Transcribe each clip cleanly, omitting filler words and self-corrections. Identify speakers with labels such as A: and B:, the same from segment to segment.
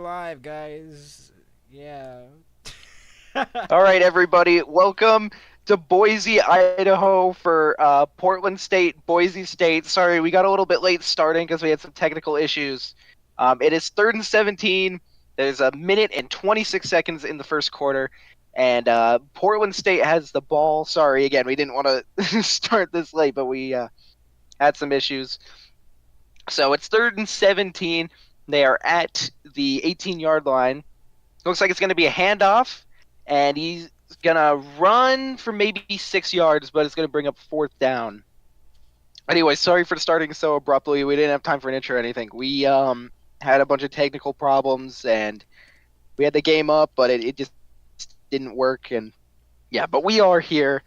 A: live, guys. Yeah.
B: All right, everybody, welcome to Boise, Idaho for Portland State, Boise State. Sorry, we got a little bit late starting because we had some technical issues. It is 3rd and 17. There's a minute and 26 seconds in the first quarter, and Portland State has the ball. Sorry, again, we didn't want to start this late, but we had some issues. So it's 3rd and 17. They are at the 18-yard line. Looks like it's going to be a handoff, and he's going to run for maybe 6 yards, but it's going to bring up 4th down. Anyway, sorry for starting so abruptly. We didn't have time for an intro or anything. We had a bunch of technical problems, and we had the game up, but it just didn't work. And yeah, but we are here.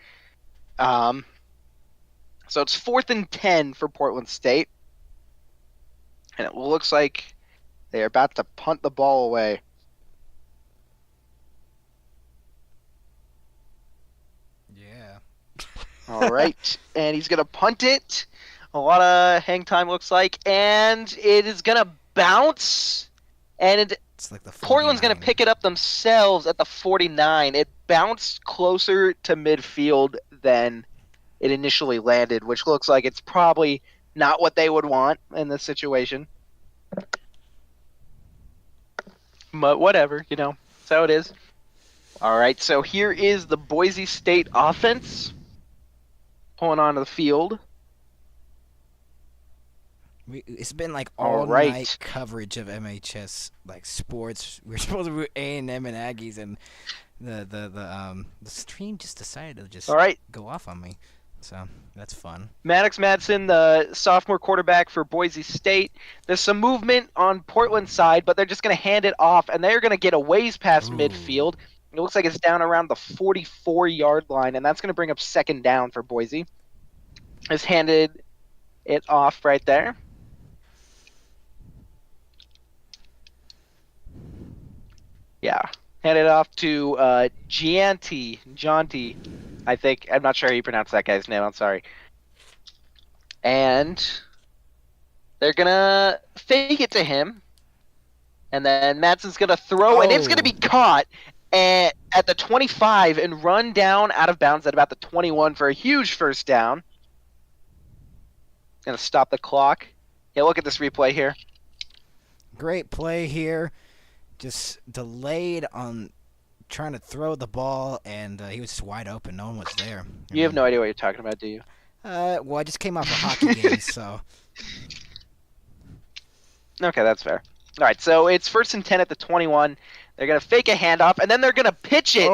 B: So it's 4th and 10 for Portland State, and it looks like they are about to punt the ball away.
A: Yeah.
B: All right, and he's gonna punt it. A lot of hang time looks like, and it is gonna bounce, and
A: It's like the
B: Portland's gonna
A: 49.
B: pick it up themselves at the 49. It bounced closer to midfield than it initially landed, which looks like it's probably not what they would want in this situation. But whatever, that's how it is. All right, so here is the Boise State offense pulling onto the field.
A: It's been like
B: All
A: all night
B: right.
A: coverage of MHS like sports. We're supposed to be A&M and Aggies, and the stream just decided to just
B: All right.
A: go off on me. So that's fun.
B: Maddox Madsen, the sophomore quarterback for Boise State. There's some movement on Portland's side, but they're just going to hand it off, and they're going to get a ways past
A: Ooh.
B: midfield. It looks like it's down around the 44-yard line, and that's going to bring up 2nd down for Boise. Has handed it off right there. Yeah, handed off to Gianti, I think. I'm not sure how you pronounce that guy's name. I'm sorry. And they're gonna fake it to him, and then Madsen's gonna throw, and it's gonna be caught at the 25 and run down out of bounds at about the 21 for a huge 1st down. Gonna stop the clock. Yeah, look at this replay here.
A: Great play here. Just delayed on trying to throw the ball, and he was just wide open. No one was there.
B: You have no idea what you're talking about, do you?
A: Well, I just came off a hockey game, so.
B: Okay, that's fair. All right, so it's 1st and 10 at the 21. They're going to fake a handoff, and then they're going to pitch it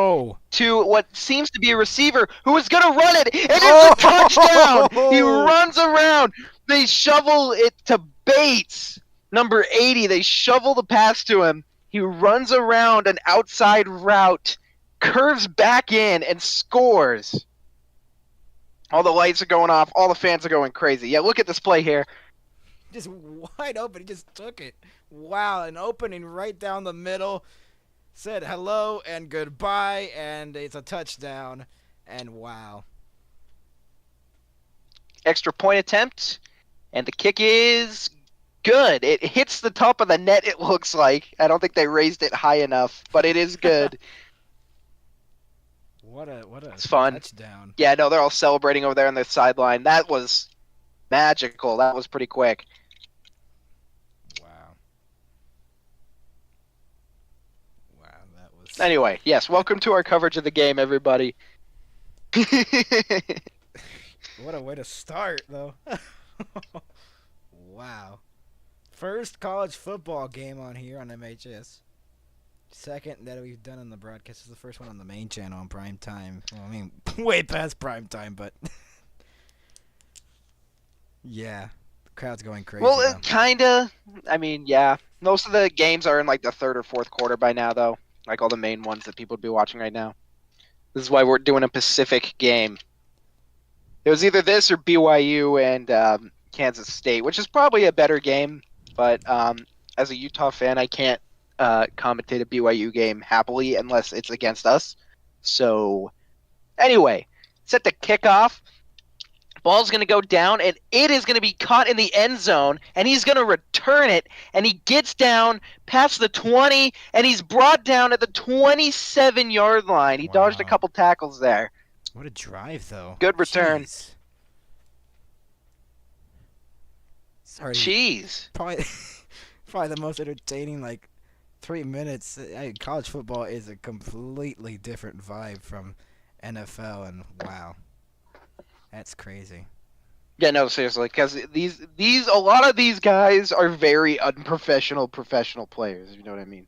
B: to what seems to be a receiver who is going to run it, and it's a touchdown! He runs around. They shovel it to Bates, number 80. They shovel the pass to him. He runs around an outside route, curves back in, and scores. All the lights are going off. All the fans are going crazy. Yeah, look at this play here.
A: Just wide open. He just took it. Wow, an opening right down the middle. Said hello and goodbye, and it's a touchdown. And wow.
B: Extra point attempt, and the kick is good. It hits the top of the net, it looks like. I don't think they raised it high enough, but it is good.
A: What a
B: it's fun.
A: Touchdown.
B: Yeah, no, they're all celebrating over there on the sideline. That was magical. That was pretty quick.
A: Wow. Wow, that was...
B: Anyway, yes, welcome to our coverage of the game, everybody.
A: What a way to start, though. Wow. First college football game on here on MHS. Second that we've done on the broadcast. This is the first one on the main channel on prime time. Well, I mean, way past prime time, but yeah, the crowd's going crazy.
B: Well, kind of. I mean, yeah. Most of the games are in like the 3rd or 4th quarter by now, though. Like all the main ones that people would be watching right now. This is why we're doing a Pacific game. It was either this or BYU and Kansas State, which is probably a better game. But as a Utah fan, I can't commentate a BYU game happily unless it's against us. So anyway, set the kickoff. Ball's going to go down, and it is going to be caught in the end zone, and he's going to return it, and he gets down past the 20, and he's brought down at the 27-yard line. He dodged a
A: Wow.
B: couple tackles there.
A: What a drive, though.
B: Good return.
A: Jeez. Sorry.
B: Jeez.
A: Probably the most entertaining, 3 minutes. College football is a completely different vibe from NFL, and wow. That's crazy.
B: Yeah, no, seriously, because a lot of these guys are very unprofessional professional players. If you know what I mean?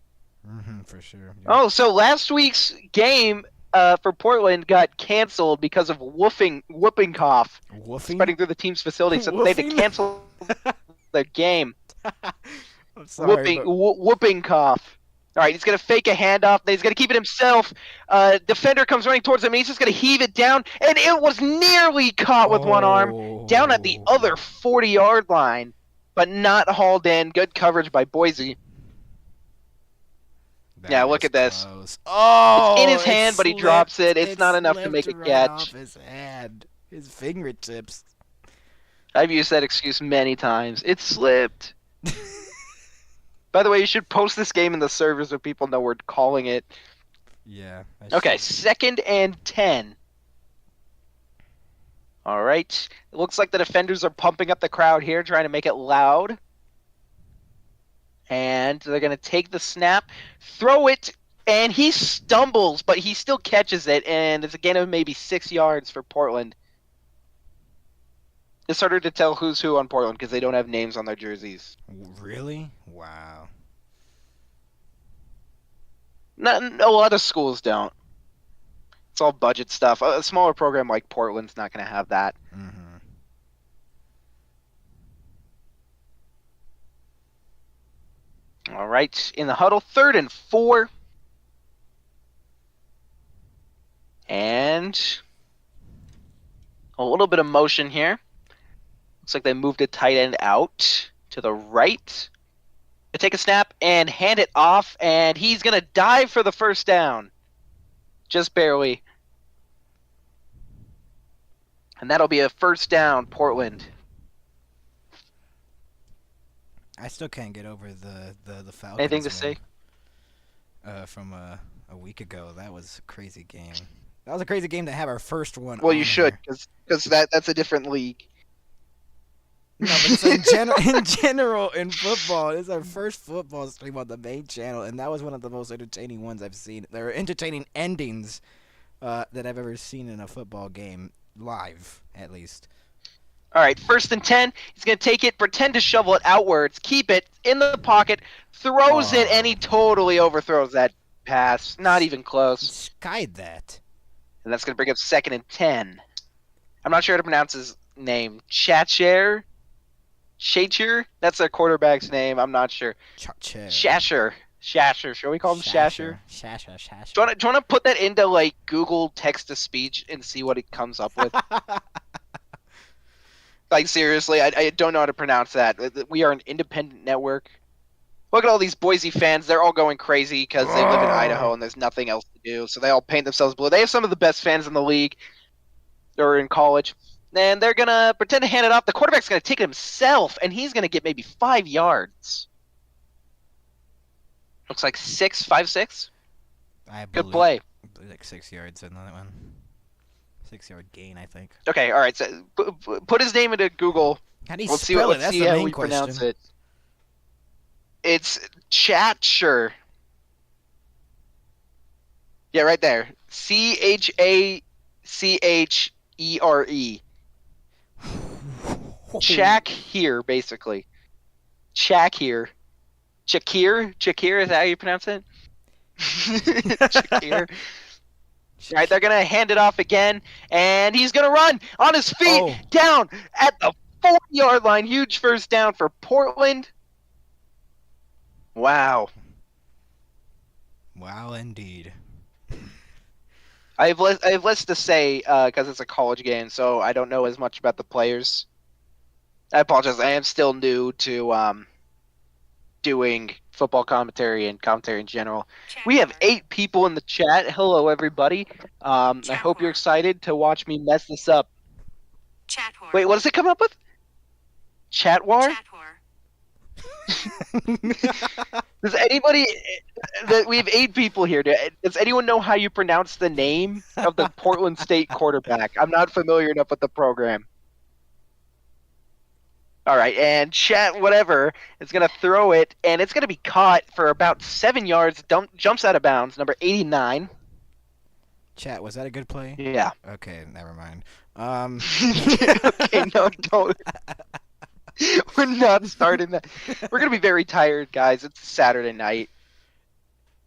A: For sure. Yeah.
B: Oh, so last week's game for Portland got canceled because of whooping cough
A: Woofing?
B: spreading through the team's facility, so they had to
A: Woofing?
B: cancel the game.
A: I'm sorry,
B: Whooping cough. All right, he's gonna fake a handoff. Then he's gonna keep it himself. Defender comes running towards him. And he's just gonna heave it down, and it was nearly caught with one arm, down at the other 40-yard line, but not hauled in. Good coverage by Boise. Yeah, look at this.
A: Close. Oh,
B: It's in his hand, but he drops it. It's not enough to
A: slipped
B: make a
A: right
B: catch.
A: off his hand, his fingertips.
B: I've used that excuse many times. It slipped. By the way, you should post this game in the servers so people know we're calling it.
A: Yeah.
B: Okay, 2nd and 10. All right. It looks like the defenders are pumping up the crowd here, trying to make it loud. And they're going to take the snap, throw it, and he stumbles, but he still catches it, and it's a gain of maybe 6 yards for Portland. It's harder to tell who's who on Portland because they don't have names on their jerseys.
A: Really? Wow.
B: Not a lot of schools don't. It's all budget stuff. A smaller program like Portland's not going to have that. All right, in the huddle, 3rd and 4. And a little bit of motion here. Looks like they moved a tight end out to the right. They take a snap and hand it off, and he's going to dive for the first down. Just barely. And that'll be a first down, Portland.
A: I still can't get over the Falcons.
B: Anything to say?
A: From a week ago, that was a crazy game. That was a crazy game to have our first one.
B: Well,
A: on
B: you should,
A: here.
B: because that's a different league.
A: No, but it's in general in football. This is our first football stream on the main channel, and that was one of the most entertaining ones I've seen. There are entertaining endings that I've ever seen in a football game, live at least.
B: All right, 1st and 10. He's going to take it, pretend to shovel it outwards, keep it in the pocket, throws it, and he totally overthrows that pass. Not even
A: He
B: close.
A: skied that.
B: And that's going to bring up 2nd and 10. I'm not sure how to pronounce his name. Chatcher? Shacher? That's their quarterback's name. I'm not sure. Shasher. Shall we call him Shasher?
A: Shasher.
B: Do you want to put that into Google text-to-speech and see what it comes up with? Seriously, I don't know how to pronounce that. We are an independent network. Look at all these Boise fans. They're all going crazy because they live in Idaho and there's nothing else to do. So they all paint themselves blue. They have some of the best fans in the league or in college. And they're going to pretend to hand it off. The quarterback's going to take it himself, and he's going to get maybe 5 yards. Looks like 5, 6. Good play.
A: I believe 6 yards in that one. 6-yard gain, I think.
B: Okay, all right. So put his name into Google.
A: How do you
B: Let's
A: spell it? That's
B: see
A: the
B: how
A: main
B: we
A: question.
B: pronounce it. It's Chatcher. Yeah, right there. Chachere. Shack here, basically. Shack here. Shakir? Shakir, is that how you pronounce it? Shakir. All right, they're going to hand it off again, and he's going to run on his feet down at the 40-yard line. Huge first down for Portland. Wow.
A: Wow, indeed.
B: I have less to say because it's a college game, so I don't know as much about the players. I apologize. I am still new to doing football commentary and commentary in general. We have 8 people in the chat. Hello, everybody. I hope you're excited to watch me mess this up. Wait, what does it come up with? Chatwar? Does anybody that we have 8 people here? Does anyone know how you pronounce the name of the Portland State quarterback? I'm not familiar enough with the program. All right, and Chat whatever is gonna throw it, and it's gonna be caught for about 7 yards. Jumps out of bounds. Number 89.
A: Chat, was that a good play?
B: Yeah.
A: Okay, never mind.
B: Okay, no, don't. We're not starting that. We're gonna be very tired, guys. It's Saturday night.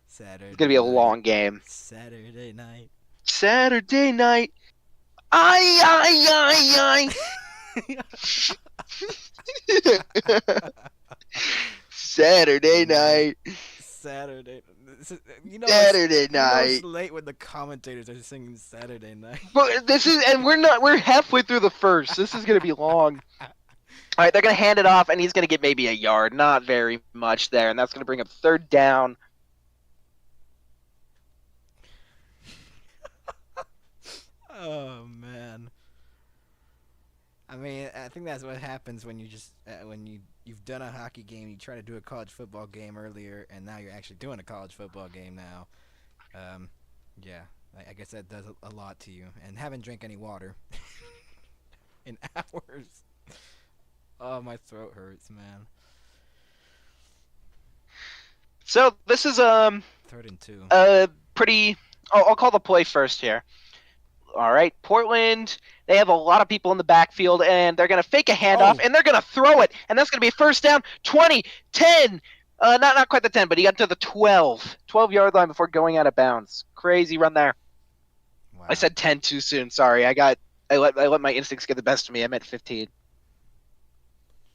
A: Saturday.
B: It's gonna be a long game.
A: Saturday night.
B: Saturday night. Ay. Saturday night.
A: Saturday.
B: Saturday night.
A: It's late when the commentators are singing Saturday night.
B: But we're halfway through the first. This is gonna be long. All right, they're going to hand it off, and he's going to get maybe a yard. Not very much there, and that's going to bring up 3rd down.
A: Oh, man. I mean, I think that's what happens when you just you've done a hockey game, you try to do a college football game earlier, and now you're actually doing a college football game now. Yeah, I guess that does a lot to you. And haven't drank any water in hours. Oh, my throat hurts, man.
B: So this is
A: 3rd and 2.
B: Pretty. I'll call the play first here. All right, Portland. They have a lot of people in the backfield, and they're gonna fake a handoff, and they're gonna throw it, and that's gonna be a 1st down. 20, 10. Not quite the 10, but he got to the 12-yard line before going out of bounds. Crazy run there. Wow. I said 10 too soon. Sorry, I let my instincts get the best of me. I meant 15.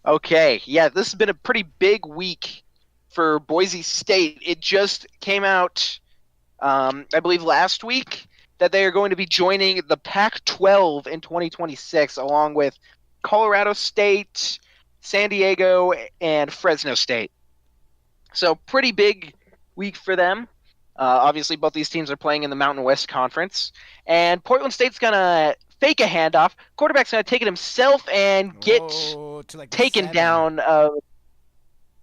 B: Okay, yeah, this has been a pretty big week for Boise State. It just came out, I believe, last week that they are going to be joining the Pac-12 in 2026, along with Colorado State, San Diego, and Fresno State. So pretty big week for them. Obviously, both these teams are playing in the Mountain West Conference. And Portland State's going to fake a handoff. Quarterback's going to take it himself and get taken down. Down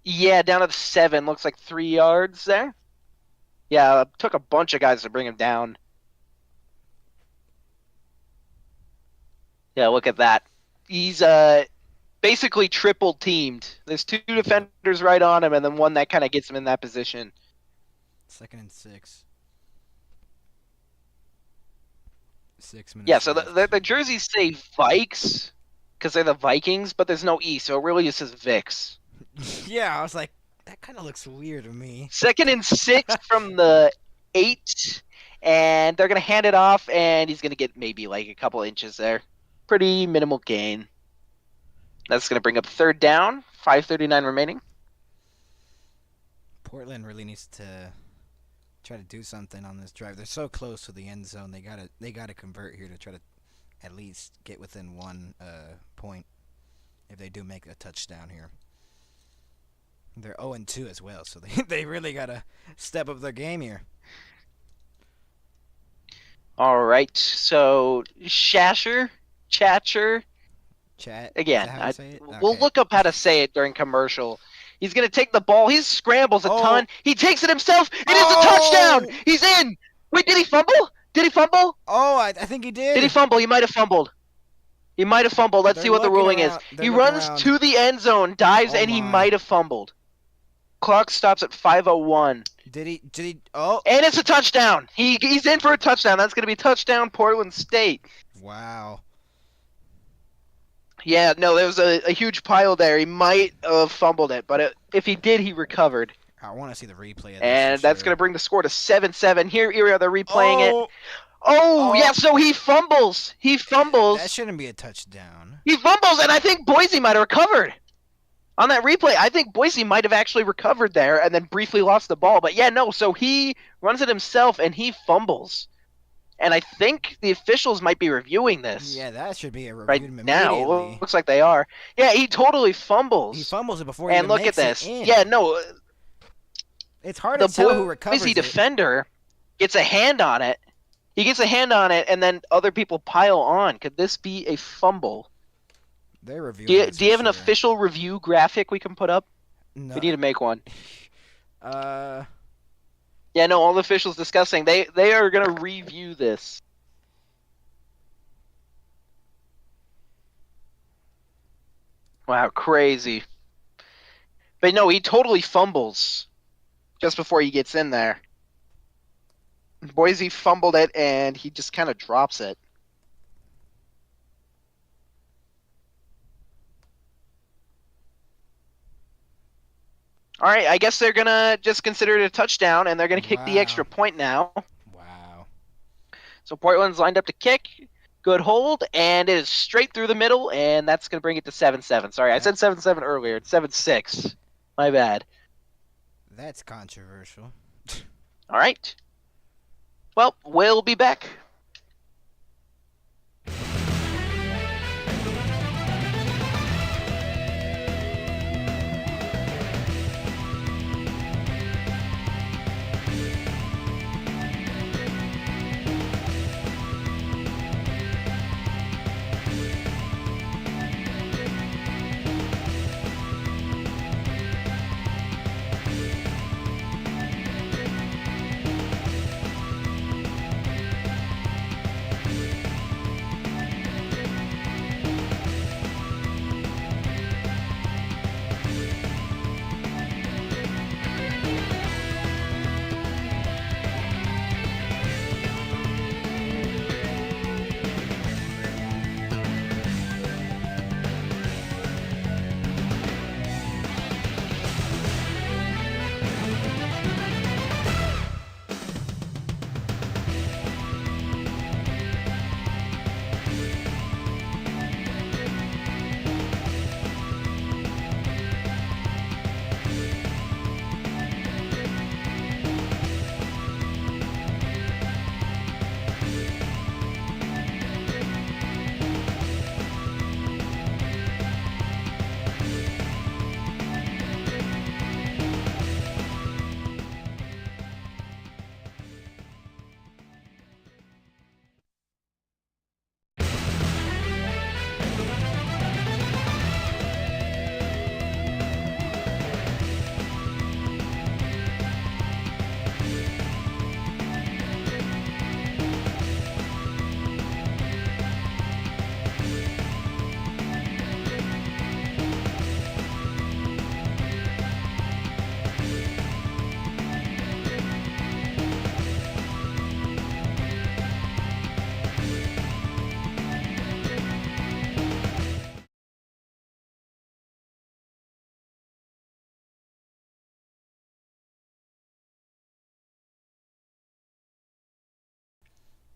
B: to the 7. Looks like 3 yards there. Yeah, took a bunch of guys to bring him down. Yeah, look at that. He's basically triple teamed. There's 2 defenders right on him, and then one that kind of gets him in that position.
A: 2nd and 6. 6 minutes.
B: Yeah, so the jerseys say Vikes because they're the Vikings, but there's no E, so it really just says Vicks.
A: Yeah, I was like, that kind of looks weird to me.
B: 2nd and 6 from the 8, and they're going to hand it off, and he's going to get maybe like a couple inches there. Pretty minimal gain. That's going to bring up 3rd down, 5:39 remaining.
A: Portland really needs to try to do something on this drive. They're so close to the end zone. They gotta convert here to try to at least get within 1 point if they do make a touchdown here. They're 0-2 as well, so they really gotta step up their game here.
B: All right, so Chat. Again, we'll look up how to say it during commercial. He's going to take the ball. He scrambles a ton. He takes it himself. It is a touchdown. He's in. Wait, did he fumble?
A: Oh, I think he did.
B: Did he fumble? He might have fumbled. Let's see what the ruling is. He runs to the end zone, dives, and he might have fumbled. Clock stops at 5:01.
A: Did he? Oh.
B: And it's a touchdown. He's in for a touchdown. That's going to be touchdown Portland State.
A: Wow.
B: Yeah, no, there was a huge pile there. He might have fumbled it, but if he did, he recovered.
A: I want to see the replay of this.
B: And that's going to bring the score to 7-7. Here they're replaying it. Oh, yeah, so he fumbles.
A: That shouldn't be a touchdown.
B: He fumbles, and I think Boise might have recovered. On that replay, I think Boise might have actually recovered there and then briefly lost the ball. But yeah, no, so he runs it himself, and he fumbles. And I think the officials might be reviewing this.
A: Yeah, that should be a review
B: right
A: immediately.
B: now. Looks like they are. Yeah, he totally fumbles.
A: He fumbles it before he
B: even makes it in. Yeah, no.
A: It's hard to tell who recovers
B: it. The Boise defender gets a hand on it. He gets a hand on it, and then other people pile on. Could this be a fumble?
A: They're
B: Do
A: reviewing
B: you,
A: this
B: do
A: for
B: you have an
A: sure.
B: official review graphic we can put up? We
A: No.
B: need to make one.
A: Uh.
B: Yeah, no, all the officials discussing. They are gonna review this. Wow, crazy. But no, he totally fumbles just before he gets in there. Boise fumbled it, and he just kind of drops it. All right, I guess they're gonna just consider it a touchdown, and they're gonna kick the extra
A: Wow.
B: point now.
A: Wow.
B: So Portland's lined up to kick. Good hold, and it is straight through the middle, and that's gonna bring it to 7-7. Sorry, I
A: That
B: said 7-7 earlier. It's 7-6. My bad.
A: that's controversial.
B: All right. Well, we'll be back.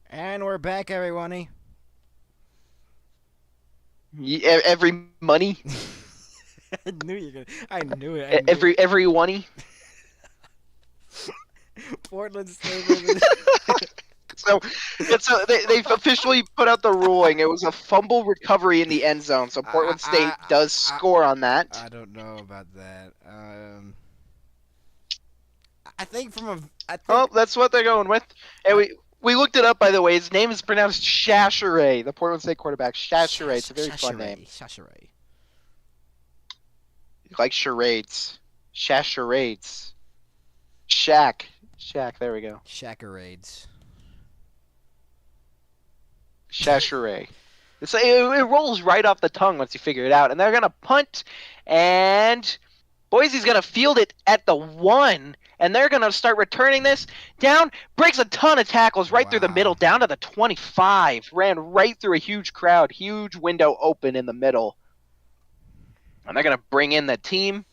A: And we're back, everyone.
B: Every money,
A: I knew you were gonna. I knew it. I knew.
B: every one.
A: Portland State.
B: So, they've officially put out the ruling. It was a fumble recovery in the end zone. So
A: I,
B: Portland
A: I,
B: State does
A: I,
B: score on that.
A: I don't know about that. I think from a. I
B: Oh,
A: think.
B: that's what they're going with. And
A: I,
B: we looked it up, by the way. His name is pronounced Shashere, the Portland State quarterback. Shashere. It's a very fun name.
A: Shashere.
B: Like charades. Shasherades. Shaq. Shaq. There we go.
A: Shackerades.
B: Shashere. It rolls right off the tongue once you figure it out. And they're gonna punt, and Boise's gonna field it at the 1, and they're gonna start returning this down. Breaks a ton of tackles right through the middle,
A: Wow.
B: down to the 25. Ran right through a huge crowd, huge window open in the middle. And they're gonna bring in the team,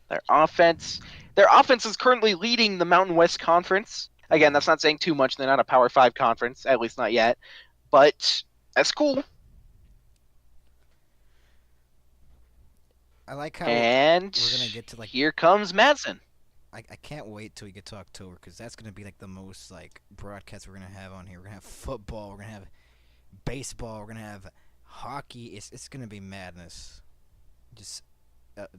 B: their offense. Their offense is currently leading the Mountain West Conference. Again, that's not saying too much. They're not a Power 5 conference, at least not yet. But that's cool.
A: I like how
B: And
A: we're gonna get to like.
B: here comes Madsen.
A: I can't wait till we get to October because that's gonna be like the most like broadcasts we're gonna have on here. We're gonna have football. We're gonna have baseball. We're gonna have hockey. It's gonna be madness. Just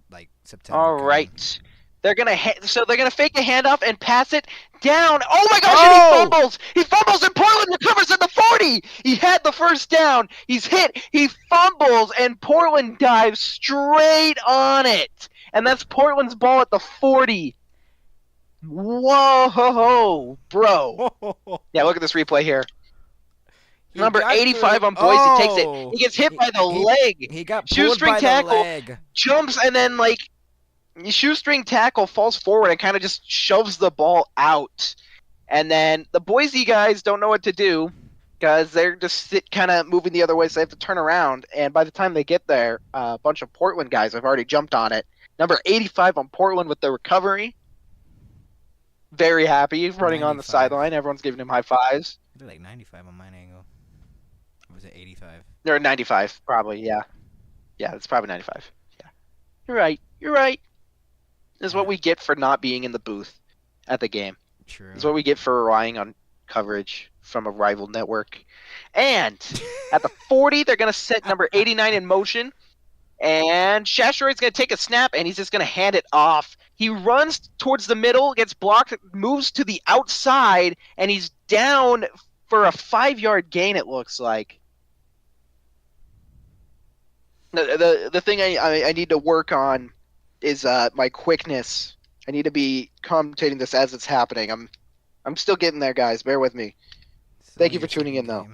A: like September
B: All
A: coming.
B: right. They're gonna fake a handoff and pass it down. Oh my gosh! And he
A: Oh!
B: fumbles. He fumbles, and Portland recovers at the 40. He had the first down. He's hit. He fumbles, and Portland dives straight on it. And that's Portland's ball at the 40. Whoa, bro! Yeah, look at this replay here. Number 85 on Boise takes it. He gets hit by the leg.
A: He got pulled
B: Shoestring
A: by
B: tackle,
A: the leg.
B: jumps, and then shoestring tackle falls forward and kind of just shoves the ball out. And then the Boise guys don't know what to do because they're just kind of moving the other way, so they have to turn around. And by the time they get there, a bunch of Portland guys have already jumped on it. Number 85 on Portland with the recovery. Very happy, running on the
A: 95.
B: sideline. Everyone's giving him high fives.
A: They're like 95 on mine angle. Or was it 85?
B: They're 95, probably, yeah. Yeah, it's probably 95. Yeah. You're right. You're right. This is what we get for not being in the booth at the game.
A: True.
B: This is what we get for relying on coverage from a rival network. And at the 40, they're going to set number 89 in motion. And Shasharoy's going to take a snap, and he's just going to hand it off. He runs towards the middle, gets blocked, moves to the outside, and he's down for a 5-yard gain, it looks like. The thing I need to work on is my quickness. I need to be commentating this as it's happening. I'm still getting there, guys. Bear with me. Thank you for tuning in, though.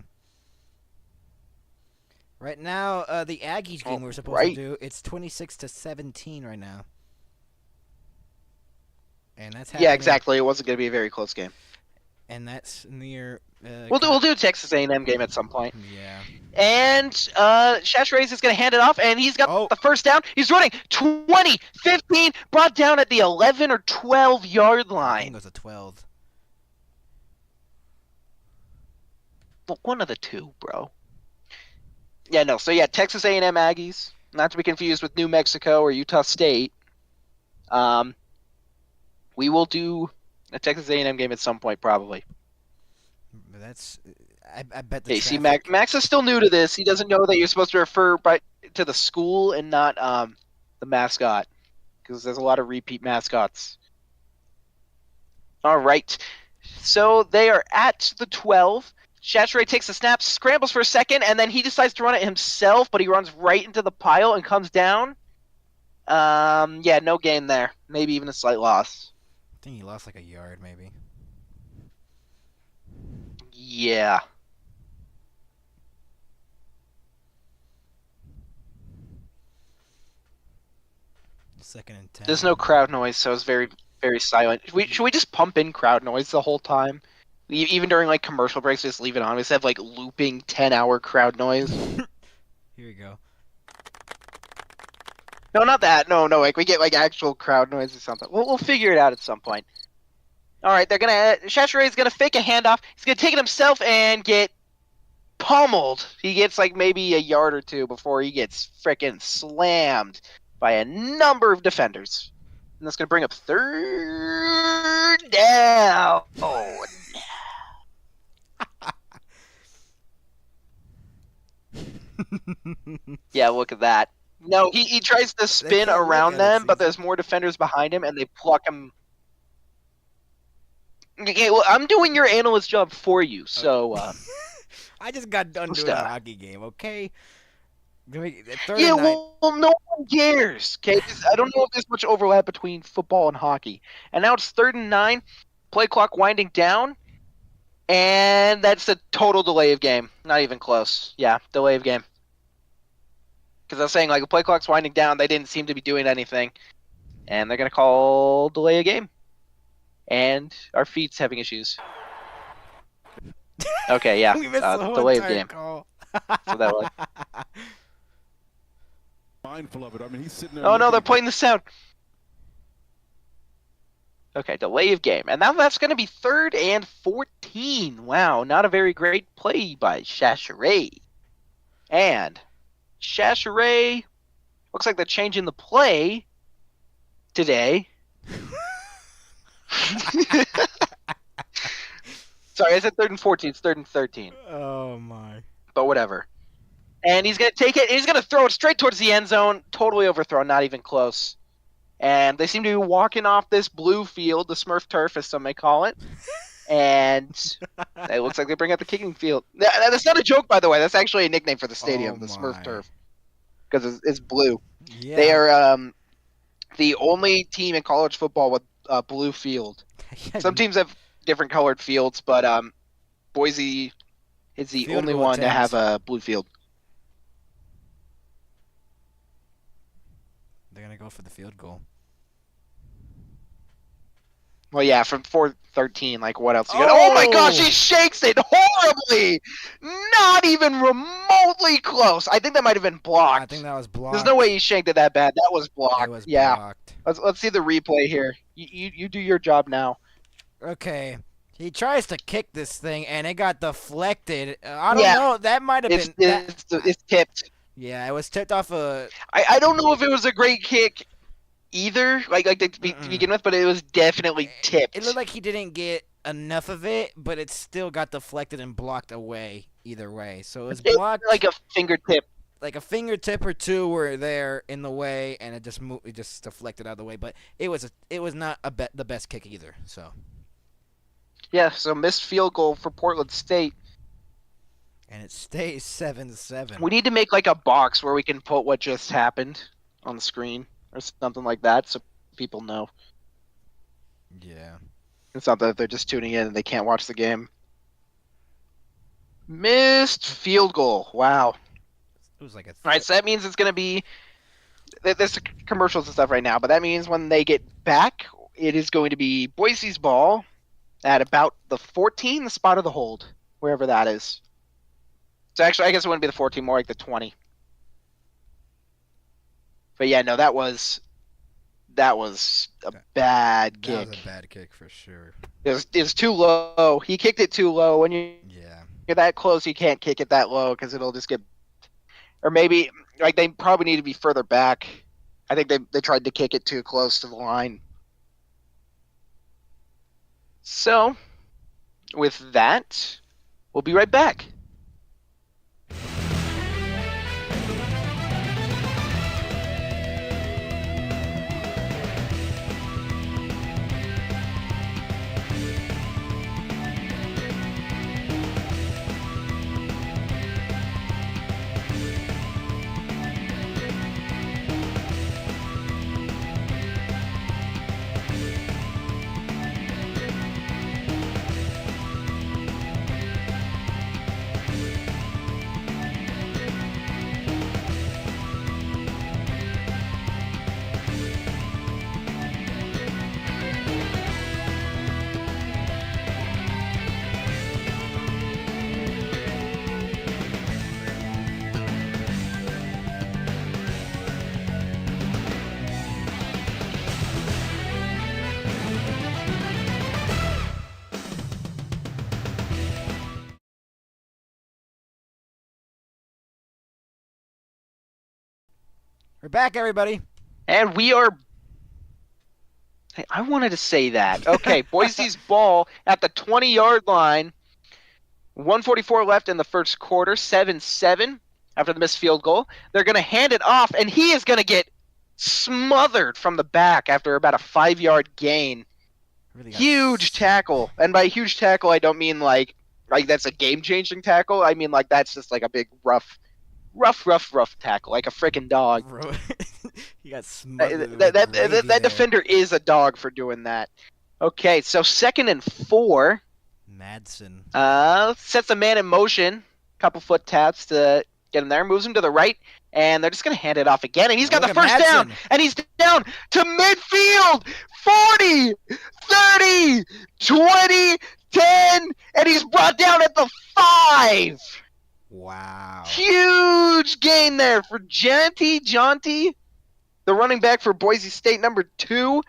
A: Right now, the Aggies game we're supposed to do, it's 26-17 right now. And that's happening.
B: Yeah, exactly. It wasn't going to be a very close game.
A: And that's near...
B: We'll do a Texas A&M game at some point.
A: Yeah.
B: And Shasharoy is going to hand it off, and he's got the first down. He's running 20, 15, brought down at the 11 or 12-yard line.
A: I think it was a 12.
B: Well, one of the two, bro. Yeah, no. So, yeah, Texas A&M Aggies, not to be confused with New Mexico or Utah State. We will do a Texas A&M game at some point, probably.
A: That's... I bet the
B: see, Max is still new to this. He doesn't know that you're supposed to refer to the school and not the mascot, because there's a lot of repeat mascots. All right. So they are at the 12. Shasharoy takes a snap, scrambles for a second, and then he decides to run it himself, but he runs right into the pile and comes down. Yeah, no gain there. Maybe even a slight loss.
A: I think he lost like a yard, maybe.
B: Yeah.
A: Second and 10.
B: There's no crowd noise, so it's very, very silent. Should we just pump in crowd noise the whole time? Even during like commercial breaks, just leave it on. We just have like looping 10-hour crowd noise.
A: Here we go.
B: No, not that. No. Like we get like actual crowd noise or something. We'll figure it out at some point. All right, Shasharoy is gonna fake a handoff. He's gonna take it himself and get pummeled. He gets like maybe a yard or two before he gets frickin' slammed by a number of defenders. And that's gonna bring up third down. Oh. Yeah, look at that. No, he tries to spin around them, but there's more defenders behind him, and they pluck him. Okay, well, I'm doing your analyst job for you, so...
A: I just got done doing a hockey game, okay?
B: Yeah, well, no one cares, okay? I don't know if there's much overlap between football and hockey. And now it's 3rd and 9, play clock winding down, and that's a total delay of game. Not even close. Yeah, delay of game. Because I was saying, like, the play clock's winding down, they didn't seem to be doing anything. And they're going to call delay of game. And our feed's having issues. Okay, yeah.
A: We missed the whole
B: delay of game.
A: Call.
B: So that was...
C: Mindful of it. I mean, he's sitting there.
B: Oh no, they're playing the sound. Okay, delay of game. And now that's going to be 3rd and 14. Wow, not a very great play by Shasharoy. And Shasharoy looks like they're changing the play today. Sorry, I said 3rd and 14. It's 3rd and 13.
A: Oh my.
B: But whatever. And he's going to take it, and he's going to throw it straight towards the end zone. Totally overthrown, not even close. And they seem to be walking off this blue field, the Smurf turf, as some may call it. And it looks like they bring out the kicking field. That's not a joke, by the way. That's actually a nickname for the stadium,
A: Oh
B: the Smurf
A: my.
B: turf, because it's blue.
A: Yeah.
B: They are the only team in college football with blue field. Some teams have different colored fields, but Boise is the
A: Field
B: only
A: goal
B: one to have
A: attempt.
B: a blue field.
A: They're gonna go for the field goal.
B: Well, yeah, from 413, like what else you got? Oh my gosh,
A: Oh!
B: he shakes it horribly! Not even remotely close. I think that might have been blocked.
A: I think that was blocked.
B: There's no way he shanked it that bad. That was blocked.
A: It was
B: yeah.
A: blocked.
B: Let's see the replay here. You do your job now.
A: Okay. He tries to kick this thing, and it got deflected. I don't
B: Yeah.
A: know. That might have been.
B: It's tipped.
A: Yeah, it was tipped off a.
B: I don't know if it was a great kick either, like to begin with, but it was definitely tipped.
A: It looked like he didn't get enough of it, but it still got deflected and blocked away either way. So it was blocked.
B: Like a fingertip.
A: Like a fingertip or two were there in the way, and it just moved. It just deflected out of the way. But it was not the best kick either. So.
B: Yeah. So missed field goal for Portland State.
A: And it stays 7-7.
B: We need to make like a box where we can put what just happened on the screen or something like that, so people know.
A: Yeah.
B: It's not that they're just tuning in and they can't watch the game. Missed field goal. Wow.
A: It was like a.
B: All right, so that means it's going to be. There's commercials and stuff right now, but that means when they get back, it is going to be Boise's ball at about the 14, the spot of the hold, wherever that is. So actually, I guess it wouldn't be the 14, more like the 20. But yeah, no, that was a bad kick.
A: That was a bad kick for sure.
B: It was too low. He kicked it too low. When you're that close, you can't kick it that low because it'll just get. Or maybe like they probably need to be further back. I think they tried to kick it too close to the line. So, with that, we'll be right back.
A: We're back, everybody.
B: And we are. Hey, I wanted to say that. Okay, Boise's ball at the 20-yard line. 1:44 left in the first quarter. 7-7 after the missed field goal. They're going to hand it off, and he is going to get smothered from the back after about a 5-yard gain. Really huge tackle. And by huge tackle, I don't mean like that's a game-changing tackle. I mean like that's just like a big rough tackle, like a freaking dog.
A: Bro, he got smothered.
B: That defender is a dog for doing that. Okay, so 2nd and 4.
A: Madsen.
B: Sets a man in motion. Couple foot taps to get him there. Moves him to the right, and they're just gonna hand it off again. And he's got the first down, and he's down to midfield. 40, 30, 20, 10, and he's brought down at the 5.
A: Wow.
B: Huge gain there for Jaunty, the running back for Boise State, number 2.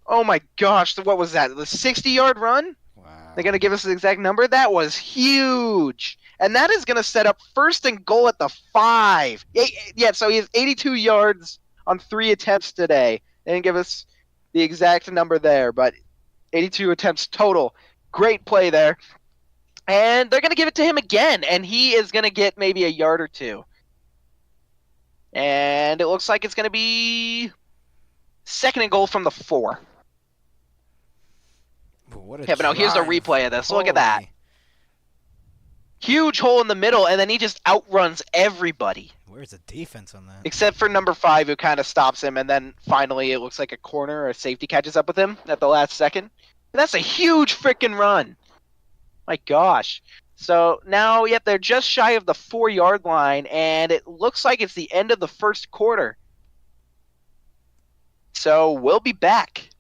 B: Oh my gosh, what was that? The 60-yard run?
A: Wow.
B: They're going to give us the exact number? That was huge. And that is going to set up 1st and goal at the 5. Yeah, so he has 82 yards on 3 attempts today. They didn't give us the exact number there, but 82 attempts total. Great play there. And they're going to give it to him again, and he is going to get maybe a yard or 2. And it looks like it's going to be Second and goal from the 4.
A: What a
B: Yeah, but now here's a
A: drive.
B: replay of this. Look at that.
A: Holy.
B: Huge hole in the middle, and then he just outruns everybody.
A: Where's the defense on that?
B: Except for number 5, who kind of stops him, and then finally it looks like a corner or a safety catches up with him at the last second. And that's a huge freaking run. My gosh. So now, yep, they're just shy of the 4-yard line, and it looks like it's the end of the first quarter. So we'll be back.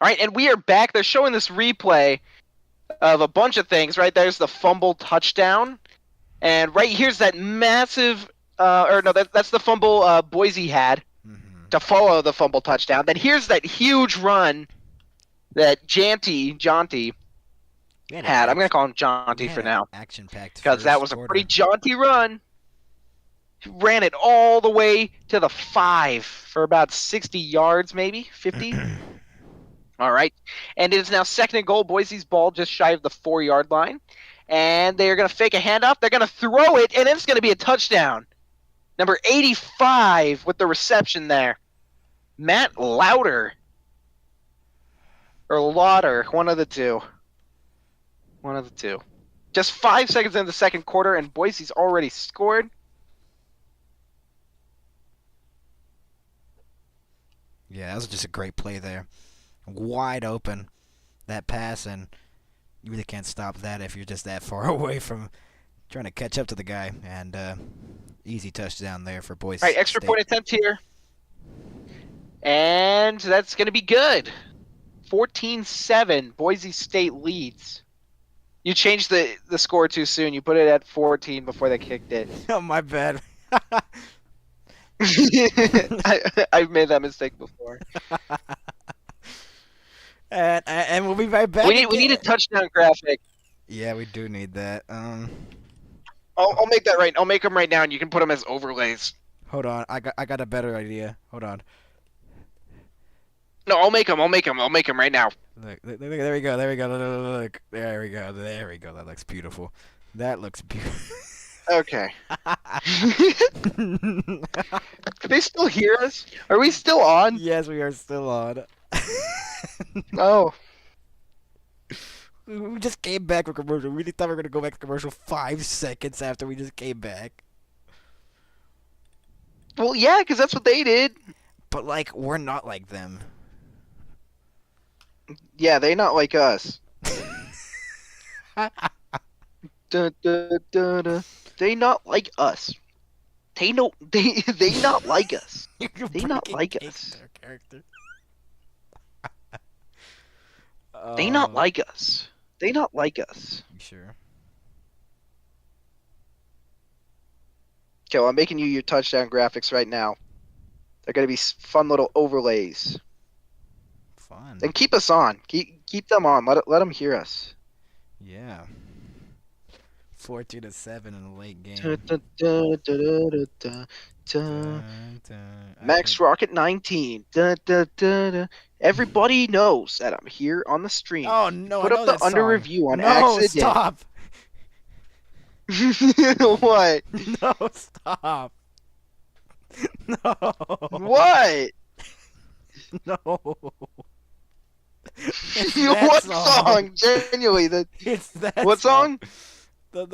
B: All right, and we are back. They're showing this replay of a bunch of things, right? There's the fumble touchdown. And right here's that massive, that's the fumble Boise had to follow the fumble touchdown. Then here's that huge run that Jaunty had. I'm going to call him Jaunty for now.
A: Action-packed.
B: Because that was a pretty jaunty run. He ran it all the way to the 5 for about 60 yards, maybe 50. All right. And it is now second and goal. Boise's ball just shy of the 4-yard line. And they are going to fake a handoff. They're going to throw it, and it's going to be a touchdown. Number 85 with the reception there. Matt Lauder. Or Lauder, one of the two. One of the two. Just 5 seconds into the second quarter, and Boise's already scored.
A: Yeah, that was just a great play there. Wide open, that pass, and you really can't stop that if you're just that far away from trying to catch up to the guy. And easy touchdown there for Boise.
B: All right, extra
A: State.
B: point attempt here. And that's going to be good. 14-7, Boise State leads. You changed the score too soon. You put it at 14 before they kicked it.
A: Oh, my bad.
B: I've made that mistake before.
A: And we'll be right back.
B: We need a touchdown graphic.
A: Yeah, we do need that.
B: I'll make that right. I'll make them right now, and you can put them as overlays.
A: Hold on. I got a better idea. Hold on.
B: No, I'll make them. I'll make them right now.
A: Look, there we go. There we go. Look. There we go. There we go. That looks beautiful. That looks beautiful.
B: Okay. Can they still hear us? Are we still on?
A: Yes, we are still on.
B: Oh.
A: We just came back from commercial. We really thought we were gonna go back to commercial 5 seconds after we just came back.
B: Well, yeah, because that's what they did.
A: But like, we're not like them.
B: Yeah, they not like us. Dun, dun, dun, dun. They not like us. They not like us. They not like us.
A: Character.
B: They not like us. They not like us.
A: You sure?
B: Okay, well, I'm making you your touchdown graphics right now. They're gonna be fun little overlays.
A: Fun.
B: And keep us on. Keep them on. Let them hear us.
A: Yeah. 14-7 in the late game.
B: Max Rocket 19. Everybody knows that I'm here on the stream.
A: Oh no!
B: Put
A: I
B: up
A: know
B: the
A: that
B: under
A: song.
B: review on
A: no,
B: accident.
A: Stop!
B: What?
A: No, stop! No!
B: What?
A: No!
B: What song? Genuinely,
A: It's that.
B: what song? What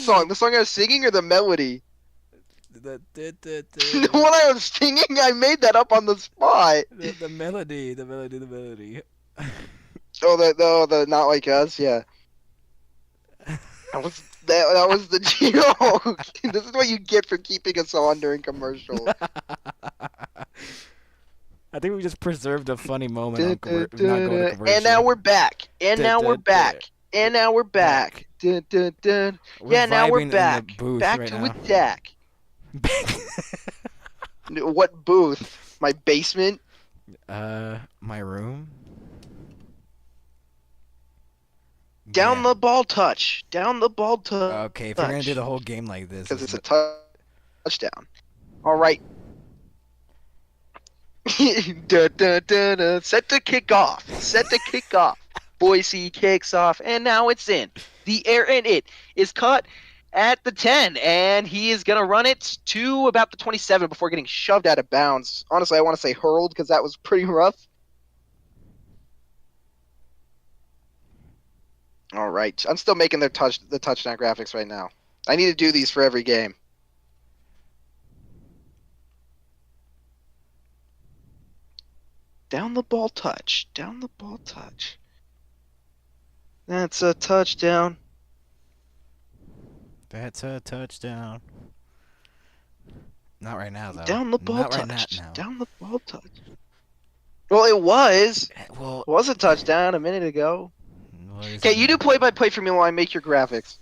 B: song? The song I was singing or the melody? The one I was singing, I made that up on the spot.
A: The melody.
B: Oh, the not like us, yeah. That was the joke. This is what you get for keeping us on during commercial.
A: I think we just preserved a funny moment on not going to commercial.
B: And now we're back. And now we're back. And now we're back. Yeah, now we're back. Back to attack. What booth? My basement?
A: My room?
B: Down the ball touch. Down the ball touch.
A: Okay, if you're gonna do the whole game like this.
B: Because it's a touchdown. All right. Set to kick off. Set to kick off. Boise kicks off, and now it's in the air, and it is caught at the 10, and he is gonna run it to about the 27 before getting shoved out of bounds. Honestly, I want to say hurled because that was pretty rough. All right, I'm still making the touchdown graphics right now. I need to do these for every game. Down the ball touch. Down the ball touch. That's a touchdown.
A: That's a touchdown. Not right now, though.
B: Down the ball
A: Not
B: touch.
A: Right now.
B: Down the ball touch. Well, it was.
A: Well,
B: It was a touchdown a minute ago.
A: what is
B: Okay,
A: it
B: you
A: now?
B: do play-by-play for me while I make your graphics.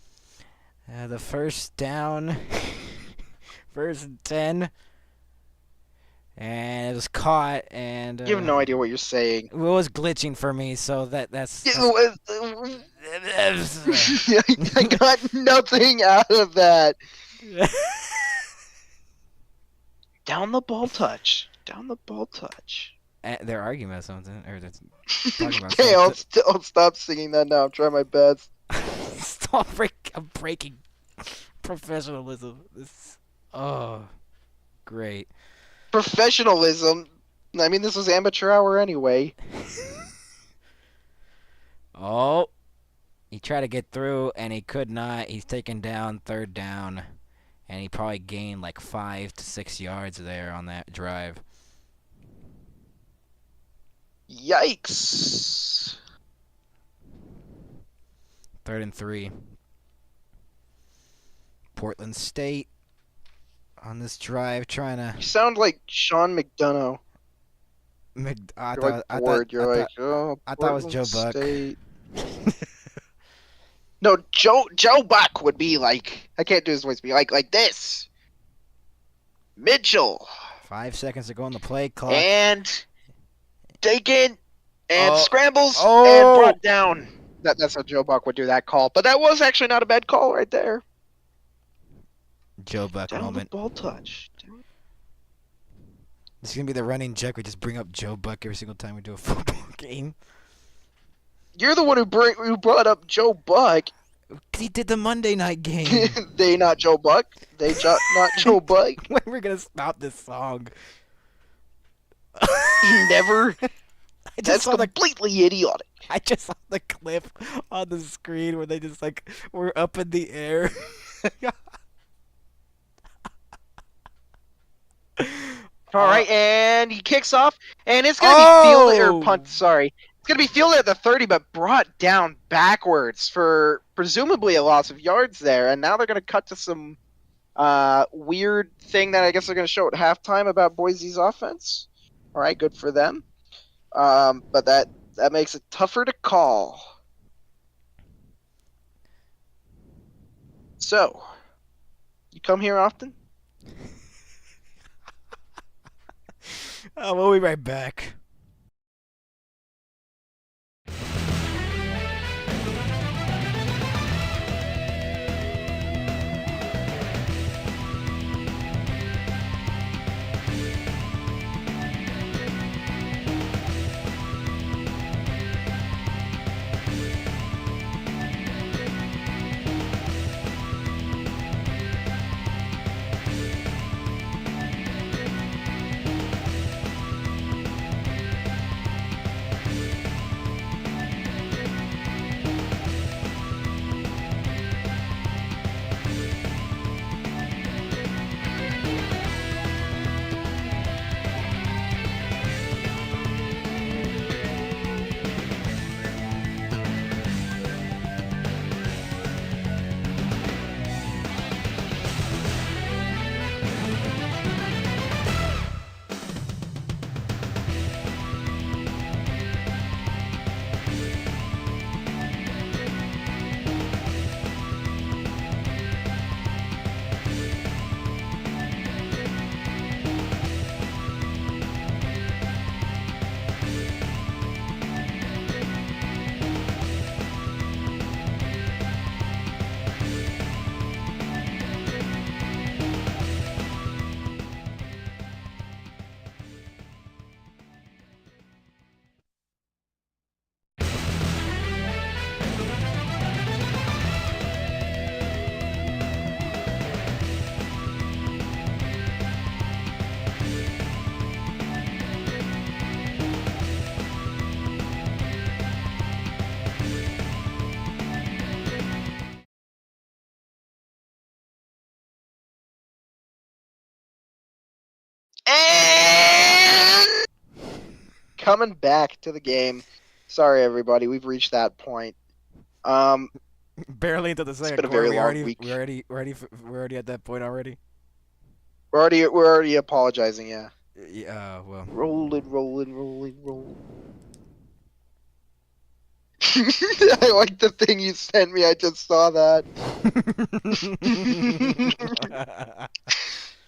A: The first down, first and 10, and it was caught, and
B: You have no idea what you're saying.
A: it was glitching for me, so that's
B: I got nothing out of that. Down the ball touch. Down the ball touch.
A: They're arguing about something, or they're talking about
B: Okay,
A: something.
B: I'll stop singing that now. I'm trying my best.
A: Stop I'm breaking professionalism. Oh, great.
B: Professionalism. I mean, this was amateur hour anyway.
A: Oh, he tried to get through, and he could not. He's taken down, third down, and he probably gained like 5 to 6 yards there on that drive.
B: Yikes.
A: 3rd and 3. Portland State on this drive trying to.
B: You sound like Sean McDonough.
A: I
B: You're like bored. You're like, oh,
A: I thought it was Joe
B: Portland
A: Buck.
B: State. No, Joe Buck would be like, I can't do his voice, be like this. Mitchell.
A: 5 seconds to go on the play clock.
B: And taken and
A: Oh.
B: scrambles and
A: Oh.
B: brought down. That's how Joe Buck would do that call. But that was actually not a bad call right there.
A: Joe Buck
B: Down the
A: moment.
B: ball touch.
A: This is gonna be the running joke. We just bring up Joe Buck every single time we do a football game.
B: You're the one who brought up Joe Buck.
A: 'Cause he did the Monday night game.
B: They not Joe Buck. Not Joe Buck.
A: When we're gonna stop this song?
B: Never.
A: I just
B: That's
A: saw the
B: completely idiotic.
A: I just saw the clip on the screen where they just like were up in the air.
B: All right, and he kicks off, and it's gonna be fielded or punt. Sorry, it's gonna be fielded at the 30, but brought down backwards for presumably a loss of yards there. And now they're gonna cut to some weird thing that I guess they're gonna show at halftime about Boise's offense. All right, good for them. But that makes it tougher to call. So, you come here often?
A: We'll be right back.
B: And coming back to the game. Sorry, everybody, we've reached that point.
A: Barely into the second
B: been a
A: quarter.
B: very long week.
A: We're already at that point already.
B: We're already apologizing. Yeah.
A: Yeah. Well.
B: Rolling. I like the thing you sent me. I just saw that.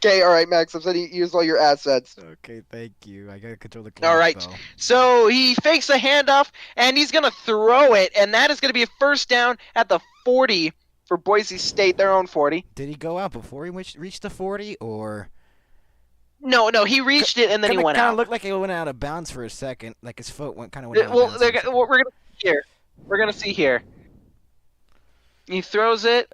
B: Okay, all right, Max. I'm saying use all your assets.
A: Okay, thank you. I gotta control the clock.
B: All right.
A: Though.
B: So he fakes a handoff, and he's gonna throw it, and that is gonna be a first down at the 40 for Boise State, their own 40.
A: Did he go out before he reached the 40, or?
B: No, he reached it and then he went out.
A: Kind of looked like he went out of bounds for a second, like his foot went out of bounds.
B: Well, we're gonna see here. We're gonna see here. He throws it.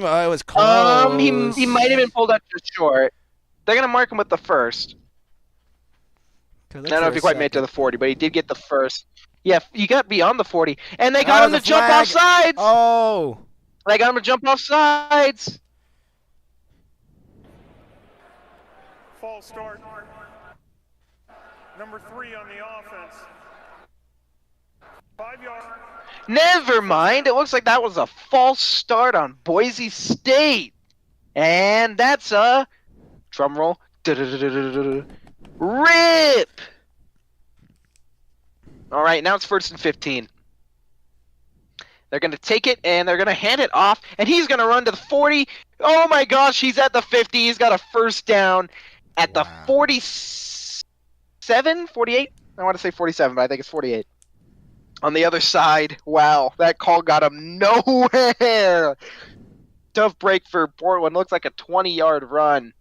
A: It was close.
B: He might have been pulled up just short. They're gonna mark him with the first. I don't know if he quite made it to the 40, but he did get the first. Yeah, you got beyond the 40, and they got him to jump off sides.
A: Oh,
B: they got him to jump off sides.
D: False start. Number 3 on the offense. 5 yards.
B: Never mind. It looks like that was a false start on Boise State. And that's a drum roll. Rip. All right, now it's 1st and 15. They're going to take it, and they're going to hand it off, and he's going to run to the 40. Oh, my gosh, he's at the 50. He's got a first down at the 47. 47, 48? I want to say 47, but I think it's 48. On the other side, wow, that call got him nowhere. Tough break for Portland. Looks like a 20-yard run.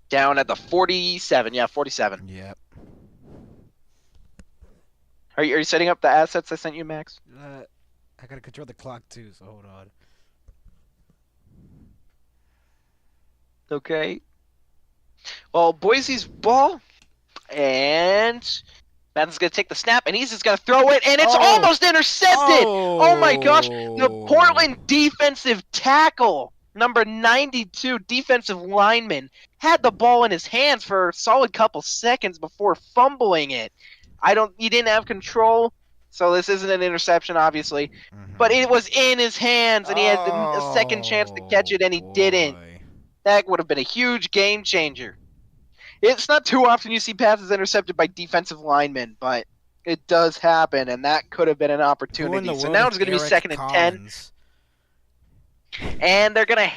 B: Down at the 47. Yeah, 47.
A: Yep.
B: Are you setting up the assets I sent you, Max?
A: I gotta control the clock too, so hold on.
B: Okay. Well, Boise's ball, and Madden's going to take the snap, and he's just going to throw it, and it's almost intercepted! Oh my gosh! The Portland defensive tackle, number 92 defensive lineman, had the ball in his hands for a solid couple seconds before fumbling it. He didn't have control, so this isn't an interception, obviously. But it was in his hands, and he had a second chance to catch it, and he didn't. That would have been a huge game changer. It's not too often you see passes intercepted by defensive linemen, but it does happen, and that could have been an opportunity. So now it's going to be second and 10, and they're going to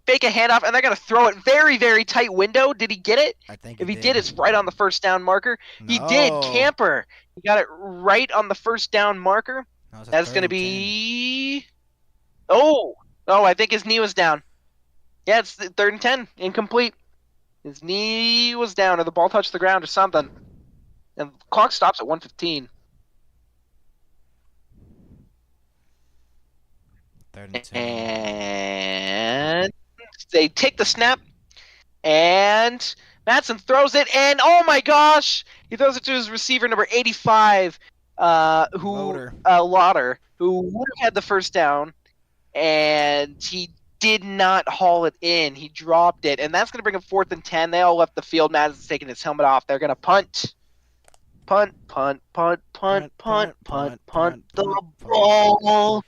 B: fake a handoff, and they're going to throw it very, very tight window. Did he get it?
A: I think
B: if he did, it's right on the first down marker.
A: No.
B: He did. Camper. He got it right on the first down marker. That's going to be... Oh, I think his knee was down. Yeah, it's 3rd and 10. Incomplete. His knee was down, or the ball touched the ground, or something. And the clock stops at 1:15.
A: 3rd and 10.
B: And they take the snap, and Matson throws it, and oh my gosh! He throws it to his receiver, number 85, Lauder, who would have had the first down, and he did not haul it in. He dropped it, and that's going to bring him 4th and 10. They all left the field. Madison's taking his helmet off. They're going to punt. Punt the ball.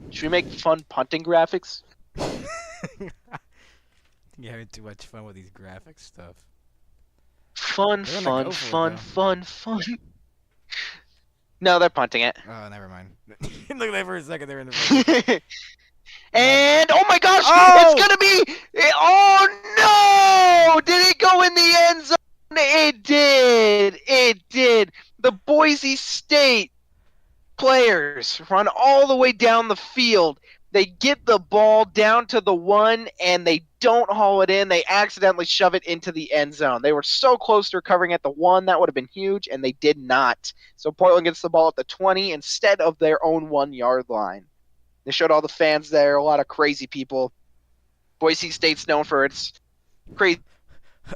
B: Should we make fun punting graphics?
A: You're having too much fun with these graphic stuff.
B: Fun. No, they're punting it.
A: Oh, never mind. Look at that for a second. They're in the
B: And oh my gosh, it's gonna be! Oh no! Did it go in the end zone? It did. It did. The Boise State players run all the way down the field. They get the ball down to the 1, and they don't haul it in. They accidentally shove it into the end zone. They were so close to recovering at the 1. That would have been huge, and they did not. So Portland gets the ball at the 20 instead of their own 1-yard line. They showed all the fans there, a lot of crazy people. Boise State's known for its crazy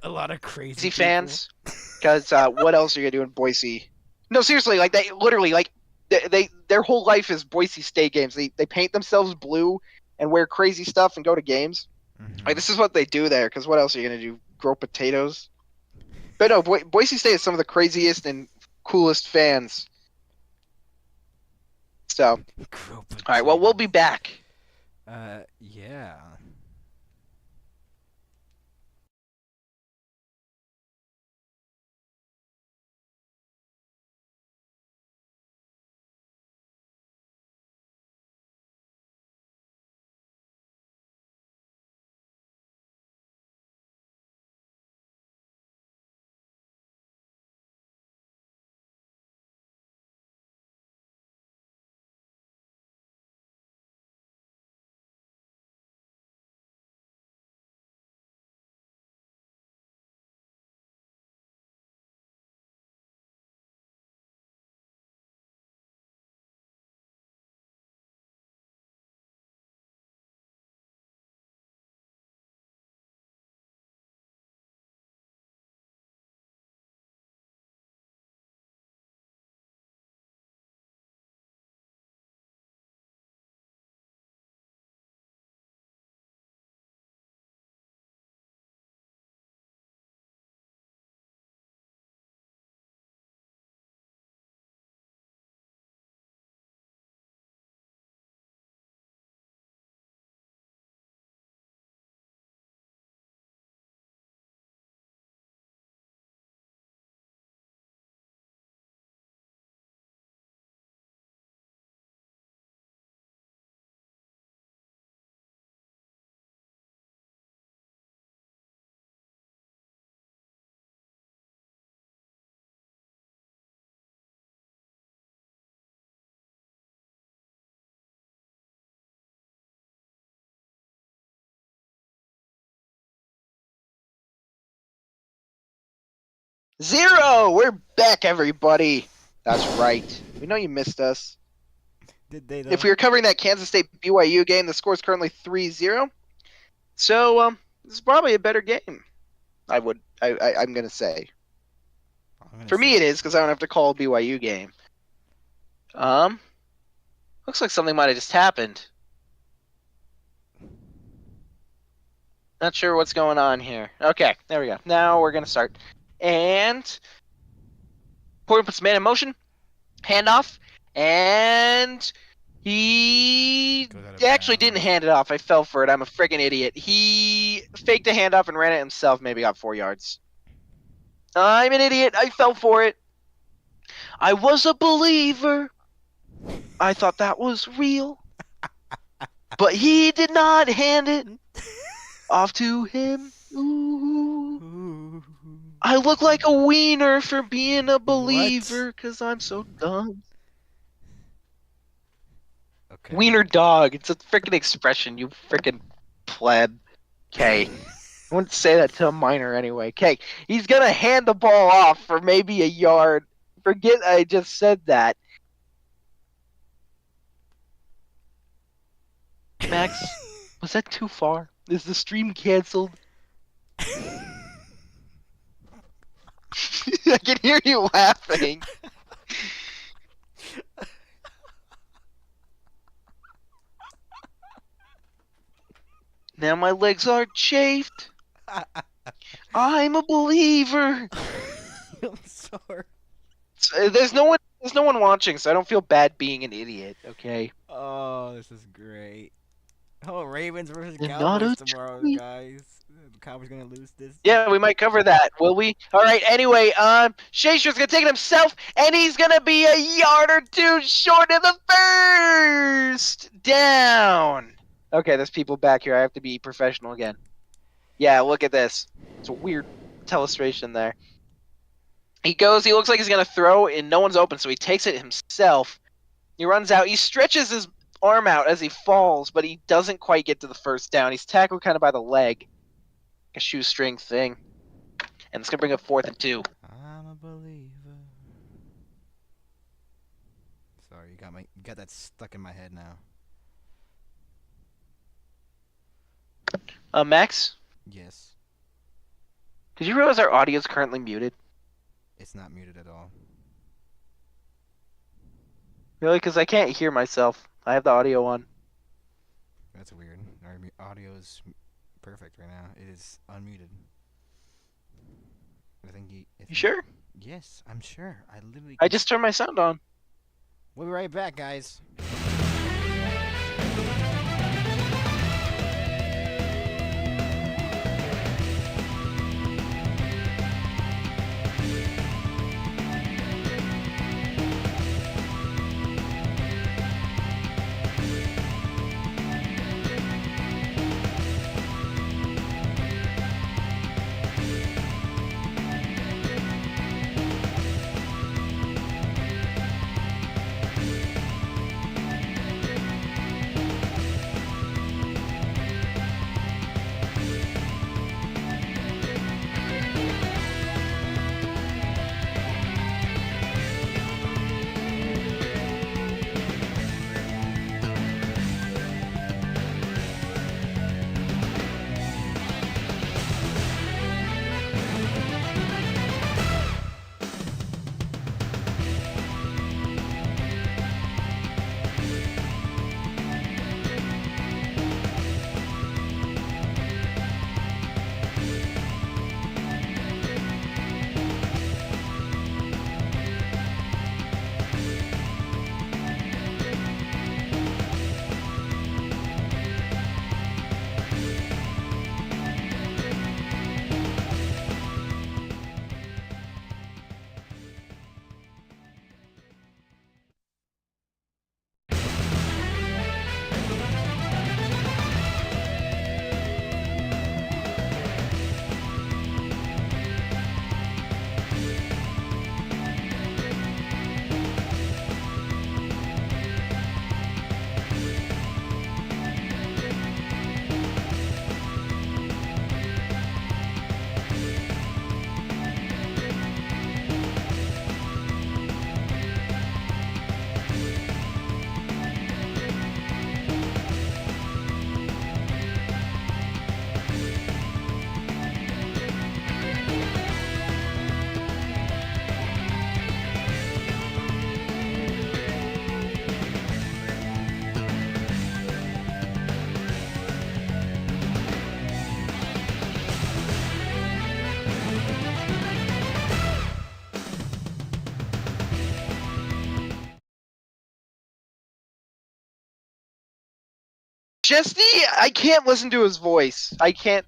A: a lot of crazy
B: fans. Because what else are you going to do in Boise? No, seriously, like they literally, like, their whole life is Boise State games. They paint themselves blue and wear crazy stuff and go to games.
A: Mm-hmm.
B: Like, this is what they do there, because what else are you going to do? Grow potatoes? But no, Boise State is some of the craziest and coolest fans. So, all right, well, we'll be back.
A: Yeah.
B: 0. We're back, everybody. That's right. We know you missed us.
A: Did they though?
B: If we were covering that Kansas State BYU game, the score is currently 3-0. So this is probably a better game. I'm gonna say. For me, it is because I don't have to call a BYU game. Looks like something might have just happened. Not sure what's going on here. Okay, there we go. Now we're gonna start. And Portland puts man in motion, handoff, and he actually didn't hand it off. I fell for it. I'm a friggin' idiot. He faked a handoff and ran it himself. Maybe got 4 yards. I'm an idiot. I fell for it. I was a believer. I thought that was real. But he did not hand it off to him. Ooh. I look like a wiener for being a believer because I'm so dumb.
A: Okay.
B: Wiener dog. It's a freaking expression, you freaking pleb. Okay. I wouldn't say that to a minor anyway. Okay. He's going to hand the ball off for maybe a yard. Forget I just said that. Max, was that too far? Is the stream canceled? I can hear you laughing. Now my legs are chafed. I'm a believer.
A: I'm sorry.
B: There's no one watching, so I don't feel bad being an idiot. Okay.
A: Oh, this is great. Oh, Ravens versus
B: And not
A: Cowboys
B: a
A: tomorrow,
B: treat.
A: guys. The Cowboys gonna lose this.
B: Yeah, we might cover that, will we? All right. Anyway, Shasher's gonna take it himself, and he's gonna be a yard or two short of the first down. Okay, there's people back here. I have to be professional again. Yeah, look at this. It's a weird illustration there. He goes. He looks like he's gonna throw, and no one's open, so he takes it himself. He runs out. He stretches his arm out as he falls, but he doesn't quite get to the first down. He's tackled kind of by the leg. A shoestring thing. And it's going to bring up 4th and 2.
A: I'm a believer. Sorry, you got that stuck in my head now.
B: Max,
A: Yes,
B: did you realize our audio is currently muted?
A: it's not muted at all.
B: Really? Because I can't hear myself. I have the audio on.
A: That's weird. Our audio is perfect right now. It is unmuted. I think
B: You sure?
A: Yes, I'm sure. I literally.
B: I just turned my sound on.
A: We'll be right back, guys.
B: I can't listen to his voice. I can't.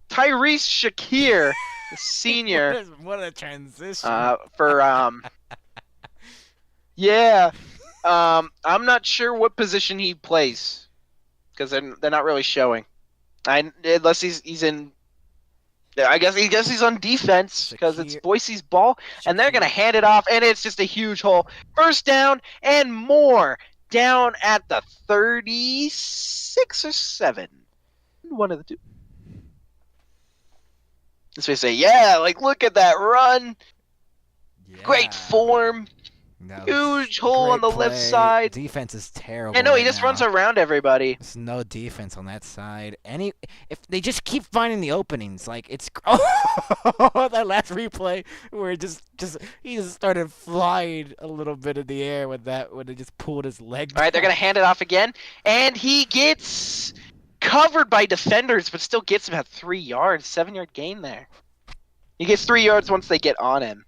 B: Tyrese Shakir, the senior,
A: What a transition.
B: for yeah. I'm not sure what position he plays because they're not really showing. Unless he's in. I guess he's on defense because it's
A: Shakir-
B: Boise's ball, and they're gonna
A: Shakir.
B: hand it off, and it's just a huge hole. First down and more down at the 36 or 7. One of the two. So we say, yeah, like look at that run.
A: Yeah.
B: Great form.
A: No,
B: Huge hole on
A: great
B: the left
A: play.
B: side.
A: Defense is terrible.
B: Yeah, no, he
A: right
B: just
A: now.
B: runs around everybody.
A: There's no defense on that side. If they just keep finding the openings, like it's that last replay where he just started flying a little bit in the air with that when they just pulled his leg.
B: All right, they're
A: down.
B: gonna hand it off again, and he gets covered by defenders, but still gets about 3 yards, 7-yard gain there. He gets 3 yards once they get on him.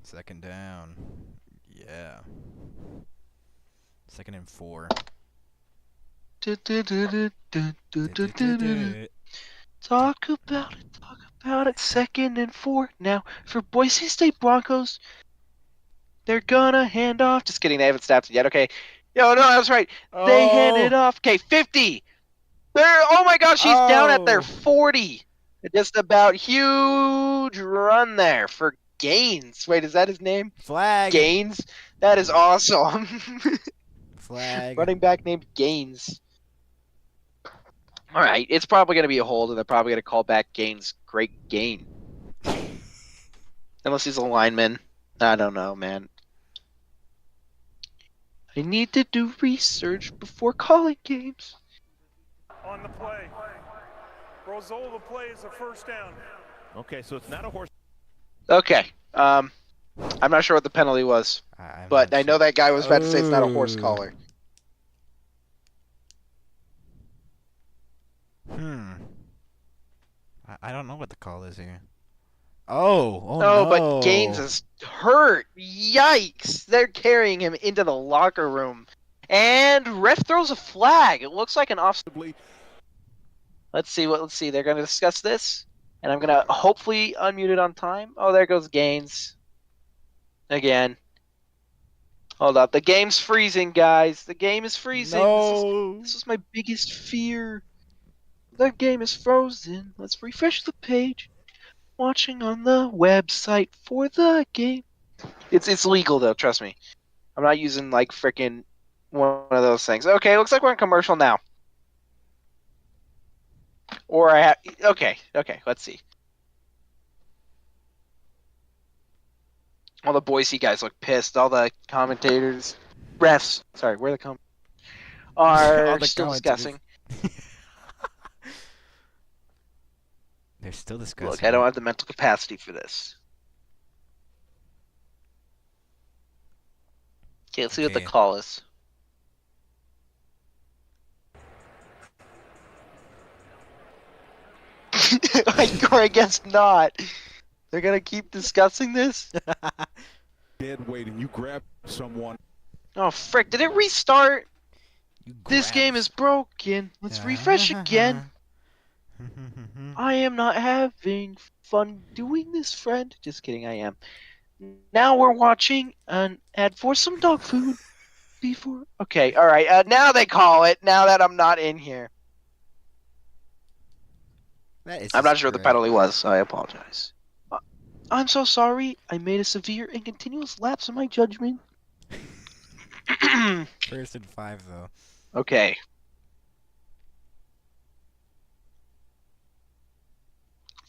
A: Second down. Yeah. 2nd and 4.
B: Talk about it. 2nd and 4. Now, for Boise State Broncos, they're gonna hand off. Just kidding, they haven't snapped it yet. Okay. No, I was right. They hand it off. Okay, 50. Oh my gosh, he's down at their 40. Just about huge run there for Gaines. Wait, is that his name?
A: Flag.
B: Gaines? That is awesome.
A: Flag.
B: Running back named Gaines. All right, it's probably going to be a hold, and they're probably going to call back Gaines' great gain. Unless he's a lineman. I don't know, man. I need to do research before calling games.
D: On the play. Rozola plays a first down.
C: Okay, so it's not a horse.
B: Okay. I'm not sure what the penalty was, but I know that guy was about to say it's not a horse collar.
A: I don't know what the call is here. Oh
B: No,
A: no!
B: but Gaines is hurt. Yikes! They're carrying him into the locker room, and ref throws a flag. It looks like an offside. Let's see. They're going to discuss this, and I'm going to hopefully unmute it on time. Oh, there goes Gaines. Again. Hold up. The game's freezing, guys. The game is freezing.
A: No.
B: This is my biggest fear. The game is frozen. Let's refresh the page. Watching on the website for the game. It's legal, though. Trust me. I'm not using, like, frickin' one of those things. Okay, looks like we're in commercial now. Or I have... Okay, let's see. All the Boise guys look pissed. All the commentators... Refs. Sorry, where are the commentators? Are still discussing.
A: They're still discussing.
B: Look, I don't have the mental capacity for this. Okay, let's see what the call is. I guess not. They're gonna keep discussing this?
C: Dead weight and you grab someone.
B: Oh, frick. Did it restart? This game is broken. Let's refresh again. I am not having fun doing this, friend. Just kidding, I am. Now we're watching an ad for some dog food. Before. Okay, alright. Now they call it, now that I'm not in here. I'm not sure what the penalty was. I apologize. I'm so sorry. I made a severe and continuous lapse in my judgment.
A: 1st and 5, though.
B: Okay.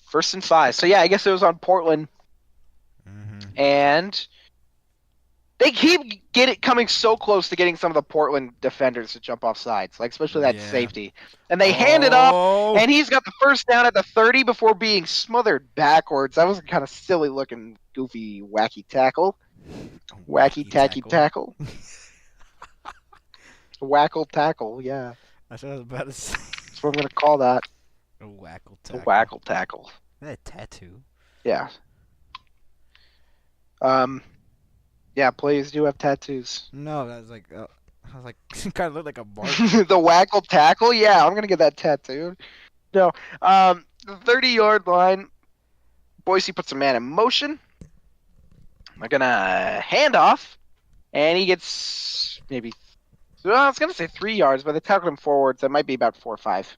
B: First and 5. So yeah, I guess it was on Portland. And they keep coming so close to getting some of the Portland defenders to jump off sides, like especially that safety. And they hand it up, and he's got the first down at the 30 before being smothered backwards. That was a kind of silly looking, goofy, wacky tackle. Wacky tacky tackle. Wackle tackle, yeah.
A: That's what I was about to say.
B: That's what I'm gonna call that.
A: A wackle
B: A
A: tackle.
B: wackle tackle.
A: Is that a tattoo?
B: Yeah. Yeah, players do have tattoos.
A: No, that was like I was like, kind of looked like a bark.
B: The whackle tackle. Yeah, I'm gonna get that tattooed. No, the 30-yard line. Boise puts a man in motion. They're gonna hand off, and he gets maybe. Well, I was gonna say 3 yards, but they tackled him forwards. That might be about 4 or 5.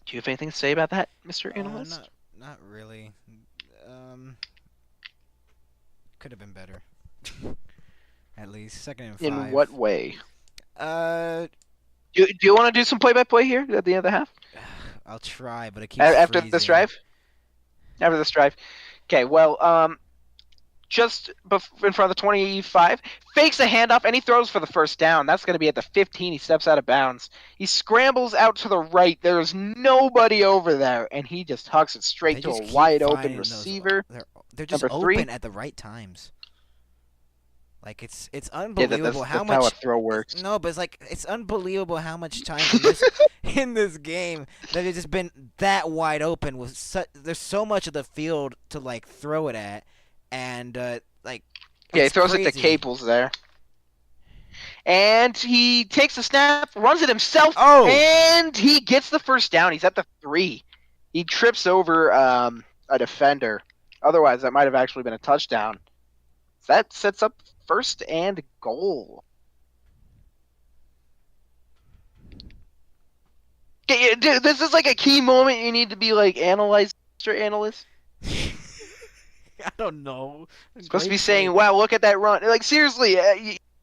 B: Do you have anything to say about that, Mr. Analyst?
A: Not really. Could have been better. At least 2nd and 5.
B: In what way?
A: Uh,
B: Do you want to do some play-by-play here at the end of the half?
A: I'll try, but it keeps
B: After
A: freezing.
B: this drive? After this drive. Okay, well, just in front of the 25, fakes a handoff, and he throws for the first down. That's going to be at the 15. He steps out of bounds. He scrambles out to the right. There's nobody over there, and he just hucks it straight to a wide-open receiver.
A: They're just
B: Number
A: open
B: 3.
A: at the right times. Like, it's
B: Yeah,
A: unbelievable
B: that's
A: how
B: how
A: much...
B: a throw works.
A: No, but it's unbelievable how much time in this game that it's just been that wide open. There's so much of the field to, like, throw it at. And,
B: Yeah, he
A: it's
B: throws
A: crazy.
B: it to Caples there. And he takes the snap, runs it himself, and he gets the first down. He's at the 3. He trips over a defender. Otherwise, that might have actually been a touchdown. That sets up 1st and goal. Okay, dude, this is like a key moment you need to be like analyzed, Mr. Analyst.
A: I don't know.
B: Supposed to be saying, "Wow, look at that run!" Like seriously,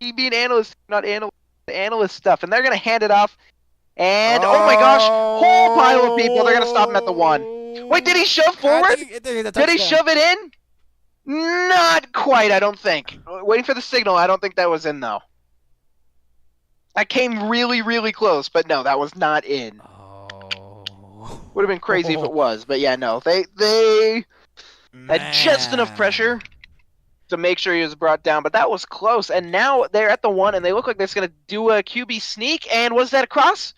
B: you be an analyst, not analyst stuff, and they're gonna hand it off. And oh my gosh, whole pile of people. They're gonna stop him at the 1. Wait, did he shove forward? Did he shove it in? Not quite, I don't think. Waiting for the signal. I don't think that was in though. I came really, really close, but no, that was not in. Would have been crazy if it was, but yeah, no. They had just enough pressure to make sure he was brought down, but that was close. And now they're at the 1, and they look like they're going to do a QB sneak. And was that a cross?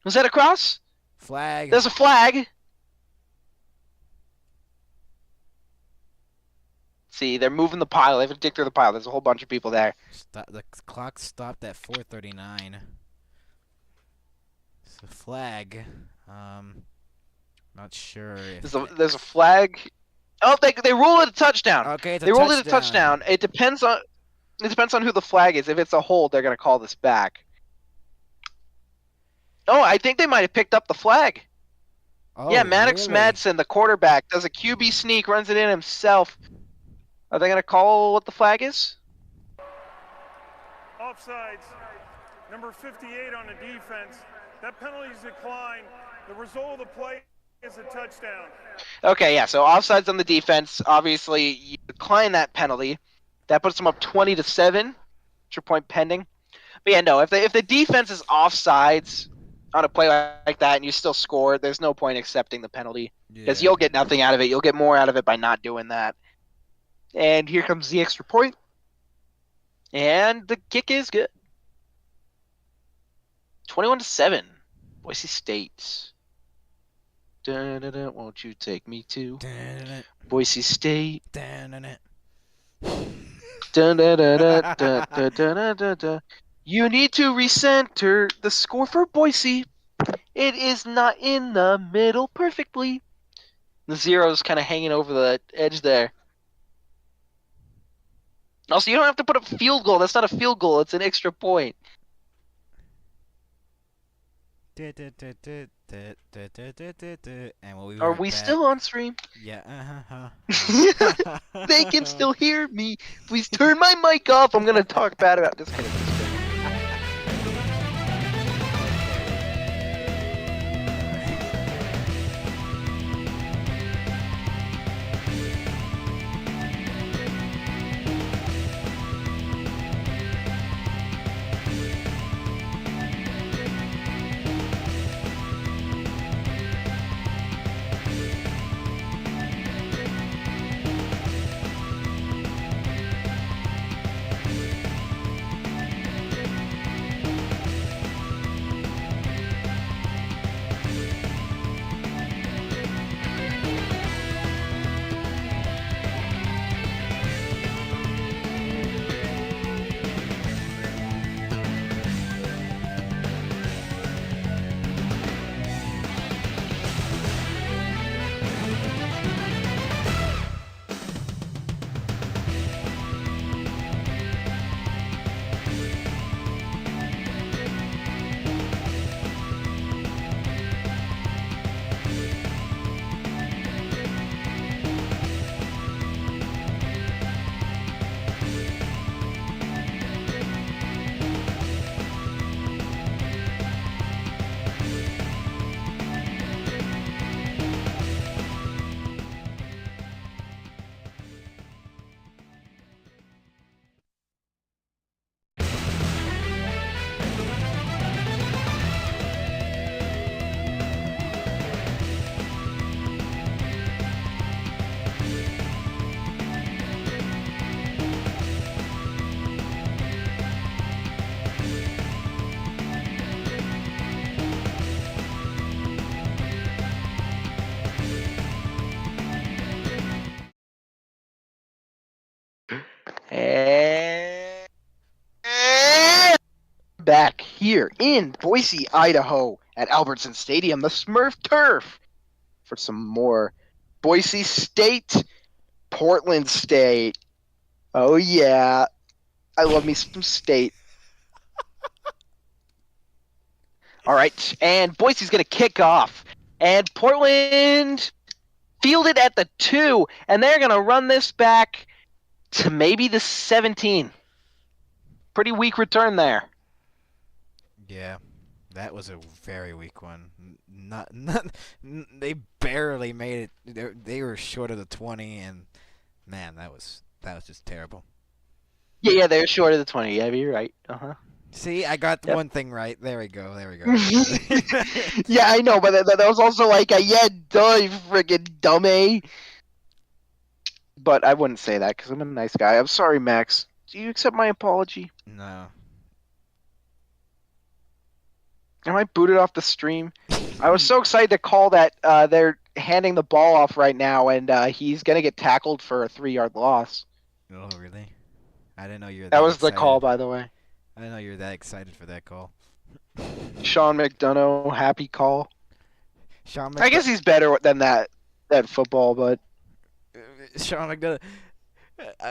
B: Was that a cross?
A: Flag.
B: There's a flag. See, they're moving the pile. They have to dig through the pile. There's a whole bunch of people there.
A: The clock stopped at 4:39. It's a flag. Not sure if
B: There's a flag. Oh, they rule it a touchdown.
A: Okay, it's a
B: they ruled it a
A: touchdown.
B: touchdown. It depends on who the flag is. If it's a hold, they're gonna call this back. Oh, I think they might have picked up the flag.
A: Oh,
B: Yeah, Maddox
A: really?
B: Madsen, the quarterback, does a QB sneak, runs it in himself. Are they gonna call what the flag is?
D: Offsides. Number 58 on the defense. That penalty is declined. The result of the play is a touchdown.
B: Okay, yeah. So offsides on the defense. Obviously, you decline that penalty. That puts them up 20-7. Extra point pending. But yeah, no. If the defense is offsides on a play like that and you still score, there's no point accepting the penalty because you'll get nothing out of it. You'll get more out of it by not doing that. And here comes the extra point. And the kick is good. 21-7. Boise State. Dun-dun-dun, won't you take me to Boise State? Dun-dun-dun-dun-dun-dun-dun-dun-dun. You need to recenter the score for Boise. It is not in the middle perfectly. The zero's kind of hanging over the edge there. Also, you don't have to put up field goal. That's not a field goal. It's an extra point.
A: And
B: Are we still on stream?
A: Yeah.
B: They can still hear me. Please turn my mic off. I'm gonna talk bad about this. And back here in Boise, Idaho at Albertson Stadium, the Smurf Turf, for some more Boise State, Portland State. Oh, yeah. I love me some state. All right, and Boise's going to kick off. And Portland fielded at the 2, and they're going to run this back to maybe the 17. Pretty weak return there.
A: Yeah, that was a very weak one. They barely made it. They were short of the 20, and man, that was just terrible.
B: Yeah, they're short of the 20. Yeah, you're right. Uh-huh.
A: See, I got
B: Yep.
A: one thing right. There we go.
B: Yeah, I know, but that was also like a yeah, duh, you friggin' dummy. But I wouldn't say that because I'm a nice guy. I'm sorry, Max. Do you accept my apology?
A: No.
B: Am I booted off the stream? I was so excited to call that they're handing the ball off right now, and he's gonna get tackled for a 3-yard loss.
A: Oh, really? I didn't know you were
B: That
A: that
B: was
A: excited.
B: the call, by the way.
A: I didn't know you were that excited for that call.
B: Sean McDonough, happy call.
A: Sean
B: I guess he's better than that football, but
A: Sean McDonough.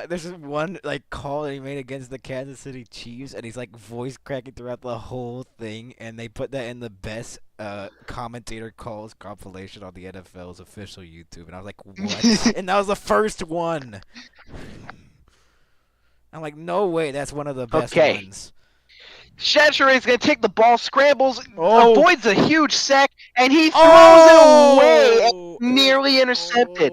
A: There's this one call that he made against the Kansas City Chiefs, and he's voice cracking throughout the whole thing, and they put that in the best commentator calls compilation on the NFL's official YouTube, and I was like, what? And that was the first one. I'm like, no way, that's one of the best ones.
B: Chachere's going to take the ball, scrambles,
A: Oh.
B: avoids a huge sack, and he throws it away, nearly intercepted.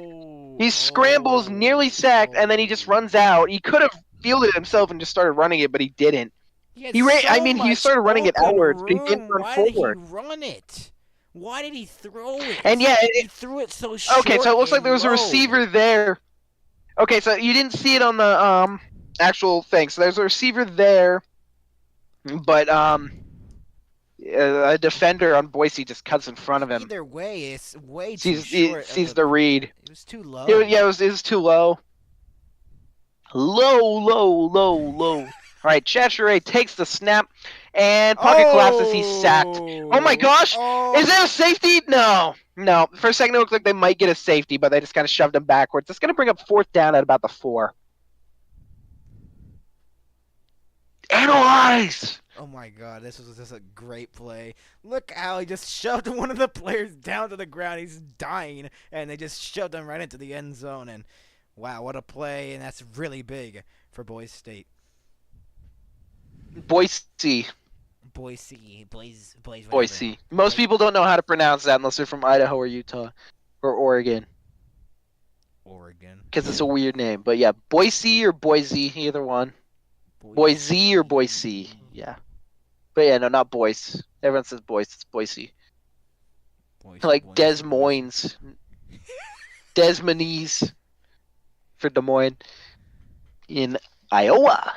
B: He scrambles, nearly sacked, and then he just runs out. He could have fielded himself and just started running it, but he didn't. He started running it outwards, but he didn't run forward.
A: Why did he run it? Why did he throw it?
B: And yeah,
A: he threw it so short.
B: Okay, so it looks like there was a
A: low.
B: receiver there. Okay, so you didn't see it on the actual thing. So there's a receiver there, but a defender on Boise just cuts in front of him.
A: Either way, it's way too short.
B: Sees the read.
A: It was too low.
B: It was too low. Low. All right, Chachere takes the snap, and pocket collapses. He's sacked. Oh my gosh! Is there a safety? No. For a second, it looked like they might get a safety, but they just kind of shoved him backwards. It's going to bring up 4th down at about the 4. Analyze!
A: Oh my god, this was just a great play. Look how he just shoved one of the players down to the ground. He's dying, and they just shoved him right into the end zone. And wow, what a play, and that's really big for Boise State.
B: Boise. Most people don't know how to pronounce that unless they're from Idaho or Utah or Oregon. Because it's a weird name. But yeah, Boise or Boise, either one. Boise or Boise, yeah. But yeah, no, not Boise. Everyone says Boise. It's Boise. Like Des Moines. Des Moines for Des Moines in Iowa.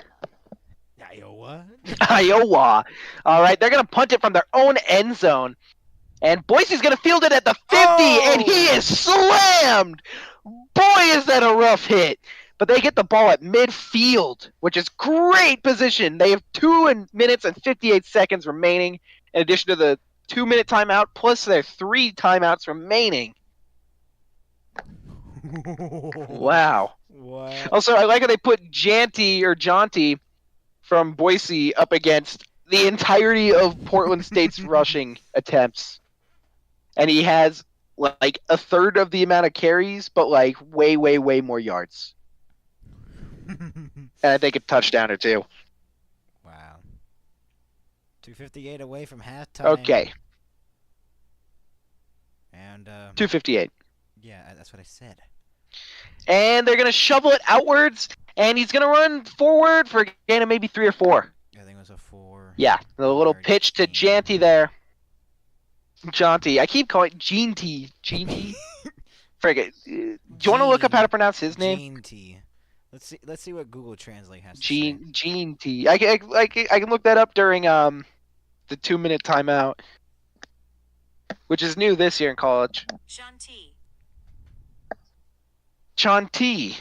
B: Iowa. All right, they're going to punt it from their own end zone. And Boise's going to field it at the 50, and he is slammed. Boy, is that a rough hit. But they get the ball at midfield, which is great position. They have 2 minutes and 58 seconds remaining, in addition to the 2-minute timeout, plus their 3 timeouts remaining. Wow. Also, I like how they put Jaunty from Boise up against the entirety of Portland State's rushing attempts. And he has like a third of the amount of carries, but like way more yards. And I think a touchdown or 2.
A: Wow. 2:58 away from halftime.
B: Okay.
A: And
B: 2:58.
A: Yeah, that's what I said.
B: And they're gonna shovel it outwards, and he's gonna run forward for a gain of maybe 3 or 4.
A: I think it was a 4.
B: Yeah, the little pitch to Jaunty there. Jaunty. I keep calling it Jeanty. Friggin'. Do you want to look up how to pronounce his name?
A: Jeanty. Let's see what Google Translate has to say.
B: Jeanty. I can look that up during the 2-minute timeout, which is new this year in college. Jaunty.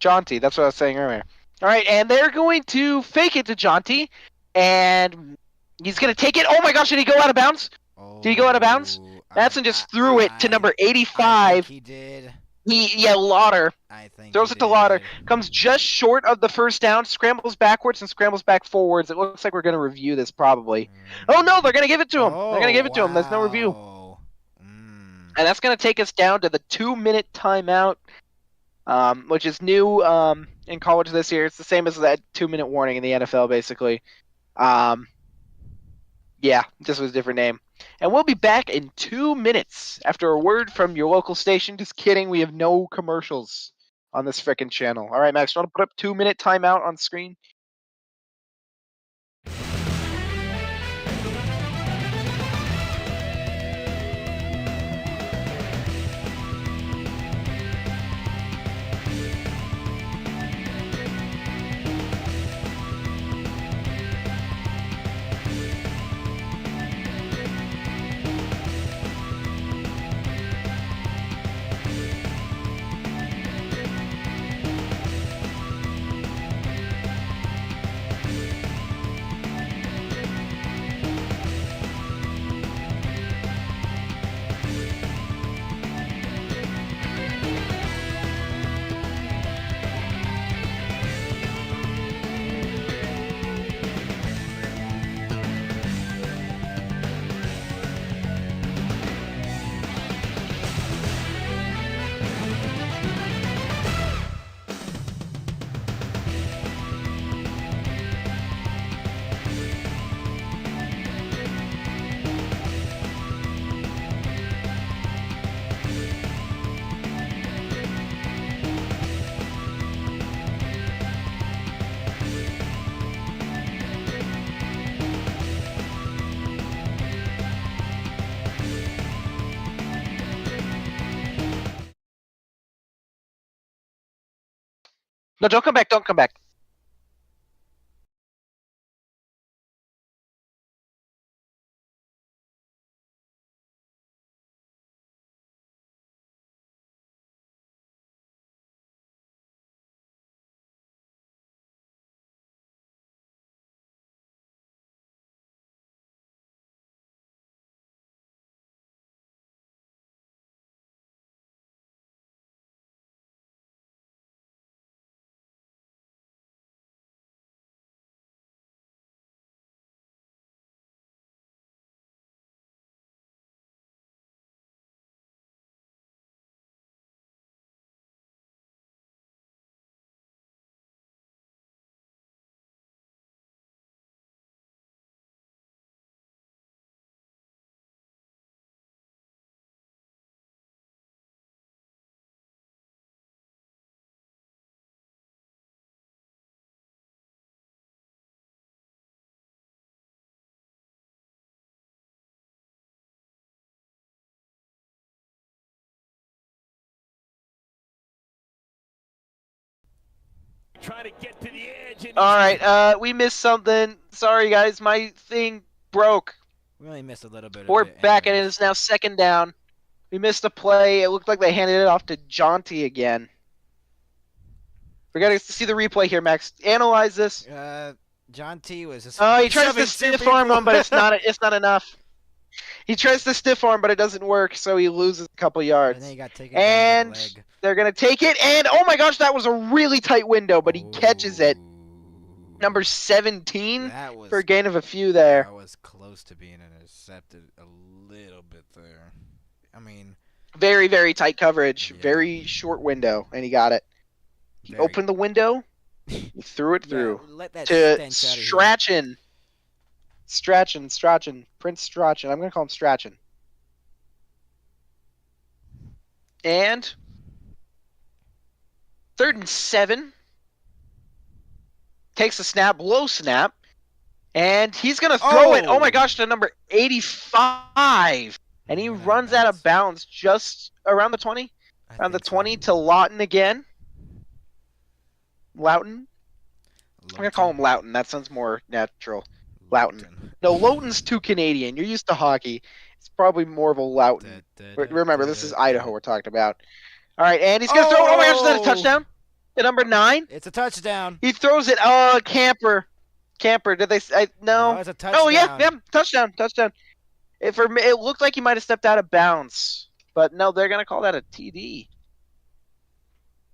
B: Jaunty. That's what I was saying earlier. All right, and they're going to fake it to Jaunty, and he's going to take it. Oh my gosh, did he go out of bounds? Did he go out of bounds? Madsen just threw it to number
A: I think
B: 85.
A: he did.
B: Lauder.
A: I think
B: Throws it to Lauder. Comes just short of the first down, scrambles backwards and scrambles back forwards. It looks like we're going to review this probably. Oh no, they're going to give it to him. They're going to give it to him. There's no review. And that's going to take us down to the 2-minute timeout, which is new in college this year. It's the same as that 2-minute warning in the NFL, basically. Yeah, just was a different name. And we'll be back in 2 minutes after a word from your local station. Just kidding, we have no commercials on this frickin' channel. All right, Max, do you want to put up 2-minute timeout on screen? No, don't come back. Don't come back.
E: Trying to get to the edge.
B: All right, we missed something. Sorry, guys. My thing broke.
A: We only missed a little bit
B: We're
A: of it.
B: back, and it
A: anyways.
B: is now second down. We missed a play. It looked like they handed it off to Jaunty again. We're going to see the replay here, Max. Analyze this.
A: John T was just
B: Oh, he tries
A: shoving
B: to
A: two
B: stiff arm
A: people.
B: him, but it's not enough. He tries to stiff arm, but it doesn't work, so he loses a couple
A: And
B: yards.
A: then he got taken down by the
B: And
A: leg.
B: they're going to take it, and oh my gosh, that was a really tight window, but he catches it.
A: Ooh.
B: Number 17
A: That was
B: for a gain of a few there.
A: That was close to being intercepted a little bit there. I mean,
B: Very, very tight coverage.
A: Yeah.
B: Very short window, and he got it. He
A: very-
B: opened the window. He threw it
A: yeah,
B: through
A: let that
B: to
A: stench out of here.
B: Strachan. Prince Strachan. I'm going to call him Strachan. And 3rd and 7. Takes a snap, low snap. And he's going to throw it, oh my gosh, to number 85. And he runs out of bounds just around the 20.
A: I
B: Around the
A: think so.
B: 20 to Lawton again. Loughton? I'm going to call him Loughton. That sounds more natural. Loughton. No, Loughton's too Canadian. You're used to hockey. It's probably more of a Loughton. Remember, this is Idaho we're talking about. All right, and he's going to throw it. Oh my gosh, is that a touchdown? The number 9.
A: It's a touchdown.
B: He throws it. Oh, Camper. Did they? No.
A: No, it's a touchdown.
B: Oh yeah, touchdown. It looked like he might have stepped out of bounds, but no, they're gonna call that a TD.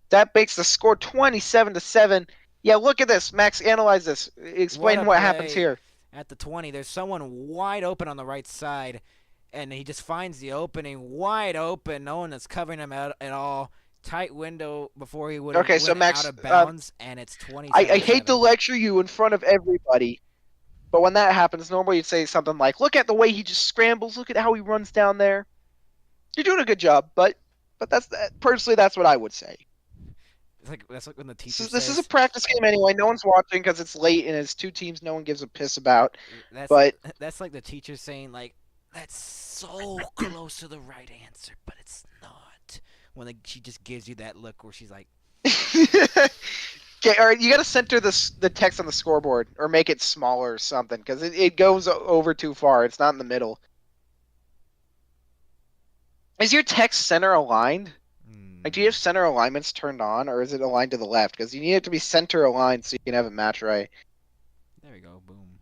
B: That makes the score 27-7. Yeah, look at this, Max. Analyze this. Explain what happens here.
A: At the 20, there's someone wide open on the right side, and he just finds the opening wide open. No one is covering him at all. Tight window before he would
B: Okay, so Max,
A: out of bounds, and it's 20.
B: I hate to lecture you in front of everybody, but when that happens, normally you'd say something like, "Look at the way he just scrambles. Look at how he runs down there." You're doing a good job, but personally, that's what I would say.
A: That's like when the teacher
B: This is a practice game anyway. No one's watching because it's late and it's 2 teams no one gives a piss about.
A: That's like the teacher saying, like, that's so close to the right answer, but it's not. When she just gives you that look where she's like,
B: okay, all right, you got to center the text on the scoreboard or make it smaller or something because it goes over too far. It's not in the middle. Is your text center aligned? Like, do you have center alignments turned on, or is it aligned to the left? Because you need it to be center aligned so you can have it match right.
A: There we go, boom.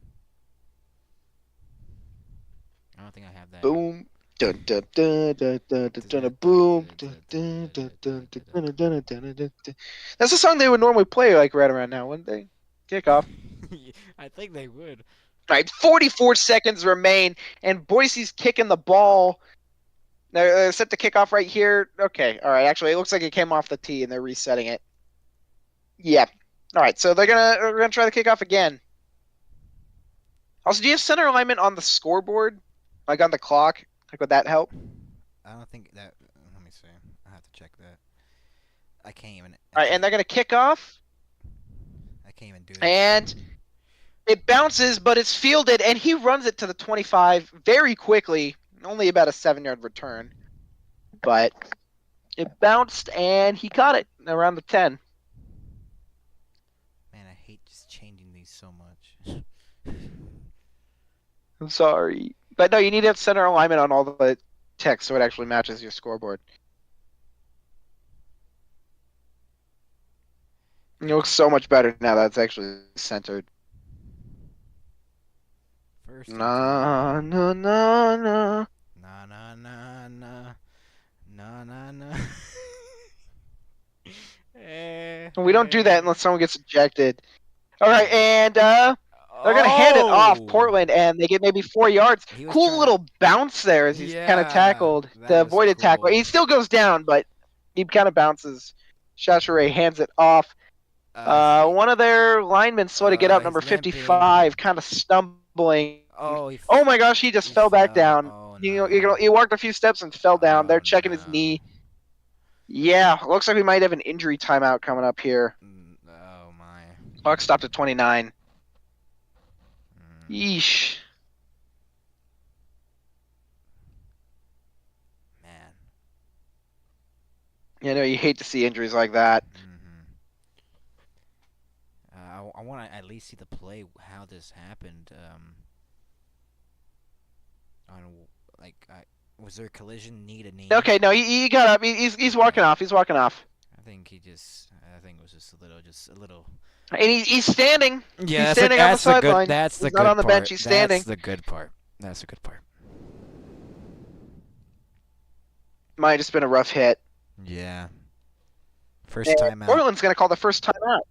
A: I don't think I have that.
B: Boom. Dun, dun, dun, dun, dun, dun, dun, boom. Dun, dun, dun, dun, dun, dun, dun, dun, dun, dun. That's the song they would normally play like right around now, wouldn't they? Kickoff.
A: I think they would.
B: All right, 44 seconds remain, and Boise's kicking the ball. They're set to kick off right here. Okay, all right. Actually, it looks like it came off the tee, and they're resetting it. Yeah. All right, so we're gonna try the kickoff again. Also, do you have center alignment on the scoreboard, like on the clock? Like, would that help?
A: I don't think that. Let me see. I have to check that. I can't even.
B: All right, and they're gonna kick off.
A: I can't even do that.
B: And it bounces, but it's fielded, and he runs it to the 25 very quickly. Only about a 7-yard return, but it bounced and he caught it around the 10.
A: Man, I hate just changing these so much.
B: I'm sorry, but no, you need to have center alignment on all the text so it actually matches your scoreboard. It looks so much better now that it's actually centered.
A: First.
B: Na na na na.
A: Na na na na. Na na na.
B: We don't do that unless someone gets ejected. All right, and they're gonna hand it off Portland, and they get maybe 4 yards. Cool little bounce there as he's kind of tackled the avoided tackle. He still goes down, but he kind of bounces. Shashere hands it off. One of their linemen slow to get up, number 55, kind of stumbling. Oh my gosh, he just fell back down.
A: Oh,
B: no. He walked a few steps and fell down. They're checking his knee. Yeah, looks like we might have an injury timeout coming up here.
A: Oh my.
B: Clock stopped at 29. Yeesh.
A: Man.
B: You know, you hate to see injuries like that.
A: I want to at least see the play, how this happened. Was there a collision, knee to knee?
B: Okay, no, he got up. He's walking off. He's walking off.
A: I think it was just a little.
B: And he's standing.
A: Yeah,
B: he's standing on the sideline.
A: That's
B: he's not on the bench. He's standing.
A: That's the good part.
B: Might have just been a rough hit.
A: Yeah. First time out.
B: Portland's gonna call the first time out.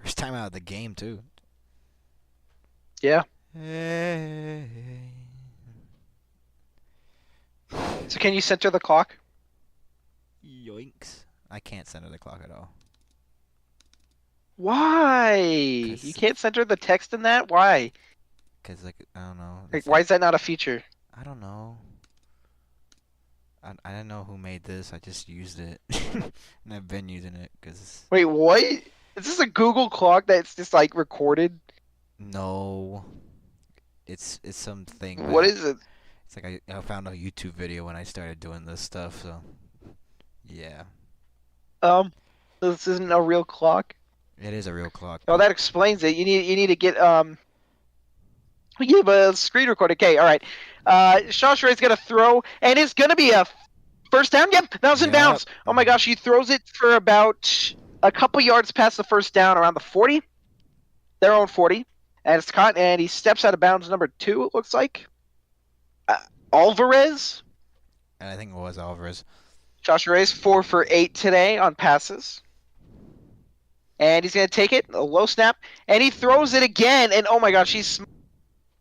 A: First time out of the game too.
B: Yeah.
A: Hey.
B: So can you center the clock?
A: Yoinks. I can't center the clock at all.
B: Why? You can't center the text in that? Why?
A: Because, I don't know.
B: Like, why is that not a feature?
A: I don't know. I don't know who made this. I just used it. And I've been using it because...
B: Wait, what? Is this a Google clock that's just, like, recorded?
A: No. It's something.
B: What is it?
A: It's like I found a YouTube video when I started doing this stuff, so... Yeah.
B: This isn't a real clock?
A: It is a real clock.
B: Oh, that explains it. You need to get, we give a screen record. Okay, all right. Shawshray's going to throw, and it's going to be a first down. Yep, that was in bounds. Oh my gosh, he throws it for about a couple yards past the first down, around the 40, their own 40, and it's caught, and he steps out of bounds, number 2, it looks like. Alvarez.
A: And I think it was Alvarez.
B: Josh Ray's 4 for 8 today on passes. And he's going to take it, a low snap, and he throws it again, and oh my gosh, he's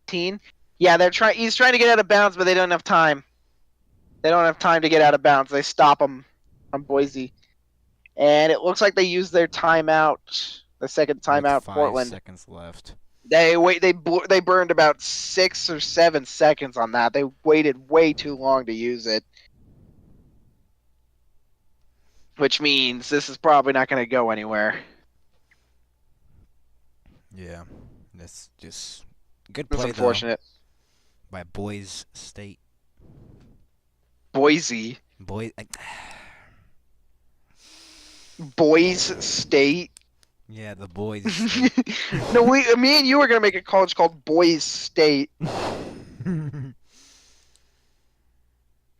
B: 18. Yeah, he's trying to get out of bounds, but they don't have time. They don't have time to get out of bounds. They stop him on Boise. And it looks like they used their timeout, the second timeout,
A: With 5
B: Portland.
A: seconds left.
B: They burned about 6 or 7 seconds on that. They waited way too long to use it. Which means this is probably not going to go anywhere.
A: Yeah. That's just good
B: It's
A: play,
B: unfortunate.
A: though, by Boise State.
B: Boise. Boise State.
A: Yeah, the Boise State.
B: No, me and you were going to make a college called Boise State.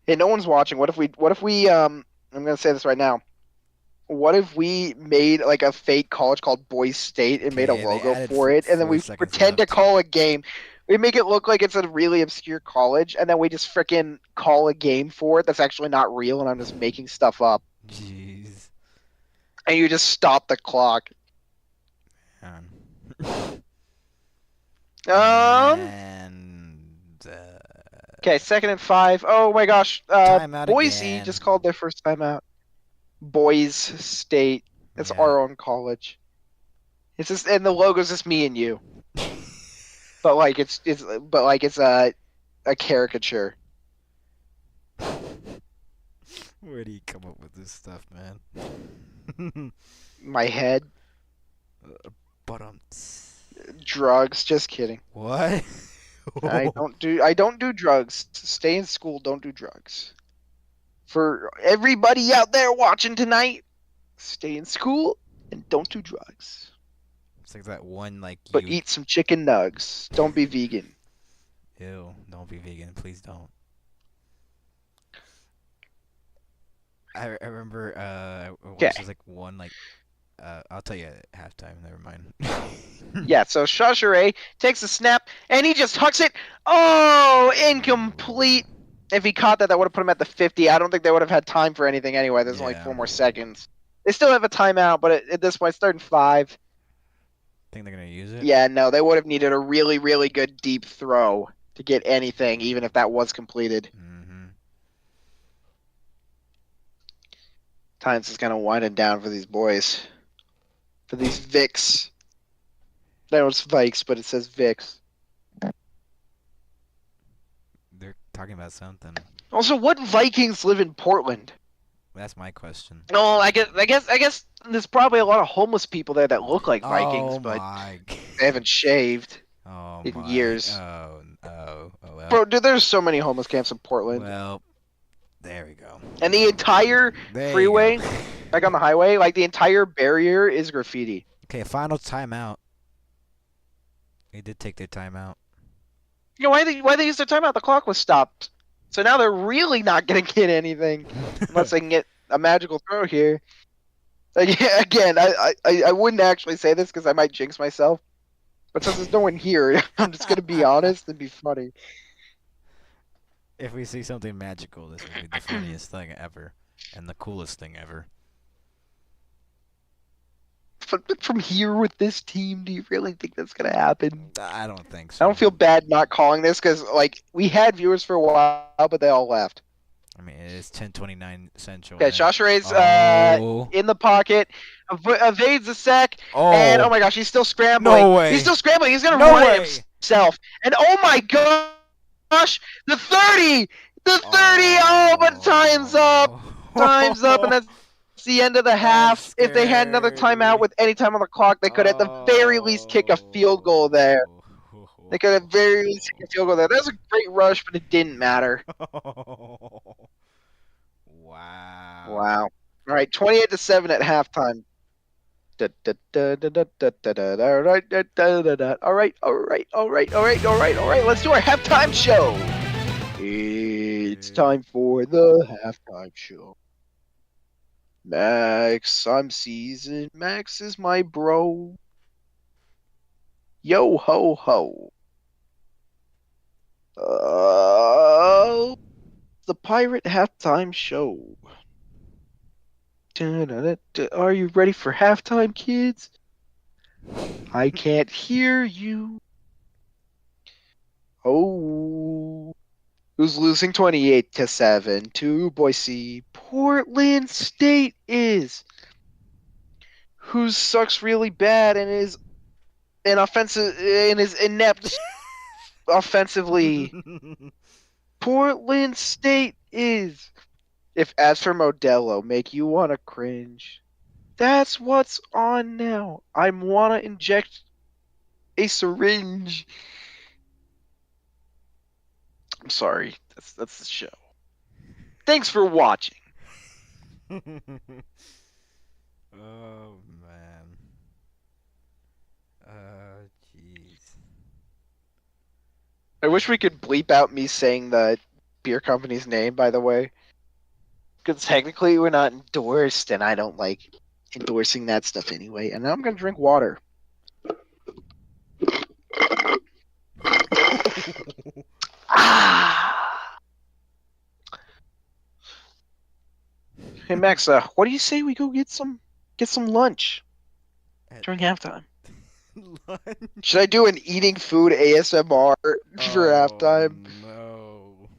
B: Hey, no one's watching. What if we I'm gonna say this right now. What if we made like a fake college called Boise State and made a
A: Okay, they
B: logo
A: added
B: for it, and then
A: 4
B: we
A: seconds
B: pretend to
A: left.
B: call a game. We make it look like it's a really obscure college, and then we just frickin' call a game for it that's actually not real, and I'm just making stuff up.
A: Jeez.
B: And you just stop the clock.
A: Man. And
B: Okay, 2nd and 5. Oh my gosh.
A: Timeout
B: Boise
A: again.
B: just called their first timeout. Boise State. It's
A: Yeah.
B: our own college. It's just, and the logo's just me and you. But like it's a caricature.
A: Where do you come up with this stuff, man?
B: My head,
A: But
B: drugs. Just kidding.
A: what?
B: I don't do drugs. Stay in school. Don't do drugs. For everybody out there watching tonight, stay in school and don't do drugs.
A: It's like that one, like,
B: But
A: you...
B: eat some chicken nugs. Don't be vegan.
A: Ew, don't be vegan, please don't. I remember,
B: Okay.
A: was like one, like, I'll tell you at halftime, never mind.
B: Yeah, so Chaucheray takes the snap, and he just hucks it. Oh, incomplete. If he caught that, that would have put him at the 50. I don't think they would have had time for anything anyway. There's only
A: Yeah.
B: 4 more seconds. They still have a timeout, but at this point, it's 3rd and 5.
A: Think they're gonna use it?
B: Yeah, no, they would have needed a really, really good deep throw to get anything, even if that was completed.
A: Mm-hmm.
B: Times is kind of winding down for these boys. For these Vicks. That was Vikes, but it says Vicks.
A: They're talking about something.
B: Also, what Vikings live in Portland?
A: That's my question.
B: No, I guess there's probably a lot of homeless people there that look like Vikings,
A: Oh
B: but
A: my.
B: they haven't shaved.
A: Oh
B: in
A: my.
B: years.
A: Oh well.
B: Bro, dude, there's so many homeless camps in Portland.
A: Well, there we go.
B: And the entire
A: There you
B: freeway,
A: go.
B: like on the highway, like the entire barrier is graffiti.
A: Okay, final timeout. They did take their timeout.
B: You know, why they used their timeout? The clock was stopped. So now they're really not going to get anything unless they can get a magical throw here. Again, I wouldn't actually say this because I might jinx myself. But since there's no one here, I'm just going to be honest and be funny.
A: If we see something magical, this will be the funniest thing ever. And the coolest thing ever.
B: But from here with this team, do you really think that's going to happen?
A: I don't think so.
B: I don't feel bad not calling this because, like, we had viewers for a while, but they all left.
A: I mean, it is 10:29 Central.
B: Okay,
A: and-
B: Josh Ray's
A: Oh.
B: in the pocket, evades the sack, and oh my gosh, he's still scrambling.
A: No way.
B: He's still scrambling. He's going to
A: No
B: run
A: way.
B: it himself. And oh my gosh, the 30! The 30! Oh, but time's up. Time's up, and that's the end of the half. If they had another timeout with any time on the clock, they could at the very least kick a field goal there. They could at very least kick a field goal there. That was a great rush, but it didn't matter.
A: Wow.
B: Wow. All right, 28-7 at halftime. All right. Let's do our halftime show. It's time for the halftime show. Max, I'm seasoned. Max is my bro. Yo ho ho. The Pirate Halftime Show. Dun-dun-dun-dun. Are you ready for halftime, kids? I can't hear you. Oh. Who's losing 28-7 to Boise? Portland State is. Who sucks really bad and is inept offensively? Portland State is. If as for Modelo make you wanna cringe, that's what's on now. I wanna inject a syringe. I'm sorry. That's the show. Thanks for watching.
A: Oh man. Jeez.
B: I wish we could bleep out me saying the beer company's name, by the way. Because technically we're not endorsed, and I don't like endorsing that stuff anyway. And now I'm going to drink water. Ah! Hey, Max, what do you say we go get some lunch during halftime?
A: Lunch?
B: Should I do an eating food ASMR for halftime?
A: No.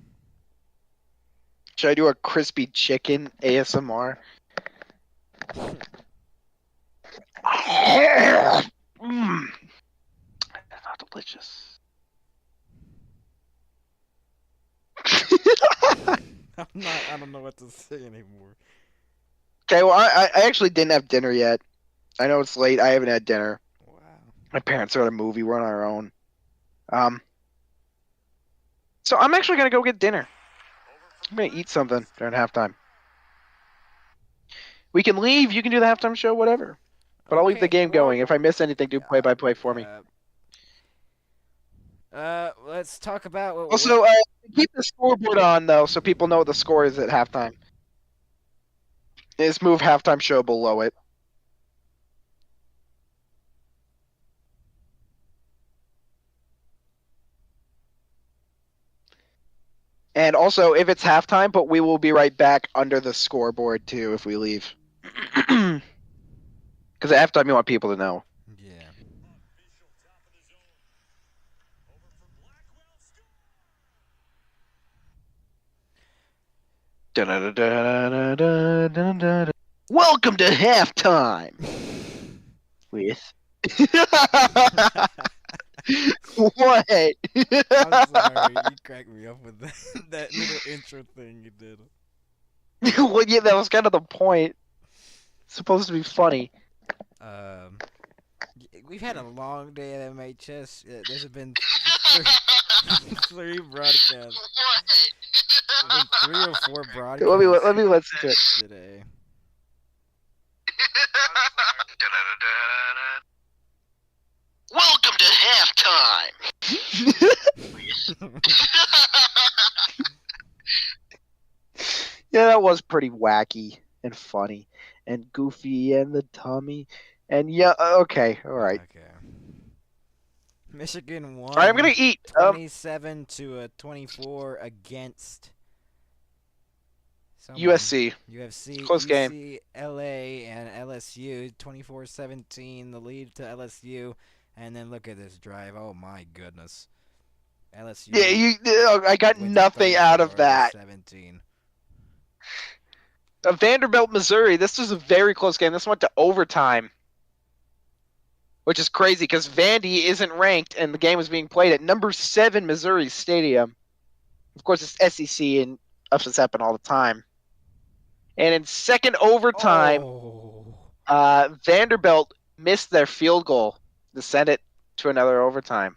B: Should I do a crispy chicken ASMR? Mmm. That's not delicious.
A: I don't know what to say anymore.
B: Okay, well, I actually didn't have dinner yet. I know it's late. I haven't had dinner.
A: Wow.
B: My parents are at a movie. We're on our own. So I'm actually gonna go get dinner. I'm gonna eat something during halftime. We can leave. You can do the halftime show, whatever. But I'll leave the
A: Okay,
B: game
A: well,
B: going. If I miss anything, do play-by-play for me.
A: Let's talk about what.
B: Also, keep the scoreboard on though, so people know what the score is at halftime. Just move halftime show below it. And also, if it's halftime, but we will be right back under the scoreboard too if we leave. Because at halftime, you want people to know.
A: Yeah.
B: Welcome to halftime with. What?
A: I'm sorry, you cracked me up with that little intro thing you did.
B: Well, yeah, that was kind of the point. It's supposed to be funny.
A: We've had a long day at MHS. There's been three broadcasts. There's been 3 or 4 broadcasts.
B: Let me listen to it
A: today.
B: Welcome to halftime. Yeah, that was pretty wacky and funny and goofy and the tummy and yeah. Okay, all right.
A: Okay. Michigan won.
B: All right, I'm gonna eat.
A: 27-24 against
B: USC.
A: UFC.
B: Close game.
A: UCLA and LSU. 24-17. The lead to LSU. And then look at this drive. Oh my goodness. LSU.
B: Yeah, I got nothing out of that.
A: 17.
B: Vanderbilt, Missouri. This was a very close game. This went to overtime, which is crazy because Vandy isn't ranked, and the game was being played at number 7 Missouri Stadium. Of course, it's SEC, and upsets happen all the time. And in second overtime, Vanderbilt missed their field goal to send it to another overtime.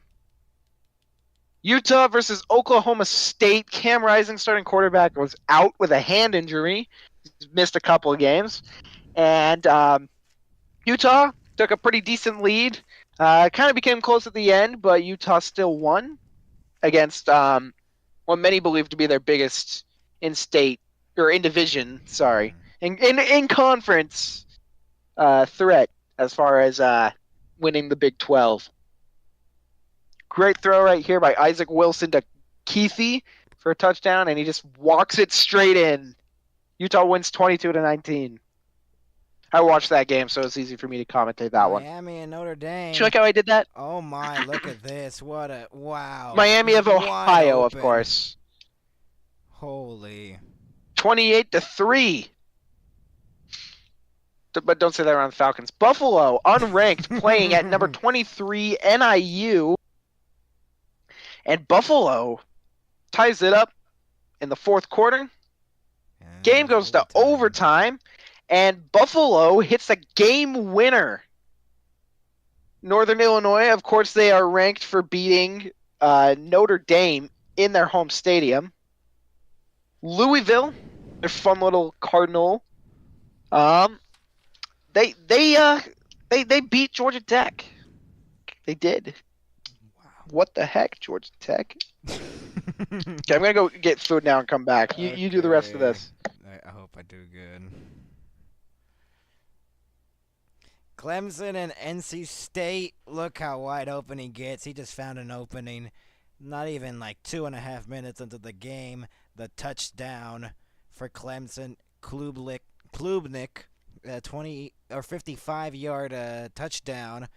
B: Utah versus Oklahoma State. Cam Rising, starting quarterback, was out with a hand injury. He's missed a couple of games. And Utah took a pretty decent lead. Kind of became close at the end, but Utah still won against what many believe to be their biggest in-state, or in-division, in conference threat as far as winning the Big 12. Great throw right here by Isaac Wilson to Keithy for a touchdown, and he just walks it straight in. Utah wins 22-19. I watched that game, so it's easy for me to commentate that one.
A: Miami and Notre Dame.
B: Did you like how I did that?
A: Oh my, look at this. What a wow.
B: Miami of
A: Wide
B: Ohio, of
A: open.
B: course.
A: Holy.
B: 28-3. But don't say that around the Falcons. Buffalo, unranked, playing at number 23 NIU. And Buffalo ties it up in the fourth quarter. Game goes to overtime, and Buffalo hits a game winner. Northern Illinois, of course, they are ranked for beating Notre Dame in their home stadium. Louisville, their fun little Cardinal, they beat Georgia Tech. They did.
A: Wow.
B: What the heck, Georgia Tech? Okay, I'm gonna go get food now and come back. You do the rest of this.
A: I hope I do good. Clemson and NC State. Look how wide open he gets. He just found an opening. Not even like 2.5 minutes into the game. The touchdown for Clemson. Klubnik, 20 or 55-yard touchdown.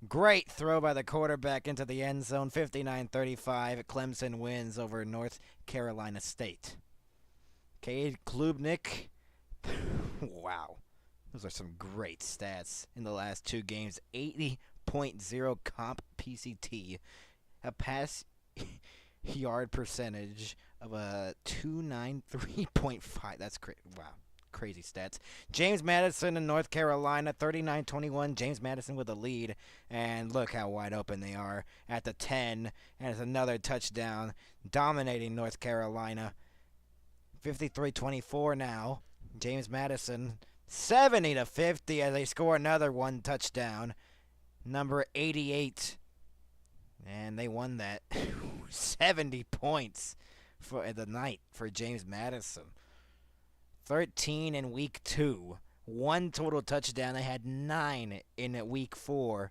A: Great throw by the quarterback into the end zone. 59-35. Clemson wins over North Carolina State. Cade Klubnik. Wow. Those are some great stats in the last two games. 80.0 comp PCT. A pass yard percentage of a 293.5. That's great. Wow. Crazy stats. James Madison in North Carolina, 39-21. James Madison with the lead. And look how wide open they are at the 10. And it's another touchdown, dominating North Carolina. 53-24 now. James Madison, 70-50 as they score another one touchdown. Number 88. And they won that. 70 points for the night for James Madison. 13 in week 2. 1 total touchdown. They had 9 in week 4.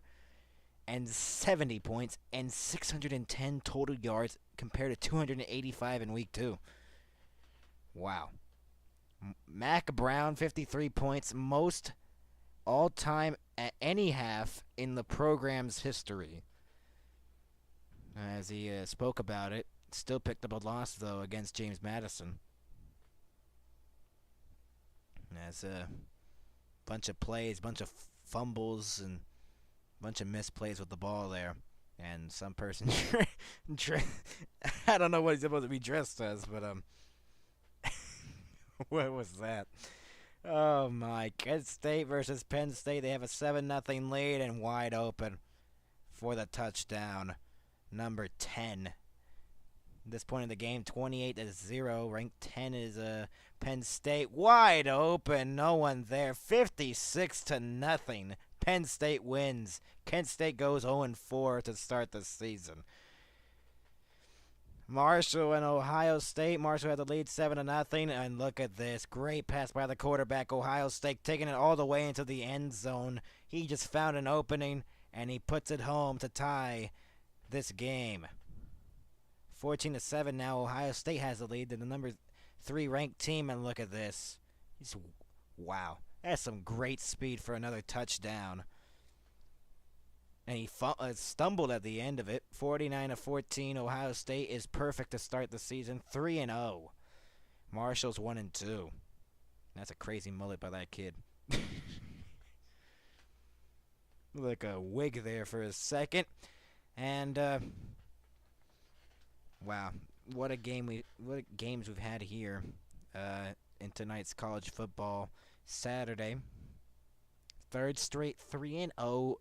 A: And 70 points and 610 total yards compared to 285 in week 2. Wow. Mac Brown, 53 points. Most all-time at any half in the program's history. As he spoke about it, still picked up a loss, though, against James Madison. As a bunch of plays, bunch of fumbles, and a bunch of misplays with the ball there. And some person, I don't know what he's supposed to be dressed as, but what was that? Oh my! Kent State versus Penn State. They have a 7-0 lead and wide open for the touchdown. Number 10. At this point in the game, 28-0. Ranked 10 is Penn State. Wide open. No one there. 56-0. Penn State wins. Kent State goes 0-4 to start the season. Marshall and Ohio State. Marshall had the lead 7-0. And look at this. Great pass by the quarterback. Ohio State taking it all the way into the end zone. He just found an opening, and he puts it home to tie this game. 14-7 now. Ohio State has the lead. They're the number 3 ranked team, and look at this. Wow. That's some great speed for another touchdown. And he stumbled at the end of it. 49-14. Ohio State is perfect to start the season. 3-0. Marshall's 1-2. That's a crazy mullet by that kid. Like a wig there for a second. And wow, what games we've had here in tonight's college football Saturday. Third straight 3-0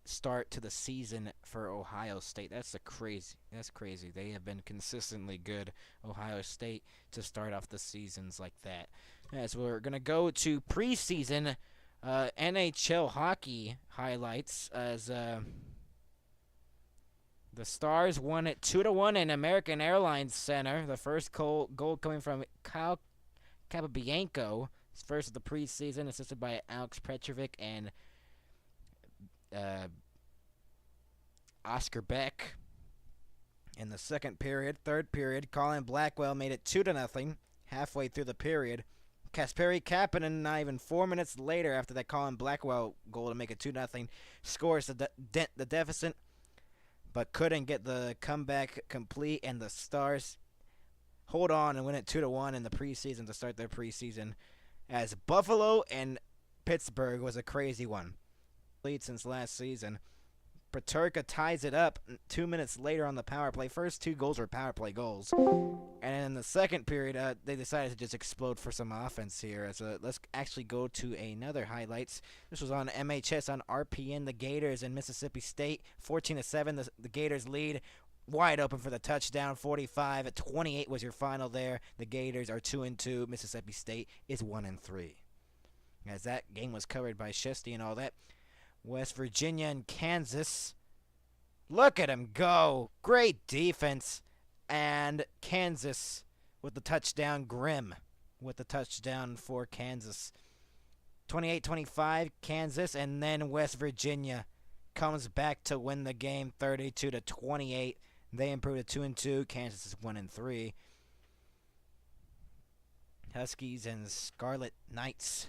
A: start to the season for Ohio State. That's crazy. They have been consistently good, Ohio State, to start off the seasons like that. As we're gonna go to preseason NHL hockey highlights as the Stars won it 2-1 in American Airlines Center. The first goal coming from Kyle Capobianco. His first of the preseason, assisted by Alex Petrovic and Oscar Beck. In the third period, Colin Blackwell made it 2-0 halfway through the period. Kasperi Kapanen, not even 4 minutes later after that Colin Blackwell goal to make it 2-0, scores to dent the deficit, but couldn't get the comeback complete, and the Stars hold on and win it 2-1 in the preseason to start their preseason, as Buffalo and Pittsburgh was a crazy one. Lead since last season. Peterka ties it up 2 minutes later on the power play. First 2 goals were power play goals. And in the second period, they decided to just explode for some offense here. So let's actually go to another highlights. This was on MHS on RPN. The Gators and Mississippi State, 14-7. The Gators lead. Wide open for the touchdown, 45-28 was your final there. The Gators are 2-2. Mississippi State is 1-3. As that game was covered by Shesty and all that. West Virginia and Kansas. Look at him go. Great defense. And Kansas with the touchdown. Grimm with the touchdown for Kansas. 28-25 Kansas, and then West Virginia comes back to win the game 32-28. They improved to 2-2. Kansas is 1-3. Huskies and Scarlet Knights.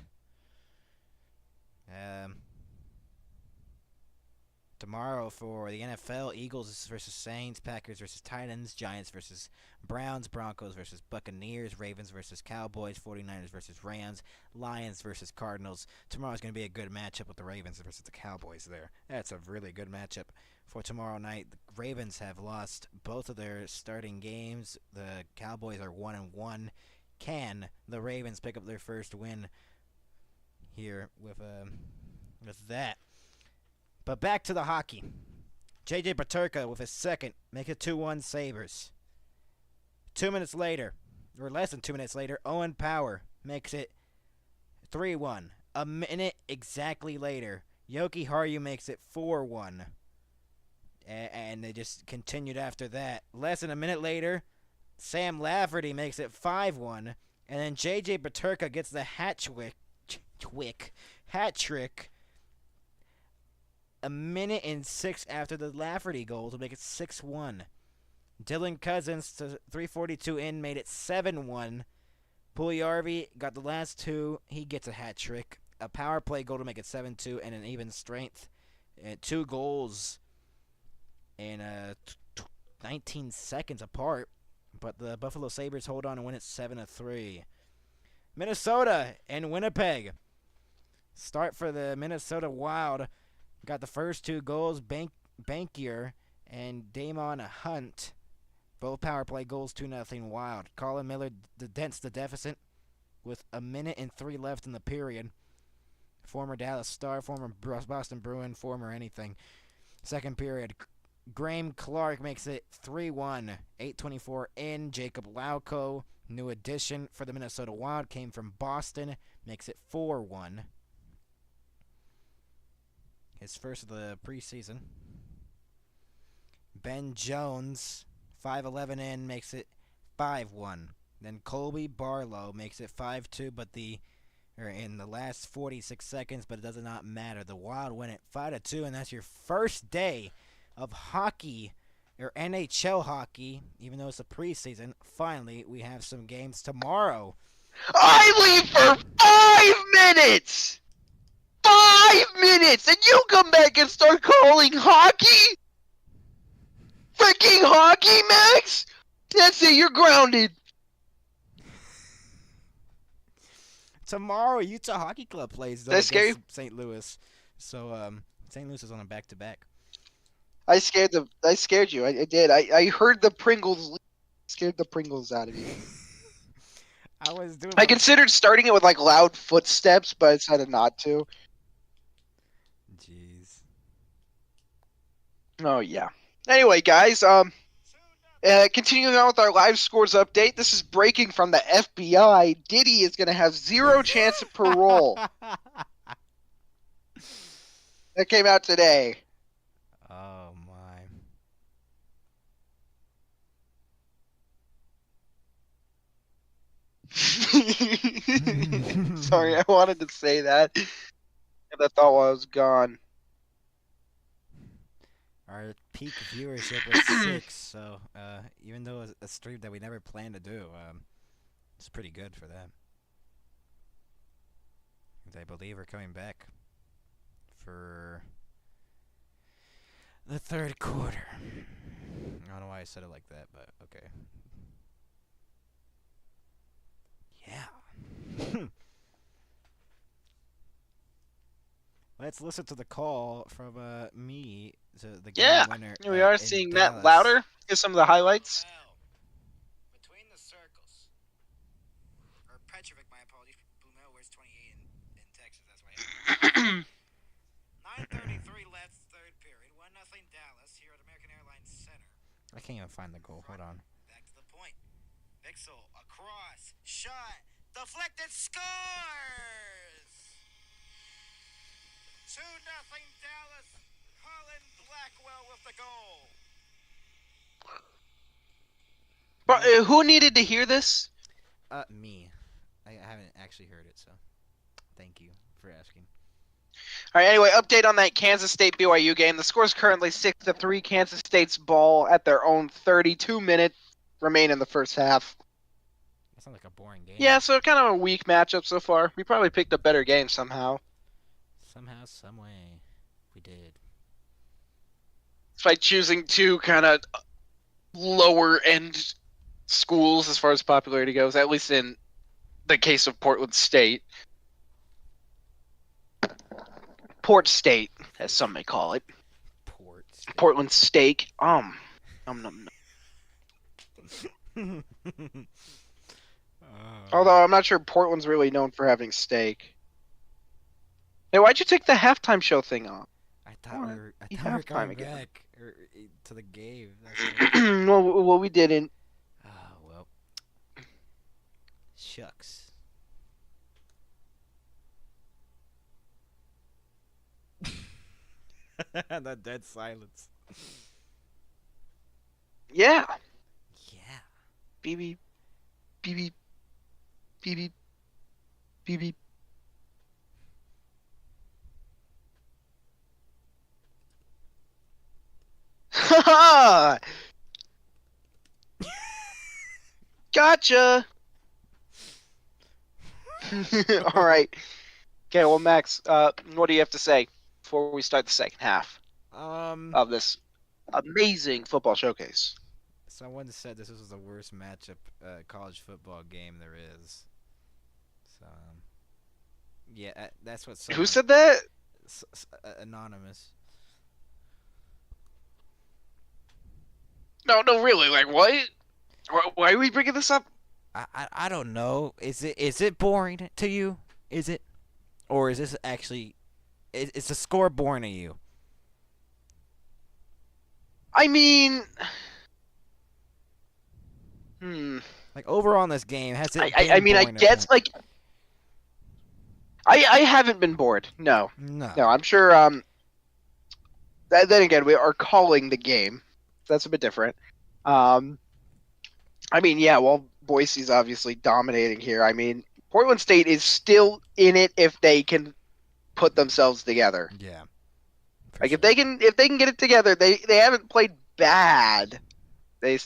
A: Tomorrow for the NFL, Eagles versus Saints, Packers versus Titans, Giants versus Browns, Broncos versus Buccaneers, Ravens versus Cowboys, 49ers versus Rams, Lions versus Cardinals. Tomorrow's going to be a good matchup with the Ravens versus the Cowboys there. That's a really good matchup for tomorrow night. The Ravens have lost both of their starting games. The Cowboys are 1-1. Can the Ravens pick up their first win here with that? But back to the hockey. J.J. Peterka with his second, make it 2-1 Sabres. 2 minutes later, or less than 2 minutes later, Owen Power makes it 3-1. A minute exactly later, Yoki Haru makes it 4-1. And they just continued after that. Less than a minute later, Sam Lafferty makes it 5-1. And then J.J. Peterka gets the hat trick a minute and 6 after the Lafferty goal to make it 6-1. Dylan Cousins to 3:42 in made it 7-1. Puljujarvi got the last 2. He gets a hat trick. A power play goal to make it 7-2 and an even strength. 2 goals in 19 seconds apart. But the Buffalo Sabres hold on and win it 7-3. Minnesota and Winnipeg. Start for the Minnesota Wild. Got the first 2 goals, Bankier and Damon Hunt. Both power play goals, 2-0 Wild. Colin Miller dents the deficit with a minute and 3 left in the period. Former Dallas Star, former Boston Bruin, former anything. Second period, Graham Clark makes it 3-1. 8:24 in. Jacob Lauko, new addition for the Minnesota Wild, came from Boston, makes it 4-1. His first of the preseason. Ben Jones, 5:11 in, makes it 5-1. Then Colby Barlow makes it 5-2, but in the last 46 seconds, but it does not matter. The Wild win it 5-2, and that's your first day of hockey, or NHL hockey, even though it's a preseason. Finally, we have some games tomorrow.
B: I leave for 5 minutes! 5 minutes! And you come back and start calling hockey? Freaking hockey, Max? That's it, you're grounded.
A: Tomorrow, Utah Hockey Club plays
B: Did I scare you?
A: St. Louis. So, St. Louis is on a back-to-back.
B: I scared you. I did. I heard the Pringles. Scared the Pringles out of you. I considered starting it with like loud footsteps, but I decided not to.
A: Jeez.
B: Oh yeah. Anyway, guys, continuing on with our live scores update. This is breaking from the FBI. Diddy is going to have 0 chance of parole. That came out today.
A: Oh my.
B: Sorry, I wanted to say that. Had that thought while I was gone.
A: Our peak viewership was 6, so even though it was a stream that we never planned to do, it's pretty good for them. I believe we're coming back for the third quarter. I don't know why I said it like that, but okay. Yeah. Let's listen to the call from me to the game winner.
B: We are
A: in
B: seeing
A: Dallas.
B: Matt Louder. Here's some of the highlights.
A: Between the circles. Or Petrovic, my apologies. Blumel wears 28 in Texas, that's why. 9:33 left, third period. 1-0 Dallas here at American Airlines Center. I can't even find the goal. Hold on. Back to the point. Vixel across. Shot. Deflected. Scores! 2-0 Dallas. Colin Blackwell with the goal.
B: But who needed to hear this?
A: Me. I haven't actually heard it, so thank you for asking.
B: All right. Anyway, update on that Kansas State BYU game. The score is currently 6-3. Kansas State's ball at their own 32 minutes remain in the first half.
A: That sounds like a boring game.
B: Yeah, so kind of a weak matchup so far. We probably picked a better game somehow.
A: Somehow, some way, we did.
B: By choosing two kind of lower end schools as far as popularity goes, at least in the case of Portland State. Port State, as some may call it. Portland Steak. Although I'm not sure Portland's really known for having steak. Hey, why'd you take the halftime show thing off?
A: I thought we were coming back to the game.
B: Well, we didn't.
A: Oh, well. Shucks. The dead silence.
B: Yeah.
A: Yeah.
B: Beep beep. Beep beep. Beep beep. Beep beep. Ha! Gotcha. All right. Okay, well, Max, what do you have to say before we start the second half of this amazing football showcase?
A: Someone said this was the worst matchup college football game there is. So, yeah, that's what.
B: Who said that?
A: Anonymous.
B: No, really. Like, what? Why are we bringing this up?
A: I don't know. Is it boring to you? Is it, or is this actually? Is the score boring to you?
B: I mean,
A: Like overall in this game, has it?
B: I mean, I guess like. I haven't been bored. No.
A: No.
B: I'm sure. Then again, we are calling the game. That's a bit different. I mean, yeah. Well, Boise's obviously dominating here. I mean, Portland State is still in it if they can put themselves together.
A: Yeah.
B: Like if they can get it together, they haven't played bad.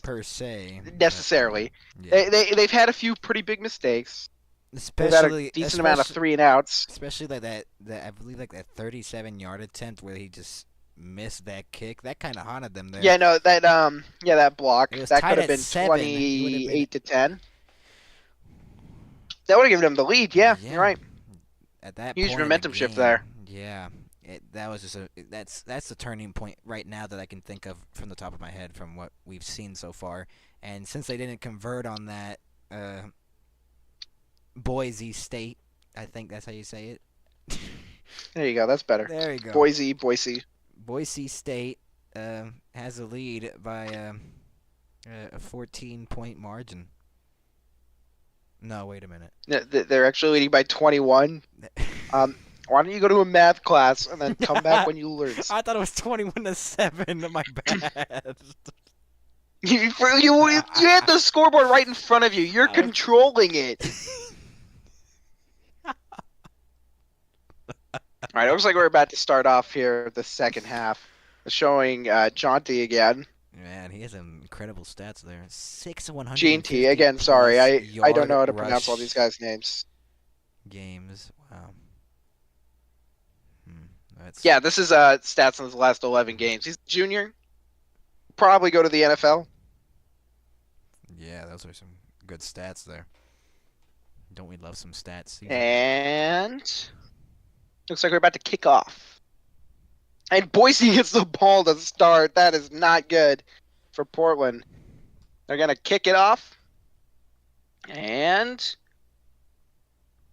A: Per se.
B: Necessarily.
A: Yeah.
B: They've had a few pretty big mistakes.
A: Especially
B: They've had a decent amount of 3-and-outs.
A: Especially like that I believe like that 37-yard attempt where he just missed that kick. That kind of haunted them there.
B: Yeah, no, that block
A: It was
B: that
A: tied
B: could have
A: at
B: been
A: 7.
B: 28-10. That would have given them the lead. Yeah, you're right.
A: At that
B: Huge
A: point
B: momentum
A: in the
B: shift
A: game,
B: there.
A: Yeah, that was just that's the turning point right now that I can think of from the top of my head from what we've seen so far. And since they didn't convert on that, Boise State, I think that's how you say it.
B: There you go. That's better.
A: There you go.
B: Boise.
A: Boise State has a lead by a 14-point margin. No, wait a minute.
B: They're actually leading by 21. Why don't you go to a math class and then come back when you learn?
A: I thought it was 21-7. My bad.
B: You had the scoreboard right in front of you. You're controlling it. All right, it looks like we're about to start off here the second half, showing Jaunty again.
A: Man, he has some incredible stats there. 150
B: G&T again. Sorry, I don't know how to
A: rush
B: pronounce all these guys' names.
A: games. Wow. That's
B: Yeah, this is stats in his last 11 games. He's a junior. Probably go to the NFL.
A: yeah, those are some good stats there. Don't we love some stats?
B: And looks like we're about to kick off. And Boise gets the ball to start. That is not good for Portland. They're going to kick it off. And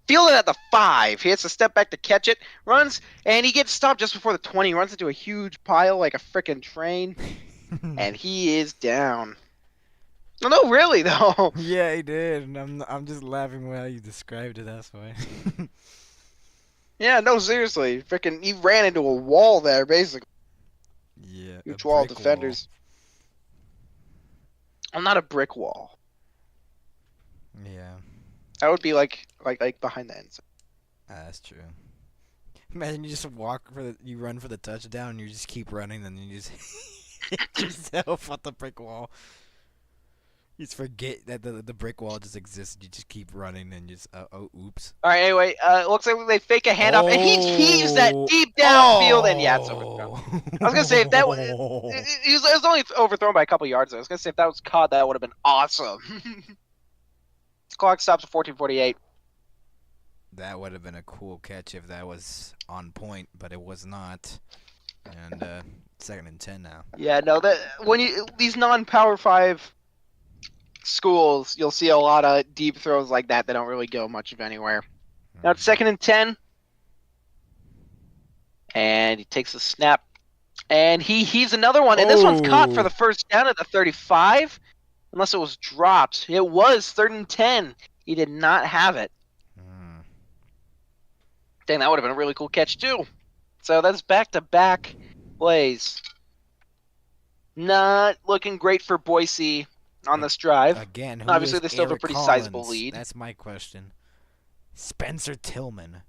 B: field it at the 5. He has to step back to catch it. Runs, and he gets stopped just before the 20. He runs into a huge pile like a freaking train. And he is down. No, really, though.
A: Yeah, he did. And I'm just laughing while you described it. That's why.
B: Yeah, no, seriously. Freaking, he ran into a wall there, basically.
A: Yeah.
B: Huge wall of defenders. Well, not a brick wall.
A: Yeah.
B: That would be like behind the end zone.
A: That's true. Imagine you just you run for the touchdown, and you just keep running, and you just hit yourself on the brick wall. You just forget that the brick wall just exists. You just keep running, and just oops.
B: All right, anyway, it looks like they fake a handoff, and he heaves that deep downfield, and yeah, it's overthrown. I was gonna say if that was, it was only overthrown by a couple yards. I was gonna say if that was caught, that would have been awesome. Clock stops at 14:48.
A: That would have been a cool catch if that was on point, but it was not. And 2nd and 10 now.
B: Yeah, no, these non-Power 5 schools, you'll see a lot of deep throws like that. They don't really go much of anywhere. Now it's 2nd and 10, and he takes a snap, and he's another one, and this one's caught for the first down at the 35. Unless it was dropped. It was 3rd and 10. He did not have it. Dang, that would have been a really cool catch, too. So that's back-to-back plays. Not looking great for Boise on this drive.
A: Again,
B: obviously they still have a pretty sizable lead.
A: That's my question. Spencer Tillman.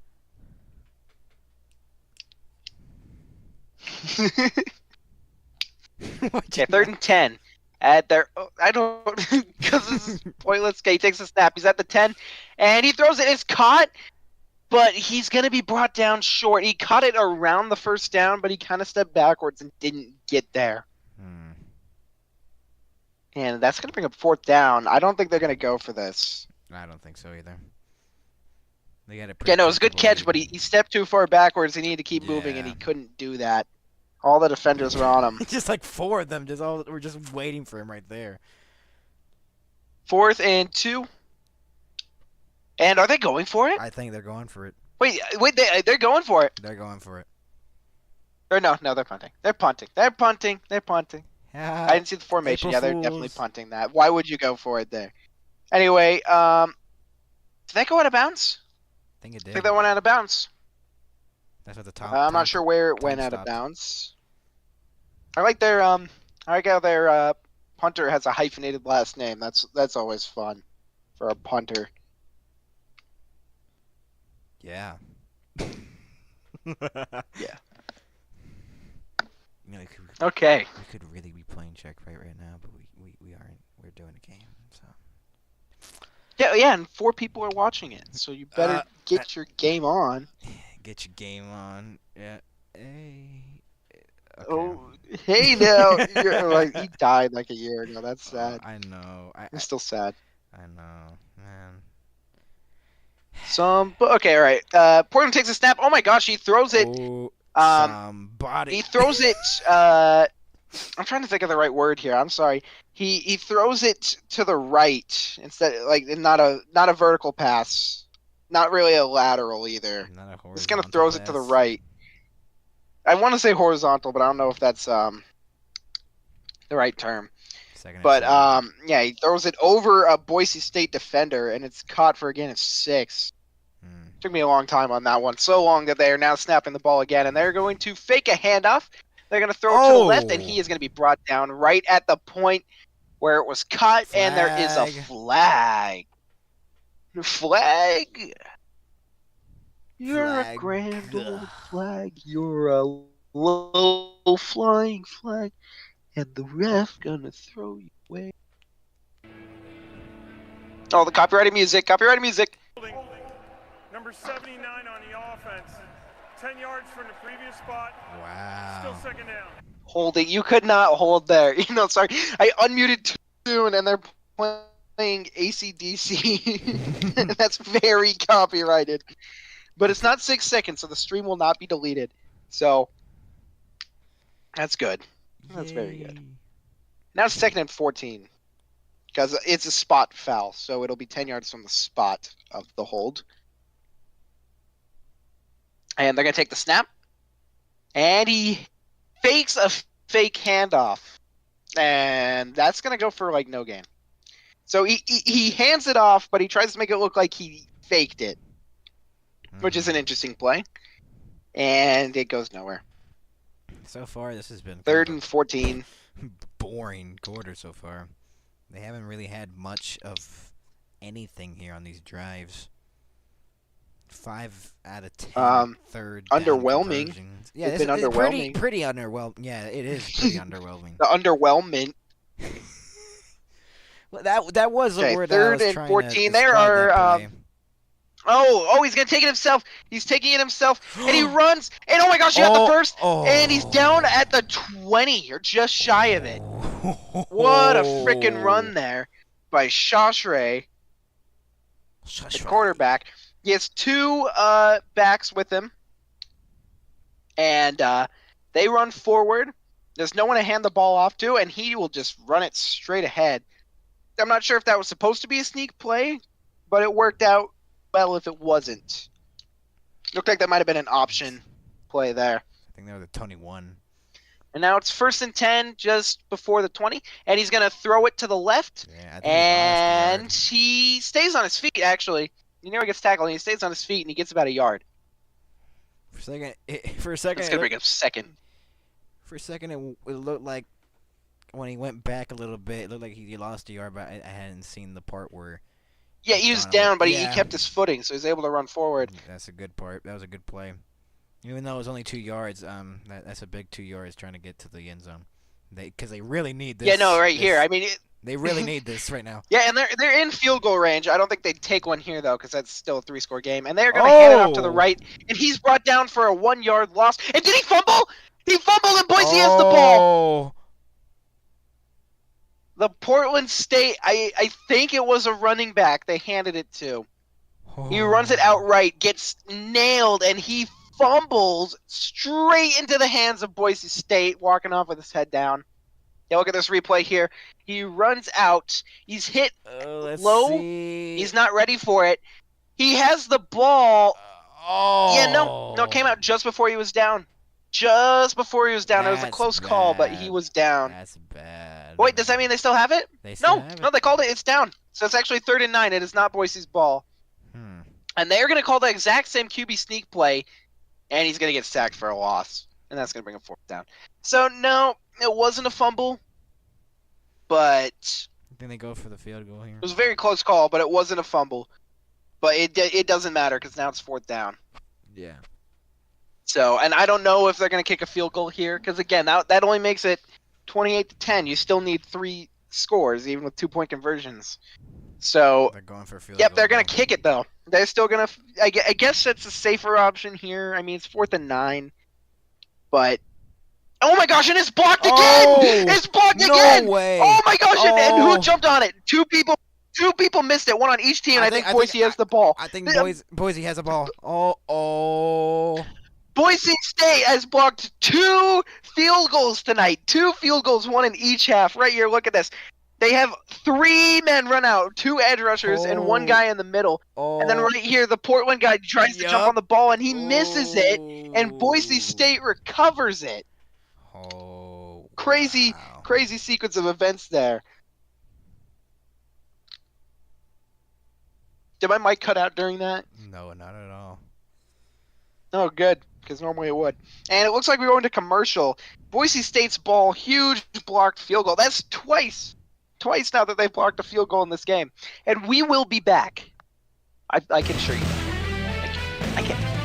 B: Okay, 3rd and 10. At their, I don't, because this is pointless. Okay, he takes a snap. He's at the 10, and he throws it. It's caught, but he's going to be brought down short. He caught it around the first down, but he kind of stepped backwards and didn't get there. And that's going to bring up 4th down. I don't think they're going to go for this.
A: I don't think so either. They got it.
B: Yeah, no, it was a good catch, but he stepped too far backwards. He needed to keep moving, and he couldn't do that. All the defenders were on him.
A: Just like 4 of them, we're just waiting for him right there.
B: 4th and 2. And are they going for it?
A: I think they're going for it.
B: Wait, they're going for it.
A: They're going for it.
B: Or no, they're punting. They're punting. I didn't see the formation.
A: April
B: Yeah, they're
A: Fools.
B: definitely punting that. Why would you go for it there? Anyway, did that go out of bounds?
A: I think it did.
B: I think that went out of bounds.
A: That's what the top.
B: I'm not sure where it went out of bounds. I like how their punter has a hyphenated last name. That's always fun for a punter.
A: Yeah.
B: Yeah.
A: You know,
B: Okay.
A: We could really be playing check right now, but we aren't. We're doing a game, so.
B: Yeah, and 4 people are watching it, so you better get your game on.
A: Get your game on. Yeah. Hey. Okay.
B: Oh, hey now. You're like, he died like a year ago. That's sad.
A: I know.
B: It's still sad.
A: I know, man.
B: Okay, all right. Portland takes a snap. Oh my gosh, he throws it.
A: Somebody.
B: He throws it. I'm trying to think of the right word here. I'm sorry. He throws it to the right instead, like not a vertical pass, not really a lateral either.
A: Not a horizontal.
B: Just kind of throws it to the right. I want to say horizontal, but I don't know if that's the right term. But yeah, he throws it over a Boise State defender, and it's caught for a gain of 6. Took me a long time on that one. So long that they are now snapping the ball again, and they're going to fake a handoff. They're going to throw it to the left, and he is going to be brought down right at the point where it was cut, and there is a flag. Flag. You're
A: Flag.
B: a grand
A: Ugh.
B: old flag. You're a low flying flag. And the ref gonna throw you away. Oh, the copyrighted music. Copyrighted music.
D: Number 79 on the offense. 10 yards from the previous spot. Still
A: Wow.
D: second down.
B: Holding. You could not hold there. Sorry. I unmuted too soon and they're playing AC/DC. That's very copyrighted. But it's not 6 seconds, so the stream will not be deleted. So, that's good. That's very good. Now it's second and 14. Because it's a spot foul, so it'll be 10 yards from the spot of the hold. And they're going to take the snap. And he fakes a fake handoff. And that's going to go for, no gain. So he hands it off, but he tries to make it look like he faked it. Which is an interesting play. And it goes nowhere.
A: So far, this has been
B: Third and 14.
A: boring quarter so far. They haven't really had much of anything here on these drives. 5 out of 10 third down
B: underwhelming.
A: conversions. Yeah,
B: It's been
A: it's
B: underwhelming.
A: pretty underwhelming. Yeah, it is pretty underwhelming.
B: The underwhelmment.
A: Well, that was a
B: Okay,
A: word that I
B: third
A: was
B: and
A: trying
B: 14.
A: to
B: There
A: describe
B: are,
A: that play.
B: he's going to take it himself. He's taking it himself. And he runs. And oh my gosh, he got the first. And he's down at the 20, or just shy of it. What a freaking run there by Shashre, the quarterback. He has 2 backs with him. And they run forward. There's no one to hand the ball off to, and he will just run it straight ahead. I'm not sure if that was supposed to be a sneak play, but it worked out well if it wasn't. Looked like that might have been an option play there.
A: I think they were the 21.
B: And now it's 1st and 10 just before the 20, and he's going to throw it to the left.
A: Yeah, I think
B: And he stays on his feet, actually. He never gets tackled, and he stays on his feet, and he gets about a yard.
A: For a second,
B: That's going to bring up second.
A: For a second, it looked like when he went back a little bit, it looked like he lost a yard, but I hadn't seen the part where.
B: Yeah, he was
A: Donald-
B: down, but he
A: yeah.
B: kept his footing, so he was able to run forward.
A: That's a good part. That was a good play. Even though it was only 2 yards, that's a big 2 yards trying to get to the end zone. Because they really need this.
B: Yeah, no, right
A: this-
B: here. I mean,
A: They really need this right now.
B: yeah, and they're in field goal range. I don't think they'd take one here, though, because that's still a 3-score game. And they're going to hand it off to the right, and he's brought down for a 1-yard loss. And did he fumble? He fumbled, and Boise has the ball. The Portland State, I think it was a running back they handed it to. He runs it outright, gets nailed, and he fumbles straight into the hands of Boise State, walking off with his head down. Yeah, look at this replay here. He runs out. He's hit low.
A: See.
B: He's not ready for it. He has the ball.
A: Oh.
B: Yeah, no, it came out just before he was down. Just before he was down. It was a
A: That's
B: close call, but he
A: bad.
B: was down.
A: That's bad.
B: Wait, does that mean they still have it?
A: They still have
B: No,
A: it?
B: they called it. It's down. So it's actually 3rd and 9. It is not Boise's ball. And they're going to call the exact same QB sneak play, and he's going to get sacked for a loss. And that's going to bring him 4th down. So, no, it wasn't a fumble, but
A: I think they go for the field goal here.
B: it was a very close call, but it wasn't a fumble. But it doesn't matter because now it's 4th down.
A: Yeah.
B: So, and I don't know if they're going to kick a field goal here because, again, that only makes it 28-10. You still need 3 scores, even with 2-point conversions. So,
A: They're going for a field
B: yep,
A: goal.
B: they're going
A: though.
B: to kick it, though. They're still going to – I guess that's a safer option here. I mean, it's 4th and 9. But – oh, my gosh, and it's blocked again!
A: Oh,
B: It's blocked
A: no
B: again!
A: way.
B: Oh, my gosh, and who
A: Oh.
B: jumped on it? Two people missed it, one on each team, and I think Boise has the ball.
A: I think Boise has a ball. Oh.
B: Boise State has blocked 2 field goals tonight. 2 field goals, 1 in each half. Right here, look at this. They have 3 men run out, 2 edge rushers, and 1 guy in the middle.
A: Oh.
B: And then right here, the Portland guy tries to jump
A: Yup.
B: on the ball, and he misses it, and Boise State recovers it.
A: Oh.
B: Crazy,
A: wow.
B: crazy sequence of events there. Did my mic cut out during that?
A: No, not at all.
B: Oh, good, because normally it would. And it looks like we're going to commercial. Boise State's ball, huge blocked field goal. That's twice now that they've blocked a field goal in this game. And we will be back. I can assure you that. Thank you. I can't.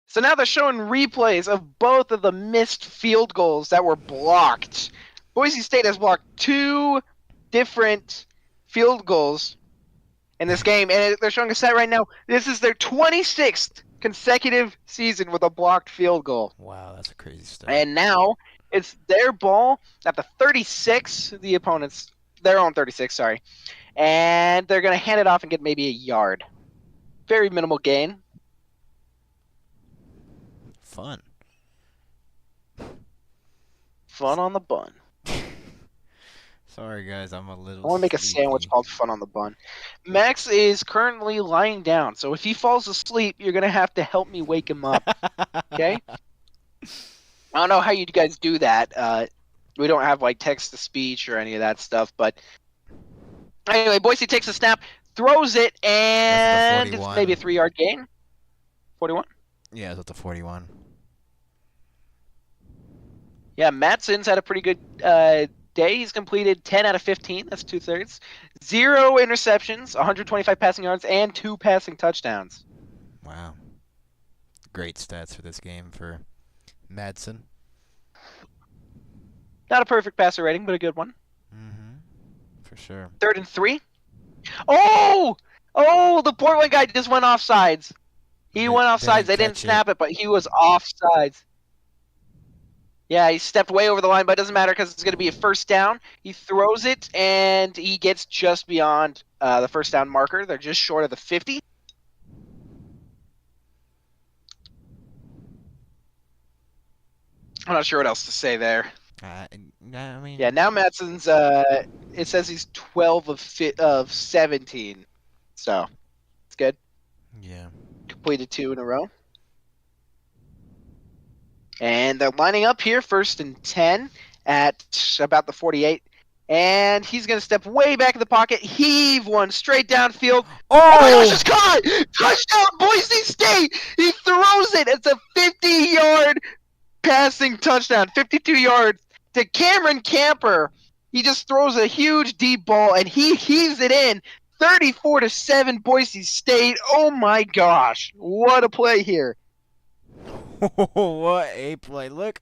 B: So now they're showing replays of both of the missed field goals that were blocked. Boise State has blocked 2 different field goals in this game, and they're showing a stat right now. This is their 26th consecutive season with a blocked field goal.
A: Wow, that's a crazy stat.
B: And now it's their ball at the 36, the opponent's, their own 36, sorry. And they're going to hand it off and get maybe a yard. Very minimal gain.
A: Fun.
B: Fun on the bun.
A: Sorry, guys, I'm a little
B: I want to make a
A: sleepy.
B: sandwich called Fun on the Bun. Max is currently lying down, so if he falls asleep, you're going to have to help me wake him up, okay? I don't know how you guys do that. We don't have, like, text-to-speech or any of that stuff, but... Anyway, Boise takes a snap, throws it, and it's
A: 41.
B: maybe a 3-yard gain. 41?
A: Yeah, that's a 41.
B: Yeah, Matson's had a pretty good day. He's completed 10 out of 15. That's 2/3. 0 interceptions, 125 passing yards, and 2 passing touchdowns.
A: Wow. Great stats for this game for Madsen.
B: Not a perfect passer rating, but a good one.
A: Mm-hmm. For sure.
B: 3rd and 3. Oh! Oh, the Portland guy just went offsides. He went offsides. They didn't snap it, but he was offsides. Yeah, he stepped way over the line, but it doesn't matter because it's going to be a first down. He throws it, and he gets just beyond the first down marker. They're just short of the 50. I'm not sure what else to say there.
A: I mean...
B: Yeah, now Matson's, it says he's 12 of 17. So, it's good.
A: Yeah.
B: Completed 2 in a row. And they're lining up here, 1st and 10 at about the 48. And he's going to step way back in the pocket, heave one straight downfield. Oh my gosh, it's caught! Touchdown, Boise State! He throws it. It's a 50-yard passing touchdown, 52 yards to Cameron Camper. He just throws a huge deep ball, and he heaves it in. 34-7 Boise State. Oh my gosh, what a play here.
A: What a play. Look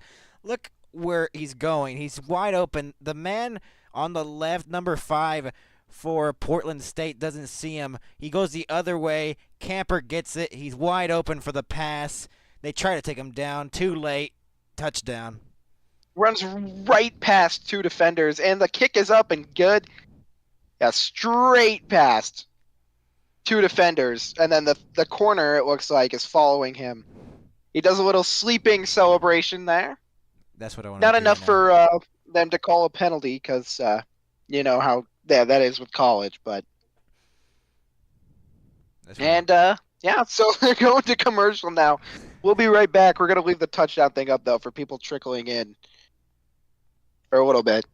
A: where he's going. He's wide open. The man on the left, number 5 for Portland State, doesn't see him. He goes the other way. Camper gets it. He's wide open for the pass. They try to take him down. Too late. Touchdown.
B: runs right past 2 defenders, and the kick is up and good. Yeah, straight past 2 defenders, and then the corner, it looks like, is following him. He does a little sleeping celebration there.
A: That's what I want
B: Not
A: to
B: enough
A: now.
B: for them to call a penalty, because you know how that is with college, but... And, yeah, so they're going to commercial now. We'll be right back. We're going to leave the touchdown thing up, though, for people trickling in for a little bit.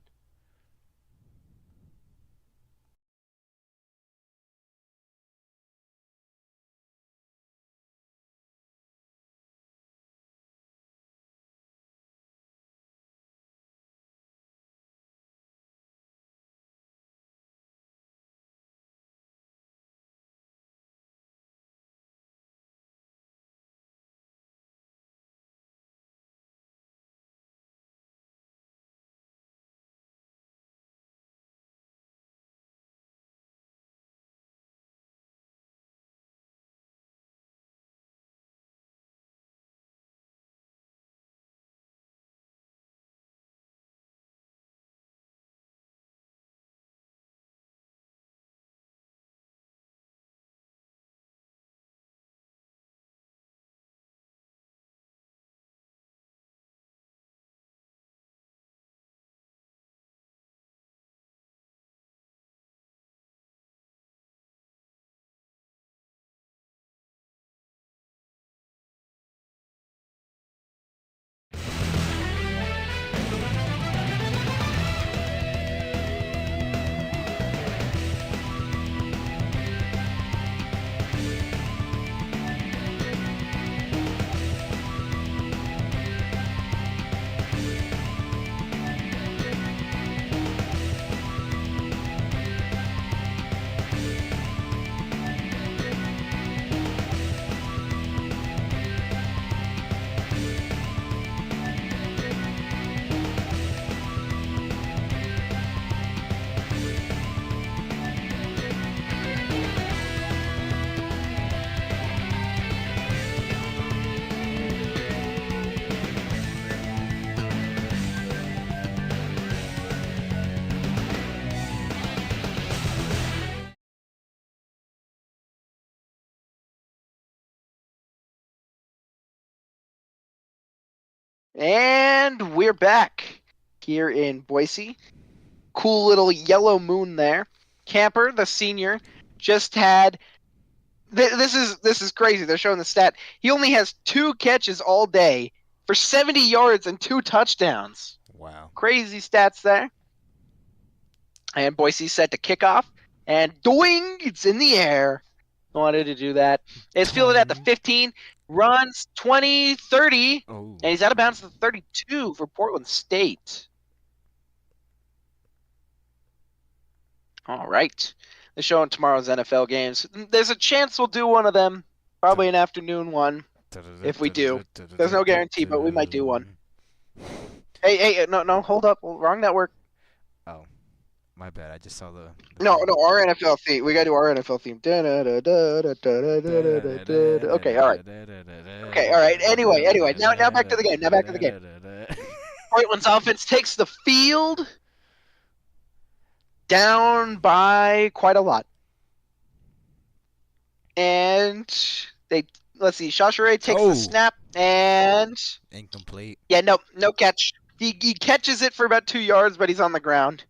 B: And we're back here in Boise. Cool little yellow moon there. Camper, the senior, just had... This is crazy. They're showing the stat. He only has 2 catches all day for 70 yards and 2 touchdowns.
A: Wow.
B: Crazy stats there. And Boise's set to kick off. And doing, it's in the air. Wanted to do that. It's fielded at the 15, runs 20, 30,
A: Oh.
B: and he's out of bounds at the 32 for Portland State. All right. They're showing tomorrow's NFL games. There's a chance we'll do one of them. Probably an afternoon one. If we do. There's no guarantee, but we might do one. Hey, no, hold up. Wrong network.
A: Oh, my bad. I just saw the
B: No, our NFL theme. We gotta do our NFL theme. Okay, all right. Okay, all right. Anyway, now back to the game. Now back to the game. Portland's offense takes the field down by quite a lot. And let's see, Chauchere takes the snap and...
A: Incomplete.
B: Yeah, no catch. He catches it for about 2 yards, but he's on the ground.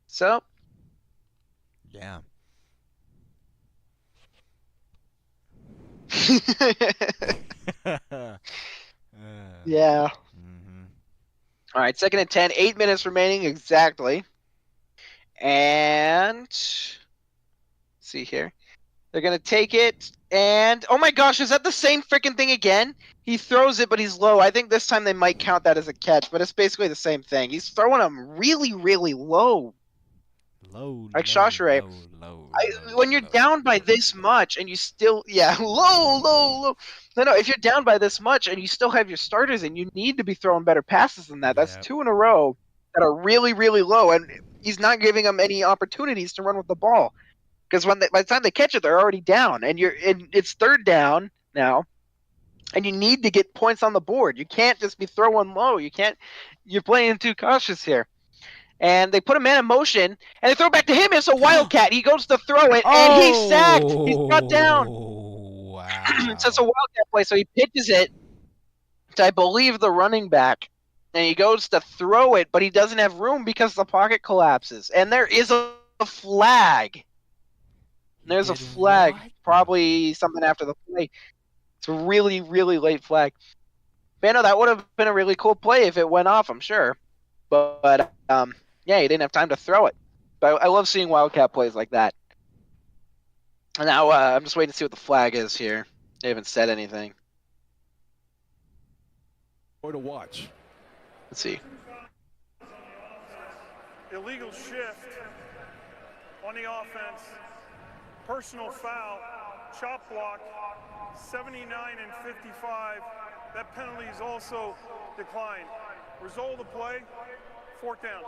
B: So...
A: Yeah.
B: Yeah.
A: Mm-hmm.
B: All right, 2nd and 10, 8 minutes remaining exactly. And let's see here. They're going to take it, and oh my gosh, is that the same freaking thing again? He throws it, but he's low. I think this time they might count that as a catch, but it's basically the same thing. He's throwing them really, really low. Like Chauchere. When you're down by this much and you still... Yeah, low. No, if you're down by this much and you still have your starters and you need to be throwing better passes than that. That's 2 in a row that are really, really low, and he's not giving them any opportunities to run with the ball. Because by the time they catch it, they're already down, and it's 3rd down now. And you need to get points on the board. You can't just be throwing low. You're playing too cautious here. And they put a man in motion, and they throw it back to him. It's a wildcat. He goes to throw it, and he's sacked. He's brought down.
A: Wow.
B: So it's a wildcat play. So he pitches it to, I believe, the running back, and he goes to throw it, but he doesn't have room because the pocket collapses. And there is a flag. There's a flag.
A: What?
B: Probably something after the play. It's a really, really late flag. Man, no, that would have been a really cool play if it went off, I'm sure. But yeah, he didn't have time to throw it. But I love seeing wildcat plays like that. And now I'm just waiting to see what the flag is here. They haven't said anything.
C: Or to watch.
B: Let's see.
D: Illegal shift on the offense. Personal foul. Chop block. 79 and 55. That penalty is also declined. Result of the play, 4th down.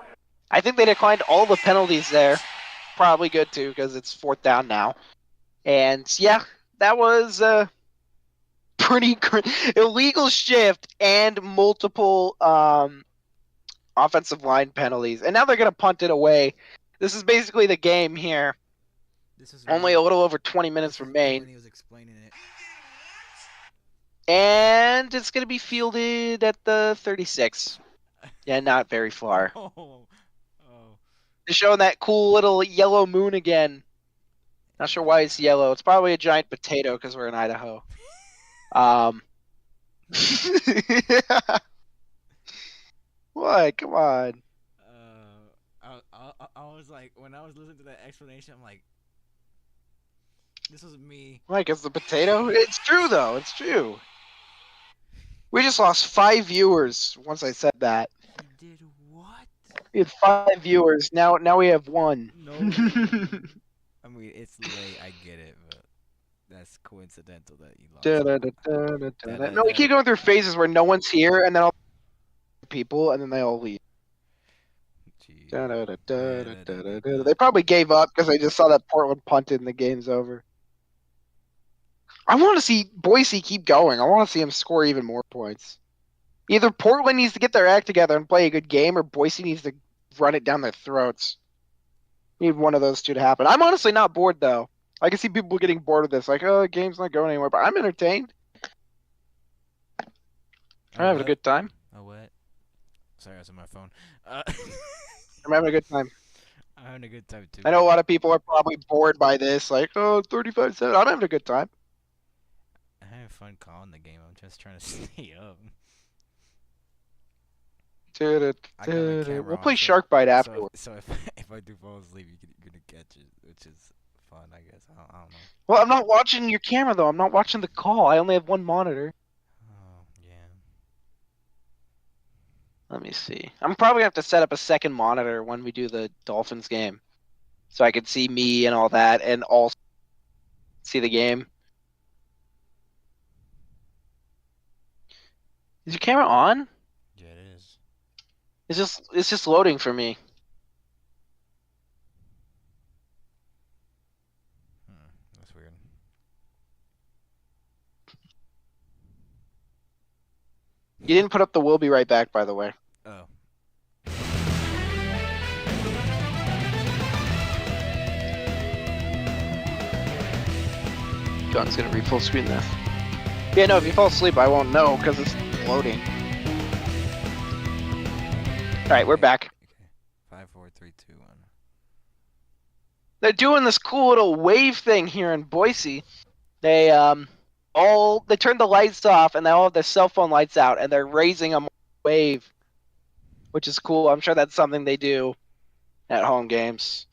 B: I think they declined all the penalties there. Probably good too, because it's 4th down now. And yeah, that was pretty illegal shift and multiple offensive line penalties. And now they're going to punt it away. This is basically the game here.
A: This is
B: Only a little over 20 minutes remain.
A: When he was explaining it.
B: And it's going to be fielded at the 36. Yeah, not very far.
A: Oh.
B: They're showing that cool little yellow moon again. Not sure why it's yellow. It's probably a giant potato because we're in Idaho. What? Come on.
A: I was like, when I was listening to that explanation, I'm like, this was me.
B: Like, it's the potato? It's true, though. It's true. We just lost 5 viewers once I said that.
A: You did what?
B: We had 5 viewers. Now we have 1.
A: No. I mean, it's late. I get it, but that's coincidental that you lost.
B: No, we keep going through phases where no one's here, and then all people, and then they all leave.
A: Jeez.
B: They probably gave up because they just saw that Portland punted and the game's over. I want to see Boise keep going. I want to see them score even more points. Either Portland needs to get their act together and play a good game, or Boise needs to run it down their throats. Need one of those two to happen. I'm honestly not bored, though. I can see people getting bored of this. Like, oh, the game's not going anywhere. But I'm entertained. I'm having a good time.
A: Oh, what? Sorry, I was on my phone.
B: I'm having a good time.
A: I'm having a good time, too.
B: I know a lot of people are probably bored by this. Like, oh, 35 cents. I'm having a good time.
A: I'm having fun calling the game. I'm just trying to stay up. I got my camera
B: We'll
A: on,
B: play
A: so-
B: Shark Bite afterwards.
A: So if I do fall asleep, you're gonna catch it, which is fun, I guess. I don't know.
B: Well, I'm not watching your camera, though. I'm not watching the call. I only have one monitor.
A: Oh, yeah.
B: Let me see. I'm probably going to have to set up a second monitor when we do the Dolphins game. So I can see me and all that, and also see the game. Is your camera on?
A: Yeah, it is.
B: It's just loading for me.
A: That's weird.
B: You didn't put up the "We'll be right back," by the way.
A: Oh.
B: Gun's gonna read full screen this. Yeah, no, if you fall asleep, I won't know because it's loading. Alright, we're back.
A: Okay. 5, 4, 3, 2, 1.
B: They're doing this cool little wave thing here in Boise. They turned the lights off and they all have their cell phone lights out and they're raising a wave, which is cool. I'm sure that's something they do at home games.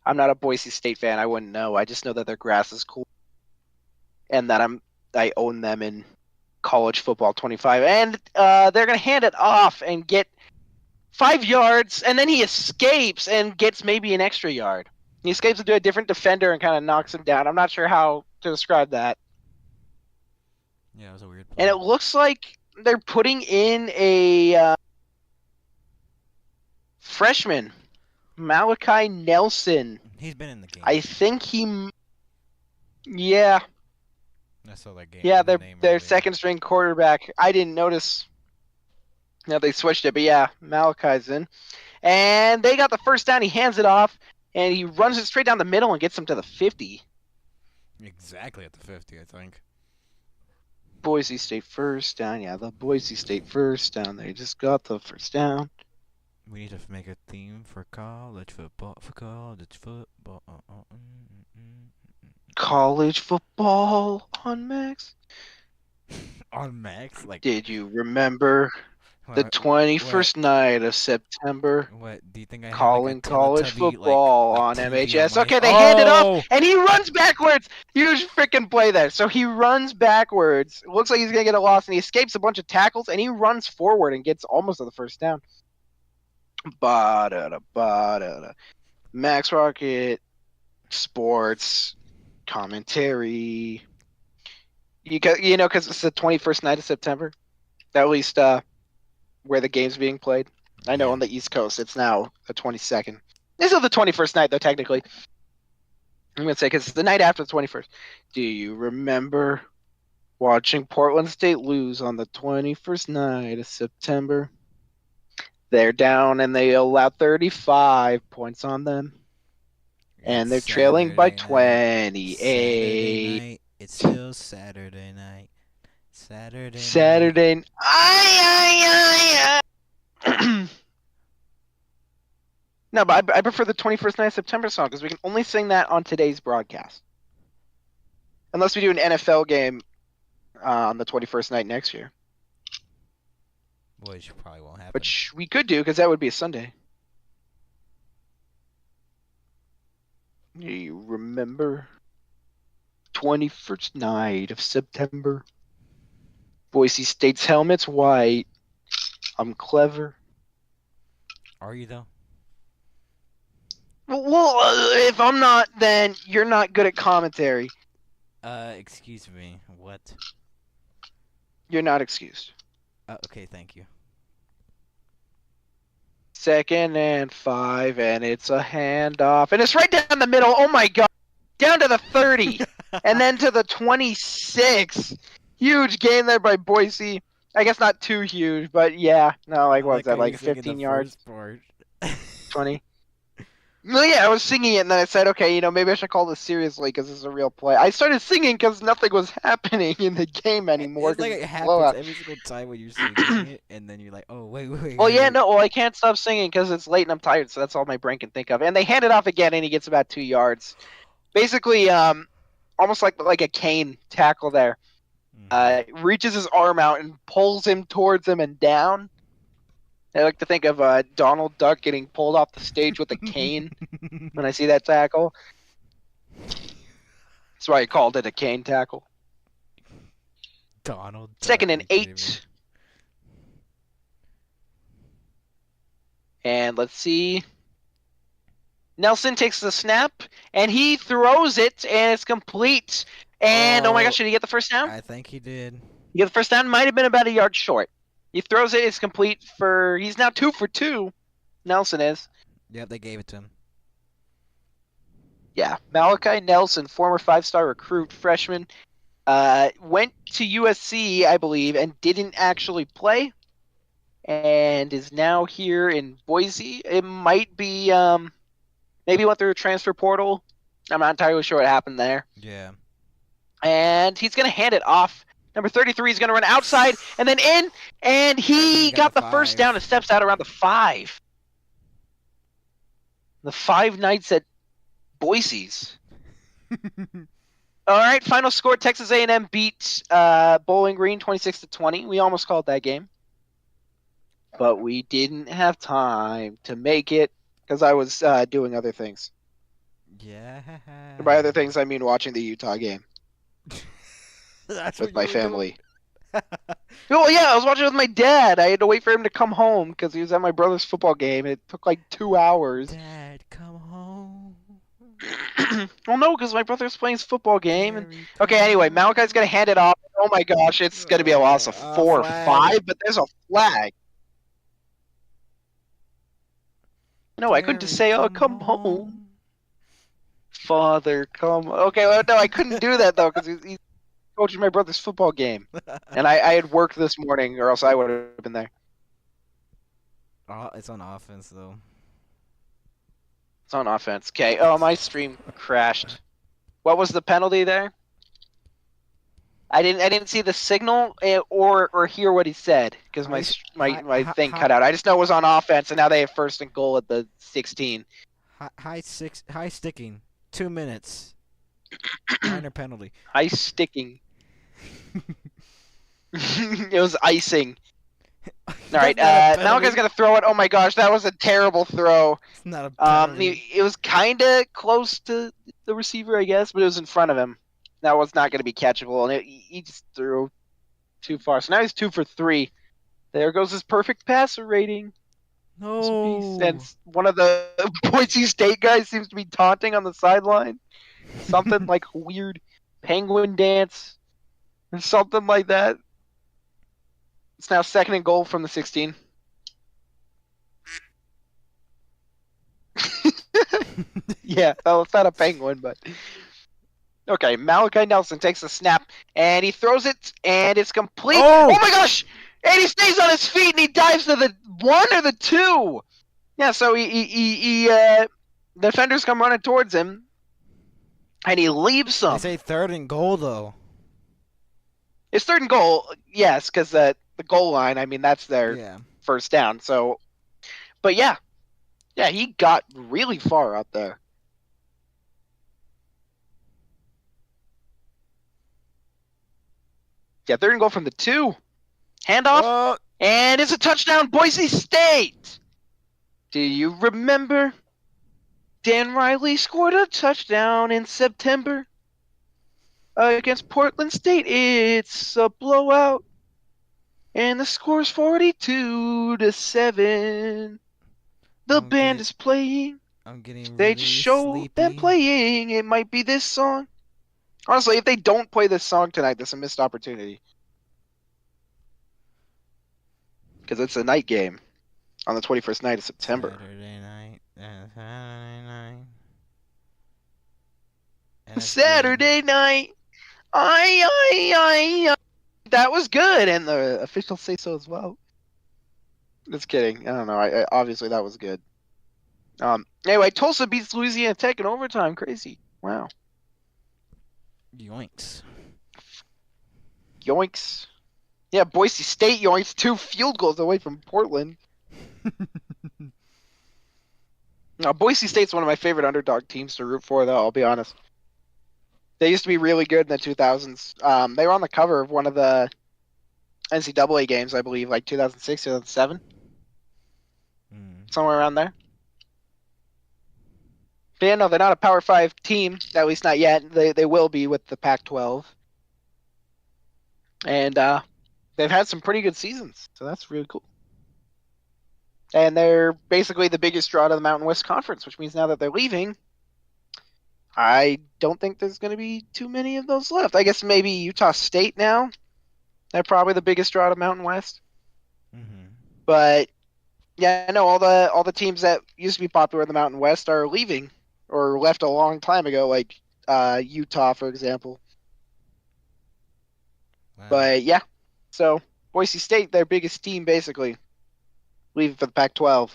B: I'm not a Boise State fan. I wouldn't know. I just know that their grass is cool and that I own them in college football 25. And they're gonna hand it off and get 5 yards, and then he escapes and gets maybe an extra yard. He escapes into a different defender and kind of knocks him down. I'm not sure how to describe that.
A: Yeah, it was a weird play.
B: And it looks like they're putting in a freshman, Malachi Nelson.
A: He's been in the game.
B: I think he... Yeah.
A: I saw that game.
B: Yeah,
A: the
B: their
A: name
B: their
A: earlier.
B: second string quarterback. I didn't notice. No, they switched it, but yeah, Malachi's in. And they got the first down. He hands it off, and he runs it straight down the middle and gets him to the 50.
A: Exactly at the 50, I think.
B: Boise State first down. Yeah, the Boise State first down. They just got the first down.
A: We need to make a theme for college football.
B: College football on Max.
A: On Max, like.
B: Did you remember the
A: What?
B: 21st night of September?
A: What? Do you think I have
B: Calling
A: like a
B: college
A: Teletubby
B: football
A: like
B: on
A: TV
B: MHS.
A: on my?
B: Okay, they hand it off,
A: Oh!
B: and he runs backwards. Huge freaking play there. So he runs backwards. It looks like he's gonna get a loss, and he escapes a bunch of tackles, and he runs forward and gets almost to the first down. Ba-da-da, ba-da-da. Max Rocket Sports commentary. You know, because it's the 21st night of September. At least where the game's being played. I know
A: Yeah.
B: on the East Coast it's now the 22nd. This is the 21st night, though, technically. I'm going to say, because it's the night after the 21st. Do you remember watching Portland State lose on the 21st night of September? They're down, and they allow 35 points on them. And they're
A: It's
B: trailing by
A: Saturday
B: 28.
A: night. It's still Saturday night. Saturday.
B: Saturday. Ay. No, but I prefer the 21st night of September song because we can only sing that on today's broadcast. Unless we do an NFL game on the 21st night next year.
A: Which probably won't happen.
B: Which we could do because that would be a Sunday. Do you remember 21st night of September? Boise State's helmet's white. I'm clever.
A: Are you though?
B: Well, if I'm not, then you're not good at commentary.
A: Excuse me. What?
B: You're not excused.
A: Okay, thank you.
B: 2nd and 5, and it's a handoff, and it's right down the middle. Oh my god, down to the 30, and then to the 26. Huge gain there by Boise. I guess not too huge, but yeah, no, like what was that, like 15 yards, 20? Well, yeah, I was singing it, and then I said, okay, maybe I should call this seriously because this is a real play. I started singing because nothing was happening in the game anymore.
A: It's like
B: 'cause
A: it
B: it's a
A: happens
B: blowout.
A: every single time when you're singing it, and then you're like, oh wait.
B: Well, yeah, no, well, I can't stop singing because it's late and I'm tired, so that's all my brain can think of. And they hand it off again, and he gets about 2 yards. Basically, almost like a cane tackle there. Reaches his arm out and pulls him towards him and down. I like to think of Donald Duck getting pulled off the stage with a cane when I see that tackle. That's why I called it a cane tackle.
A: Donald.
B: 2nd and 8. And let's see. Nelson takes the snap, and he throws it, and it's complete. And, oh my gosh, did he get the first down?
A: I think he did.
B: He got the first down. Might have been about a yard short. He throws it. It's complete for... He's now 2 for 2. Nelson is.
A: Yep, they gave it to him.
B: Yeah. Malachi Nelson, former 5-star recruit, freshman. Went to USC, I believe, and didn't actually play. And is now here in Boise. It might be... maybe went through a transfer portal. I'm not entirely sure what happened there.
A: Yeah.
B: And he's going to hand it off. Number 33 is going to run outside and then in, and he got the first down and steps out around the 5. The 5 nights at Boise's. All right, final score: Texas A&M beat Bowling Green 26-20. We almost called that game, but we didn't have time to make it because I was doing other things.
A: Yeah.
B: And by other things, I mean watching the Utah game.
A: That's
B: with
A: what
B: my
A: you were doing?
B: family. Well, yeah, I was watching it with my dad. I had to wait for him to come home because he was at my brother's football game. It took like 2 hours.
A: Dad, come home.
B: Well, no, because my brother's playing his football game. And... Okay, anyway, Malachi's going to hand it off. Oh my gosh, it's going to be a loss of 4 or 5, but there's a flag. No, I couldn't just say, oh, come home. Father, come. Okay, well, no, I couldn't do that, though, because he's coaching my brother's football game. And I had worked this morning, or else I would have been there.
A: It's on offense though.
B: It's on offense. Okay. Oh, my stream crashed. What was the penalty there? I didn't see the signal or hear what he said because my thing cut out. I just know it was on offense, and now they have 1st and goal at the 16.
A: High sticking. 2 minutes. Minor penalty.
B: High sticking. It was icing. All right, Malachi's gonna throw it. Oh my gosh, that was a terrible throw.
A: It's not a penalty.
B: It was kind of close to the receiver, I guess, but it was in front of him. That was not gonna be catchable, and he just threw too far. So now he's 2 for 3. There goes his perfect passer rating.
A: No.
B: And one of the Boise State guys seems to be taunting on the sideline. Something like weird penguin dance or something like that. It's now 2nd and goal from the 16. Yeah, well, it's not a penguin, but... Okay, Malachi Nelson takes the snap, and he throws it, and it's complete.
A: Oh
B: my gosh! And he stays on his feet, and he dives to the 1 or the 2. Yeah, so the defenders come running towards him, and he leaves them.
A: They say 3rd and goal though.
B: It's 3rd and goal, yes, because the goal line, I mean, that's their first down. So, but yeah, he got really far out there. Yeah, 3rd and goal from the 2. Handoff, and it's a touchdown, Boise State. Do you remember? Dan Riley scored a touchdown in September against Portland State. It's a blowout, and the score's 42-7. The band is playing.
A: I'm getting
B: They
A: really
B: just show
A: sleepy.
B: them playing. It might be this song. Honestly, if they don't play this song tonight, that's a missed opportunity. Because it's a night game on the 21st night of September.
A: Saturday night.
B: Saturday night. I. That was good, and the officials say so as well. Just kidding. I don't know. Obviously that was good. Anyway, Tulsa beats Louisiana Tech in overtime. Crazy. Wow.
A: Yoinks.
B: Yoinks. Yeah, Boise State yoinks 2 field goals away from Portland. Now, Boise State's one of my favorite underdog teams to root for, though, I'll be honest. They used to be really good in the 2000s. They were on the cover of one of the NCAA games, I believe, like 2006, 2007. Somewhere around there. But yeah, no, they're not a Power 5 team, at least not yet. They will be with the Pac-12. And they've had some pretty good seasons, so that's really cool. And they're basically the biggest draw to the Mountain West Conference, which means now that they're leaving, I don't think there's going to be too many of those left. I guess maybe Utah State now. They're probably the biggest draw to Mountain West. But yeah, no, all the teams that used to be popular in the Mountain West are leaving or left a long time ago, like Utah, for example.
A: Wow.
B: But yeah, so Boise State, their biggest team, basically leaving for the Pac-12.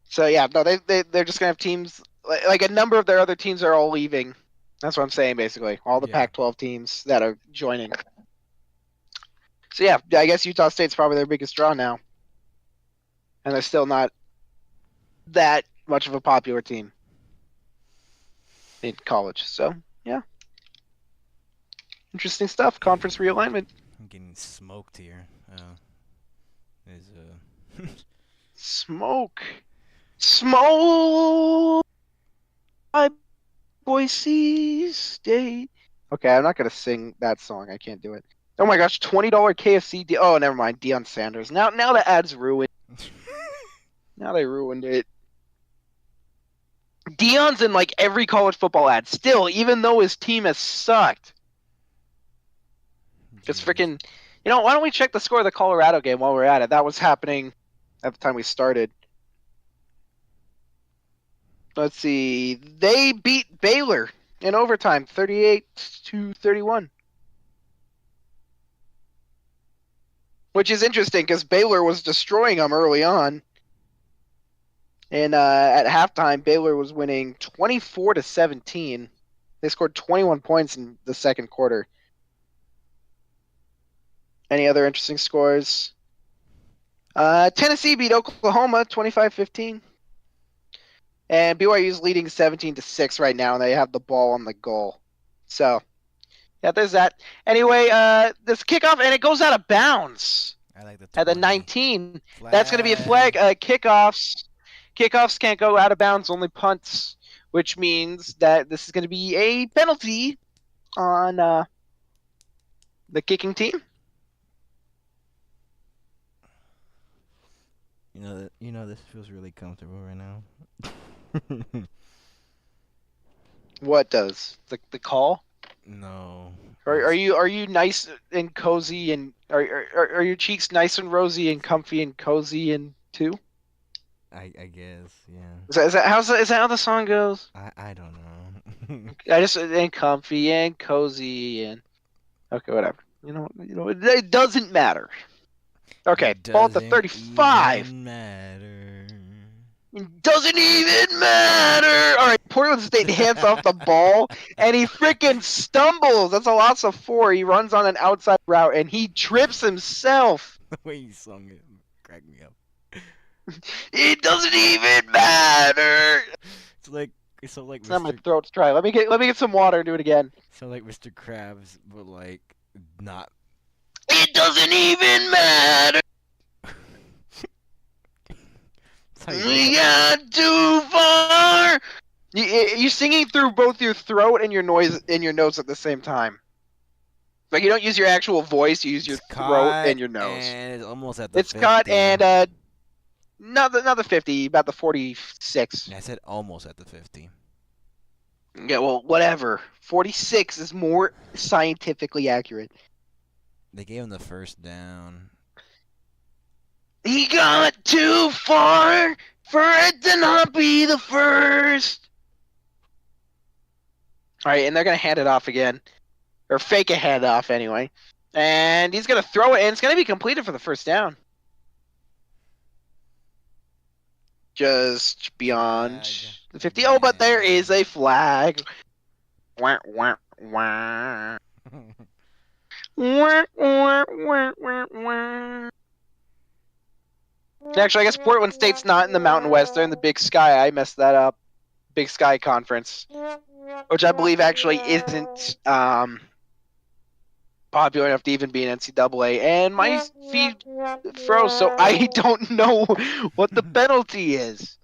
B: So yeah, no, they're just gonna have teams like a number of their other teams are all leaving. That's what I'm saying, basically. All the Pac-12 teams that are joining. So yeah, I guess Utah State's probably their biggest draw now, and they're still not that much of a popular team in college. So yeah, interesting stuff. Conference realignment.
A: I'm getting smoked here.
B: Smoke. By Boise State. Okay, I'm not gonna sing that song. I can't do it. Oh my gosh, $20 KFC deal. Oh, never mind. Deion Sanders. Now the ad's ruined. Now they ruined it. Deion's in like every college football ad still, even though his team has sucked. Just freaking. You know, why don't we check the score of the Colorado game while we're at it? That was happening at the time we started. Let's see. They beat Baylor in overtime, 38-31. Which is interesting because Baylor was destroying them early on. And at halftime, Baylor was winning 24-17. They scored 21 points in the second quarter. Any other interesting scores? Tennessee beat Oklahoma 25-15. And BYU's leading 17-6 right now, and they have the ball on the goal. So, yeah, there's that. Anyway, this kickoff, and it goes out of bounds
A: I like the
B: at the
A: 20.
B: 19. That's going to be a flag. Kickoffs can't go out of bounds, only punts, which means that this is going to be a penalty on the kicking team.
A: You know, this feels really comfortable right now.
B: What does the call?
A: No.
B: Are you nice and cozy, and are your cheeks nice and rosy and comfy and cozy and too?
A: I guess, yeah.
B: Is that how the song goes?
A: I don't know.
B: I just and comfy and cozy and okay, whatever. You know, it doesn't matter. Okay, ball at the 35.
A: Even matter.
B: It doesn't even matter. All right, Portland State hands off the ball, and he freaking stumbles. That's a loss of 4. He runs on an outside route, and he trips himself.
A: The way you sung it cracked me up.
B: It doesn't even matter.
A: It's so like
B: Now my
A: Mr.
B: throat's dry. Let me get some water and do it again.
A: So like Mr. Krabs, but like not.
B: It doesn't even matter. We got too far. You're singing through both your throat and your nose at the same time. Like you don't use your actual voice, you use your throat and your nose.
A: And it's almost at the
B: It's
A: 50.
B: cut and another 50, about the 46.
A: I said almost at the 50.
B: Yeah, well, whatever. 46 is more scientifically accurate.
A: They gave him the first down.
B: He got too far for it to not be the first. All right, and they're going to hand it off again. Or fake a handoff anyway. And he's going to throw it, and it's going to be completed for the first down. Just beyond the 50. Oh, but there is a flag. Wah, wah, wah. Wah, wah, wah, wah, wah. Actually, I guess Portland State's not in the Mountain West. They're in the Big Sky. I messed that up. Big Sky Conference. Which I believe actually isn't popular enough to even be an NCAA. And my feed froze, so I don't know what the penalty is.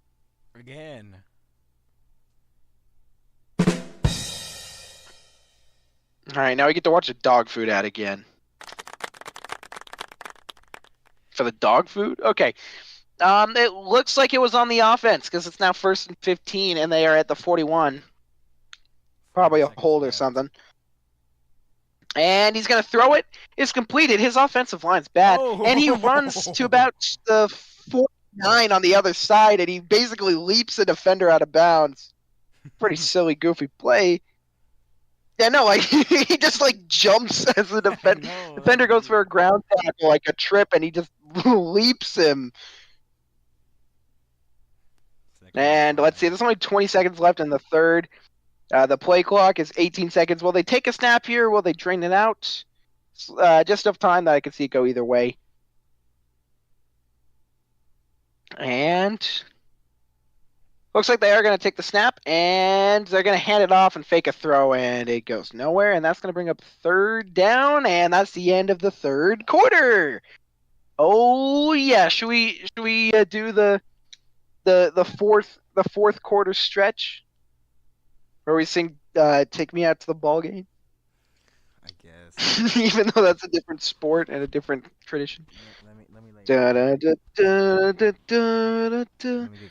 A: Again.
B: Alright, now we get to watch a dog food ad again. For the dog food? Okay. It looks like it was on the offense because it's now 1st and 15 and they are at the 41. Probably a hold or something. And he's going to throw it. It's completed. His offensive line's bad.
A: Oh.
B: And he runs to about the 49 on the other side, and he basically leaps a defender out of bounds. Pretty silly, goofy play. Yeah, no, like he just like jumps as the defender. Defender goes for a ground tackle, like a trip, and he just leaps him. And let's see, there's only 20 seconds left in the third. The play clock is 18 seconds. Will they take a snap here? Will they drain it out? Just enough time that I can see it go either way. And looks like they are going to take the snap, and they're going to hand it off and fake a throw, and it goes nowhere. And that's going to bring up 3rd down, and that's the end of the 3rd quarter. Oh yeah, should we do the fourth quarter stretch? Where we sing "Take Me Out to the Ball Game"?
A: I guess.
B: Even though that's a different sport and a different tradition.
A: Let me get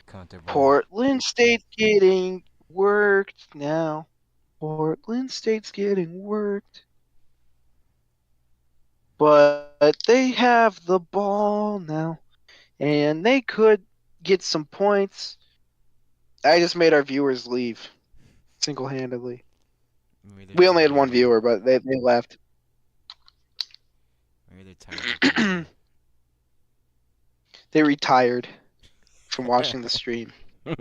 A: comfortable.
B: Portland State's getting worked now. Portland State's getting worked. But they have the ball now. And they could get some points. I just made our viewers leave. Single-handedly.
A: Maybe they're
B: We only had one
A: tired.
B: viewer, but they left.
A: Maybe they're tired.
B: They retired from watching the stream.
A: Oh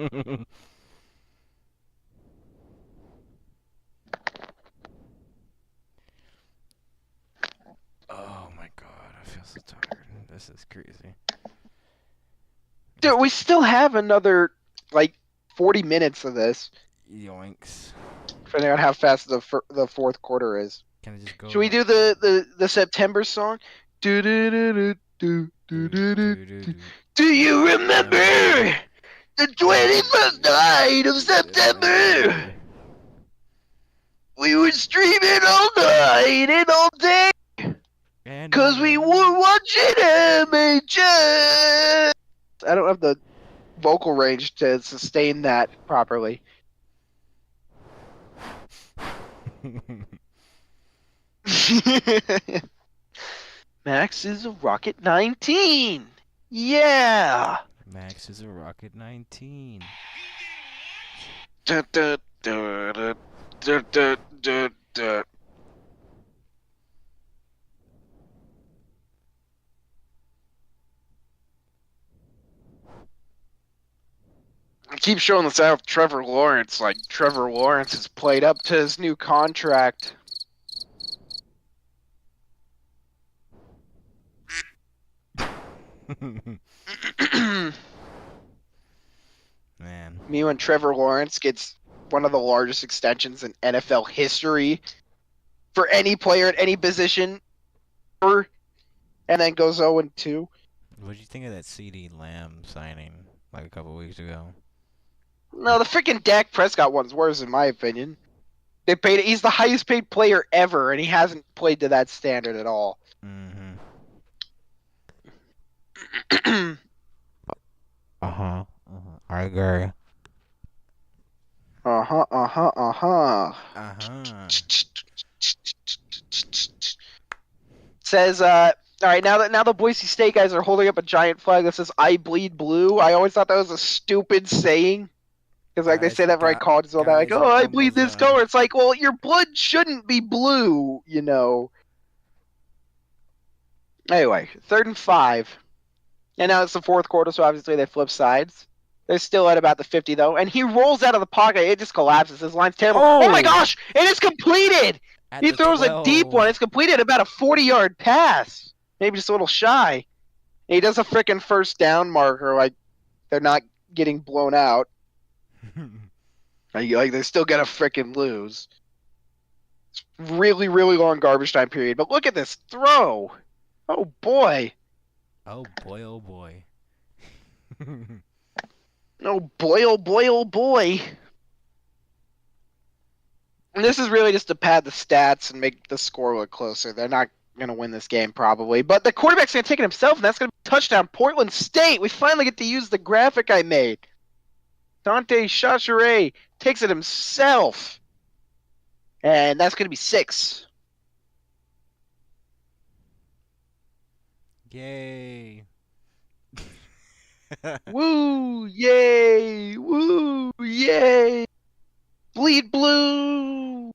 A: my god, I feel so tired. This is crazy.
B: Dude, we still have another, like, 40 minutes of this,
A: Yoinks.
B: depending on how fast the fourth quarter is.
A: Can I just go?
B: Should we do the September song? Do do do do do do do do. Do you remember the 21st night of September? We were streaming all night and all day, cause we were watching MHS. I don't have the vocal range to sustain that properly. Max is a Rocket 19. Yeah.
A: Max is a Rocket 19.
B: Duh, duh, duh, duh, duh, duh, duh, duh. I keep showing this out with Trevor Lawrence. Like, Trevor Lawrence has played up to his new contract.
A: Man.
B: Me when Trevor Lawrence gets one of the largest extensions in NFL history for any player at any position ever, and then goes 0-2.
A: What did you think of that CD Lamb signing like a couple weeks ago?
B: No, the freaking Dak Prescott one's worse in my opinion. They paid. He's the highest paid player ever, and he hasn't played to that standard at all.
A: Mm-hmm. I agree.
B: Says, all right, now the Boise State guys are holding up a giant flag that says "I bleed blue." I always thought that was a stupid saying, because like they say that right college as well. They're like, "Oh, I bleed this color." It's like, well, your blood shouldn't be blue, you know. Anyway, 3rd and 5, and now it's the fourth quarter, so obviously they flip sides. They're still at about the 50 though, and he rolls out of the pocket. It just collapses. His line's terrible. Oh my gosh! It is completed. He throws a deep one. It's completed about a 40-yard pass. Maybe just a little shy. And he does a freaking first down marker, like they're not getting blown out. Like they're still gonna freaking lose. It's really, really long garbage time period. But look at this throw. Oh boy.
A: Oh boy, oh boy.
B: Oh boy, oh boy, oh boy. And this is really just to pad the stats and make the score look closer. They're not going to win this game probably. But the quarterback's going to take it himself, and that's going to be a touchdown. Portland State. We finally get to use the graphic I made. Dante Chachere takes it himself. And that's going to be 6.
A: Yay.
B: Woo! Yay! Woo! Yay! Bleed blue!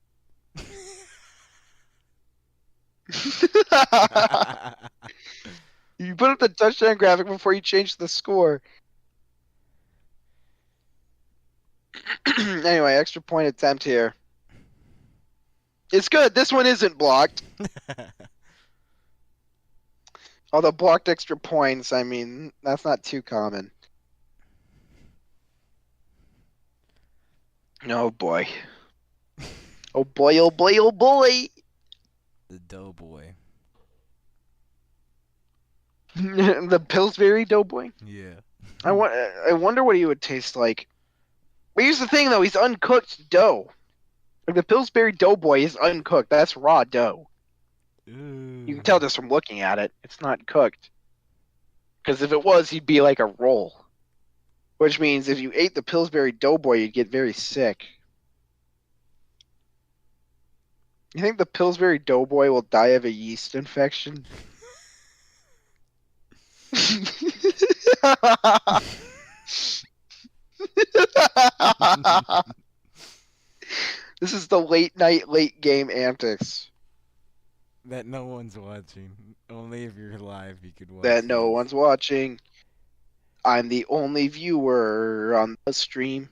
B: You put up the touchdown graphic before you change the score. Anyway, extra point attempt here. It's good. This one isn't blocked. Although blocked extra points, I mean, that's not too common. Oh boy. Oh boy, oh boy, oh boy!
A: The Doughboy.
B: The Pillsbury Doughboy?
A: Yeah.
B: I wonder what he would taste like. But here's the thing, though. He's uncooked dough. Like, the Pillsbury Doughboy is uncooked. That's raw dough.
A: Ooh.
B: You can tell just from looking at it. It's not cooked. Because if it was, he'd be like a roll. Which means if you ate the Pillsbury Doughboy, you'd get very sick. You think the Pillsbury Doughboy will die of a yeast infection? This is the late night, late game antics
A: That no one's watching. Only if you're live you could watch
B: that no
A: this.
B: one's watching. I'm the only viewer on the stream,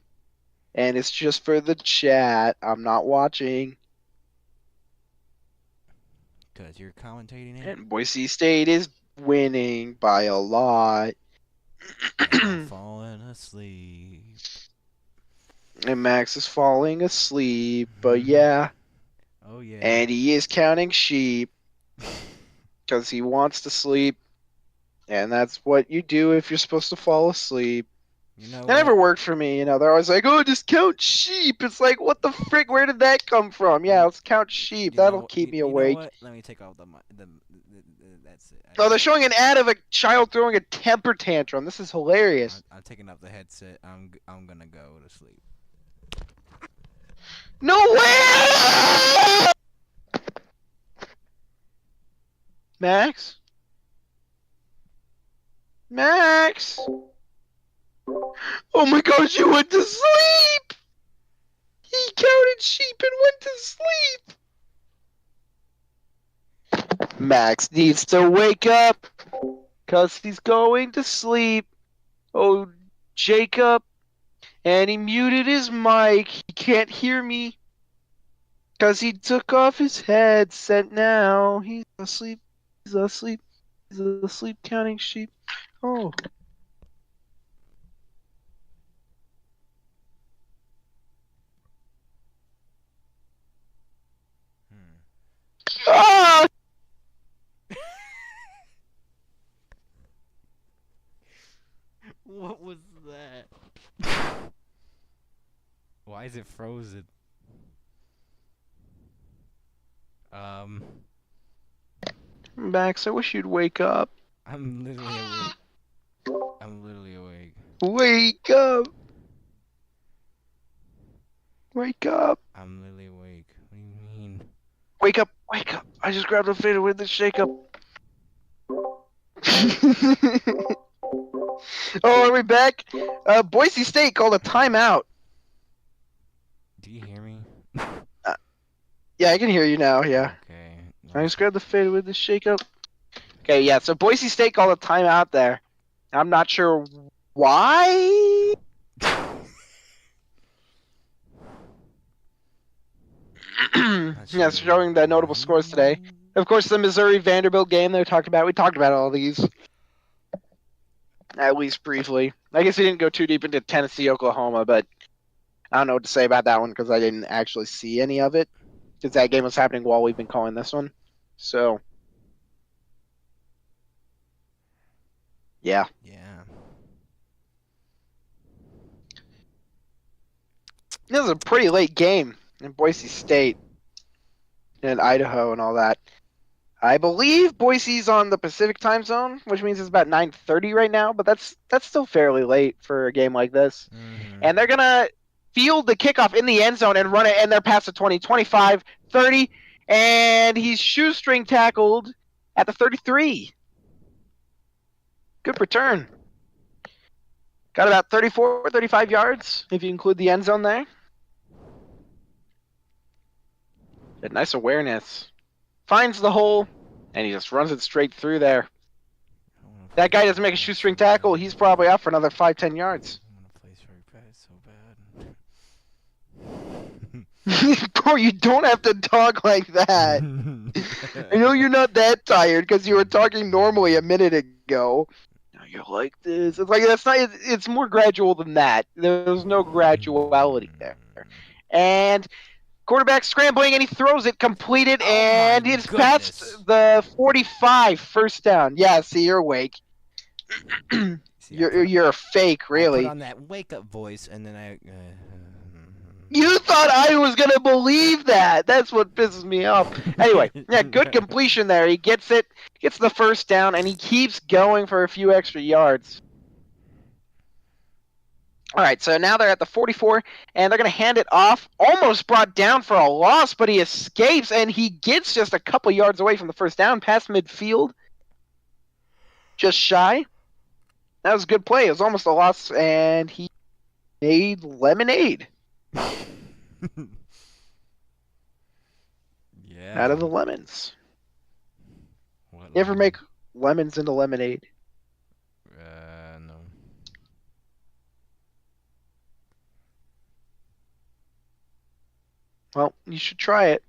B: and it's just for the chat. I'm not watching.
A: Because you're commentating it.
B: And Boise State is winning by a lot.
A: I'm falling asleep.
B: And Max is falling asleep, but yeah.
A: Oh, yeah.
B: And he is counting sheep because he wants to sleep. And that's what you do if you're supposed to fall asleep.
A: You know
B: That never worked for me. They're always like, oh, just count sheep. It's like, what the frick? Where did that come from? Yeah, let's count sheep. That'll keep me
A: You know
B: awake.
A: what? Let me take off that's it.
B: Oh, they're showing an ad of a child throwing a temper tantrum. This is hilarious.
A: I'm taking off the headset. I'm gonna go to sleep.
B: No way! Max? Max? Oh my gosh, you went to sleep! He counted sheep and went to sleep! Max needs to wake up, 'cause he's going to sleep. Oh, Jacob. And he muted his mic. He can't hear me. 'Cause he took off his headset now. He's asleep. He's asleep. He's asleep counting sheep. Oh. Ah!
A: What was that? Why is it frozen?
B: Max, I wish you'd wake up.
A: I'm literally awake. I'm literally awake.
B: Wake up! Wake up!
A: I'm literally awake. What do you mean?
B: Wake up! Wake up! I just grabbed a fader with the shake up. Oh, are we back? Boise State called a timeout.
A: Do you hear me?
B: Yeah, I can hear you now, yeah.
A: Okay.
B: I just grabbed the fader with the shake up. Okay, yeah, so Boise State called a timeout there. I'm not sure why. Yeah, showing the notable scores today. Of course, the Missouri Vanderbilt game we talked about all these. At least briefly. I guess we didn't go too deep into Tennessee, Oklahoma, but I don't know what to say about that one because I didn't actually see any of it. Because that game was happening while we've been calling this one. So, yeah.
A: Yeah.
B: This was a pretty late game in Boise State and Idaho and all that. I believe Boise's on the Pacific time zone, which means it's about 9:30 right now, but that's still fairly late for a game like this.
A: Mm-hmm.
B: And they're going to field the kickoff in the end zone and run it, and they're past the 20, 25, 30, and he's shoestring tackled at the 33. Good return. Got about 34, 35 yards if you include the end zone there. Good, nice awareness. Finds the hole, and he just runs it straight through there. That guy doesn't make a shoestring tackle, he's probably out for another 5-10 yards.
A: I want to play straight pass so bad.
B: Bro, you don't have to talk like that. I know you're not that tired because you were talking normally a minute ago. Now you're like this. It's like that's not. It's more gradual than that. There's no graduality there. And quarterback scrambling, and he throws it completed, and it's past the 45. First down. Yeah, see, you're awake. You're a fake, really.
A: I put on that wake up voice, and then I.
B: You thought I was going to believe that. That's what pisses me off. Anyway, yeah, good completion there. He gets it, gets the first down, and he keeps going for a few extra yards. All right, so now they're at the 44, and they're going to hand it off. Almost brought down for a loss, but he escapes, and he gets just a couple yards away from the first down, past midfield. Just shy. That was a good play. It was almost a loss, and he made lemonade.
A: Yeah.
B: out of the lemons.
A: What
B: You ever
A: lemon?
B: make lemons into lemonade?
A: No.
B: Well, you should try it.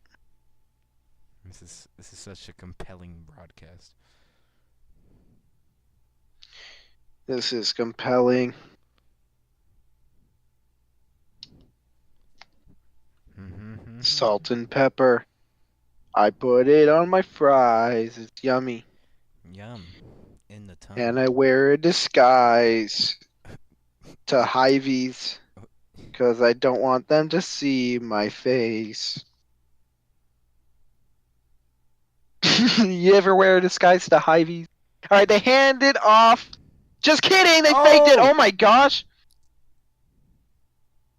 A: This is such a compelling broadcast.
B: This is compelling. Salt and pepper. I put it on my fries. It's yummy.
A: Yum. In the tongue.
B: And I wear a disguise to Hy-Vees because I don't want them to see my face. You ever wear a disguise to Hy-Vees? All right, they hand it off. Just kidding, they faked it.
A: Oh!
B: Oh my gosh.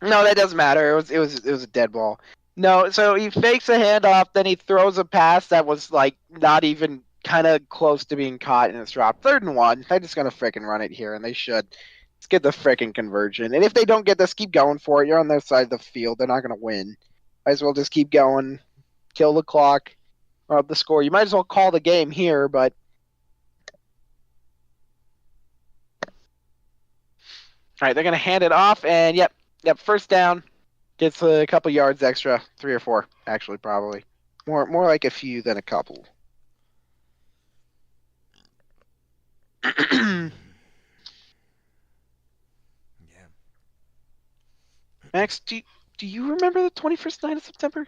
B: No, that doesn't matter. It was a dead ball. No, so he fakes a handoff, then he throws a pass that was like not even kind of close to being caught, and it's dropped. 3rd and 1. They're just gonna frickin' run it here, and they should. Let's get the frickin' conversion. And if they don't get this, keep going for it. You're on their side of the field. They're not gonna win. Might as well just keep going, kill the clock, or up the score. You might as well call the game here, but. All right, they're gonna hand it off, and yep, first down. Gets a couple yards extra, 3 or 4, actually, probably. More like a few than a couple.
A: Yeah.
B: Max, do you remember the 21st night of September?